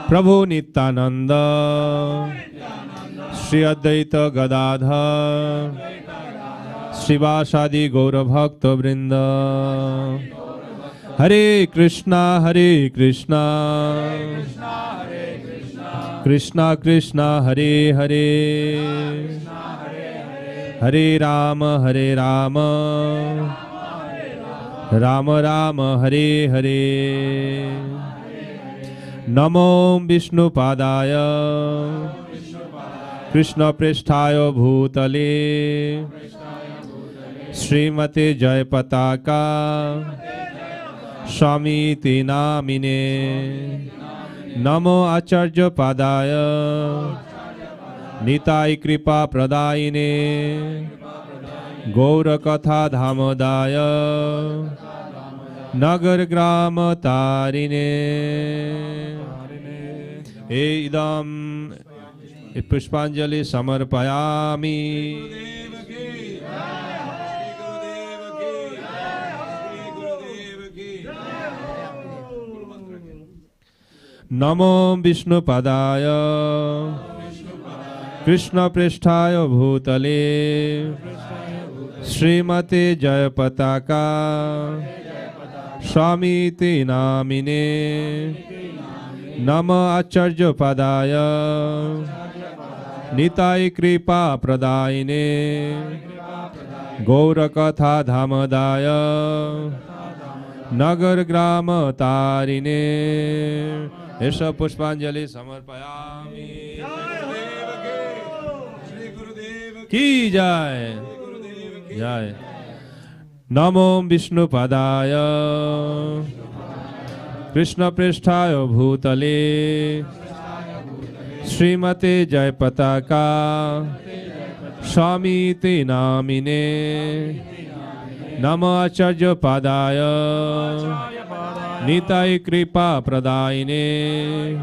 Speaker 3: Prabhu Nityananda Shri Advaita Gadadhar Srivasadi Gaura Bhakta Vrinda Hare Krishna Hare Krishna Krishna Krishna Hare Hare, Hare Rama Hare Rama, Rama Rama Hare Hare. Namo Vishnu Padaya, Krishna Pristhaya Bhutale, Srimate Jayapataka Swami Namine. Namo Acharya Padaya, Nitai Kripa Pradayine, Gaura Katha Dhamodaya, Nagar Grama Tarine. Idam Pushpanjali Samarpayami. Namo Vishnu Padaya, Krishna Pristhaya Bhutale, Srimate Jayapataka Swami Namine. Nama Acharya Padaya, Nitai Kripa Pradayine, Gaura Katha Dhamodaya, Nagar Grama Tarine. Esha Pushpanjali Samarpayami. Ki Jai. Jai. Namo Vishnu Padaya, Krishna Pristhaya Bhutale, Srimate Jayapataka Swami Namine. Namo Acharya Padaya, Nitai Kripa Pradayine,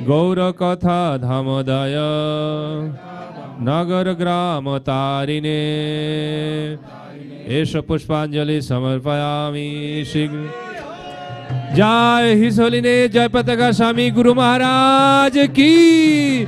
Speaker 3: Gaura Katha Dhamodaya, Nagar Grama Tarine. Esha Pushpanjali Samarpayami. Jai His Holiness Jayapataka Swami Gurumaharaja ki,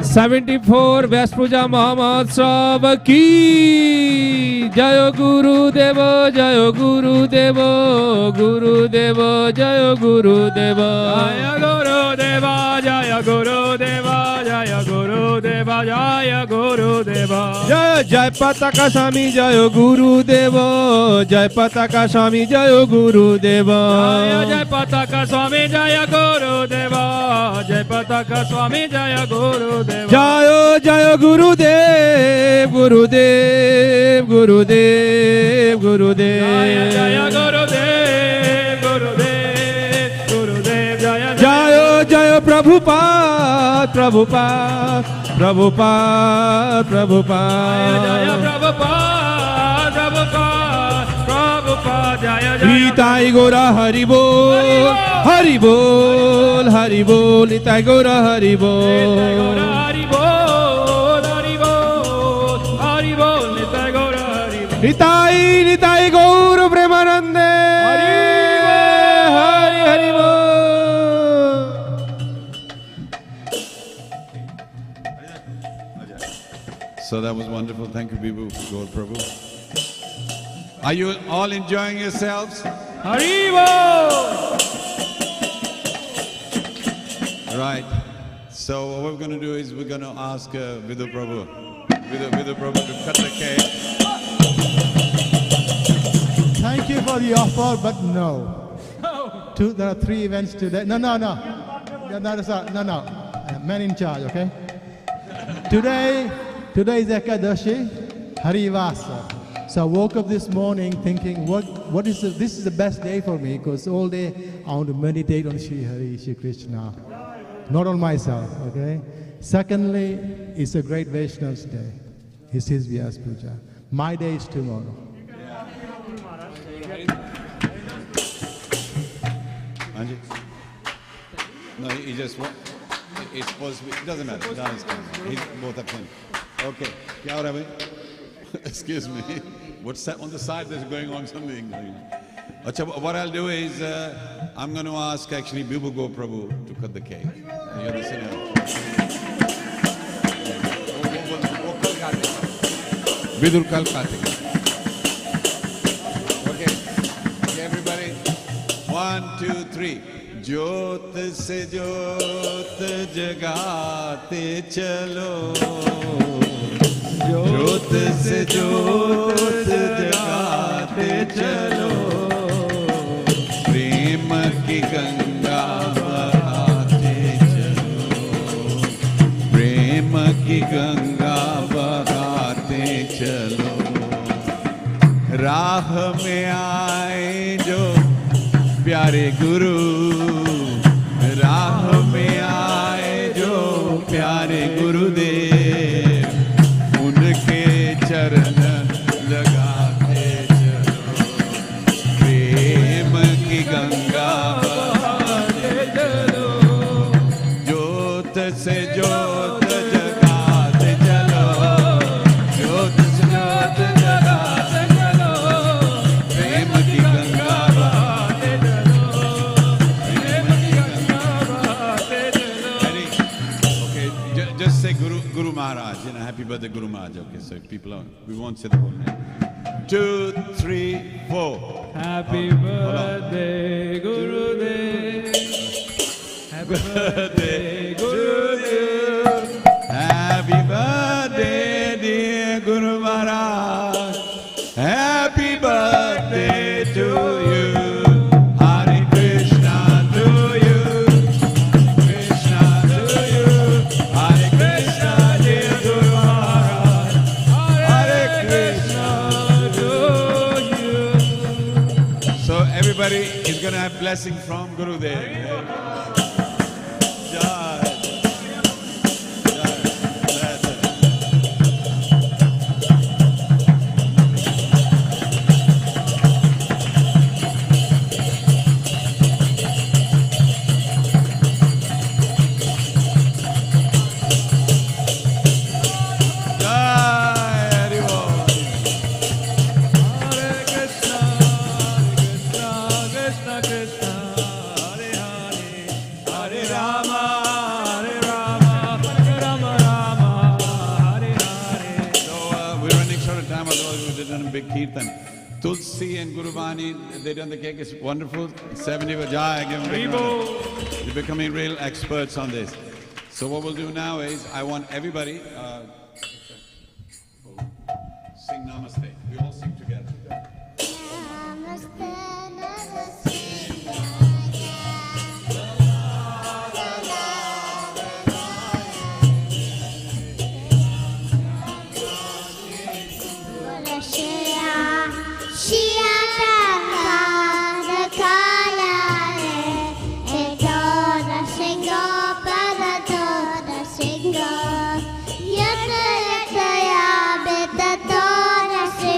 Speaker 3: 74th Vyasapuja Mahamotsav ki. Jayo Guru Deva, Jayo Guru Deva, Guru Deva, Jayo Guru Deva, Jaya Guru Deva, Jaya Guru Deva, Jaya Guru Deva, Jaya Guru Deva. Jaya Jayapataka Swami Jayo Guru Deva, Jayapataka Swami Jayo Guru Deva, Jaya Jayapataka Swami Jaya Guru Deva, Jayapataka Swami Jaya Guru Deva. Jayo Jayo Guru Dev, Guru Dev, Guru Dev, Guru Dev. Jaya Jaya Guru Dev, Guru Dev, Guru Dev. Jaya Jayo Jayo Prabhupada, Prabhupada, Prabhupada, Prabhupada. Jaya Prabhupada, Prabhupada, Prabhupada. Jaya Jaya. Nitai Gora Hari Bol, Hari Bol, Hari Bol. Nitai Gora Hari Bol. Nitai Gora Hari Bol, Hari Bol, Hari Bol. Nitai Gora Hari Bol. Nitai, Nitai Gaura Premanande. Hari Hari Hari Bol.
Speaker 6: So that was wonderful. Thank you, Vibhu, Gaur Prabhu. Are you all enjoying yourselves?
Speaker 10: Haribo!
Speaker 6: Right. So what we're going to do is we're going to ask Vidhu Prabhu to cut the cake.
Speaker 5: Thank you for the offer, but no. There are 3 events today. No. No. Man in charge, okay? Today is Ekadashi, Harivasa. So I woke up this morning thinking, this is the best day for me, because all day I want to meditate on Shri Hari, Shri Krishna, not on myself, okay? Secondly, it's a great Vaishnav's day. It's his Vyasapuja. My day is tomorrow.
Speaker 6: Anji? No, he just it's supposed to be, it doesn't matter. He's both of them. Okay. Kya ho raha hai bhai? Excuse me. What's that on the side? There's going on something. Achha, what I'll do is, I'm going to ask actually Vibhu Gaur Prabhu to cut the cake. You're the sinner. Vidur kal khate. Okay, everybody. 1, 2, 3. ज्योत से ज्योत जगाते चलो, ज्योत से ज्योत जगाते चलो, प्रेम की गंगा बहाते चलो, प्रेम की गंगा बहाते चलो। राह में आए जो प्यारे गुरु, राह में आए जो प्यारे गुरुदेव, उनके चरण लगाते चलो, प्रेम की गंगा बहाते चलो, ज्योत से ज्योत जगाते चलो, ज्योत से ज्योत जगाते चलो, प्रेम की गंगा बहाते चलो, प्रेम की गंगा बहाते चलो। Okay, just say Guru Maharaj, happy birthday Guru Maharaj. Okay, so people are, we won't say the whole name. 2, 3, 4.
Speaker 2: Happy birthday, Gurudev. Happy birthday, Gurudev.
Speaker 6: Happy birthday, dear Guru Maharaj. Happy birthday to you. Hare Krishna to you. Krishna to you. Hare Krishna, dear Guru Maharaj. Hare Krishna to you. So everybody is going to have blessing from Gurudev. Jai. Big kirtan. Tulsi and Gurubani, they done the cake. It's wonderful. 70 Vajaya, give them big round. They're becoming real experts on this. So what we'll do now is, I want everybody sing Namaste. We all sing together.
Speaker 13: Yata yata ya beta tora se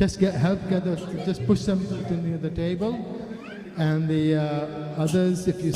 Speaker 5: just just push them to near the table, and the others, if you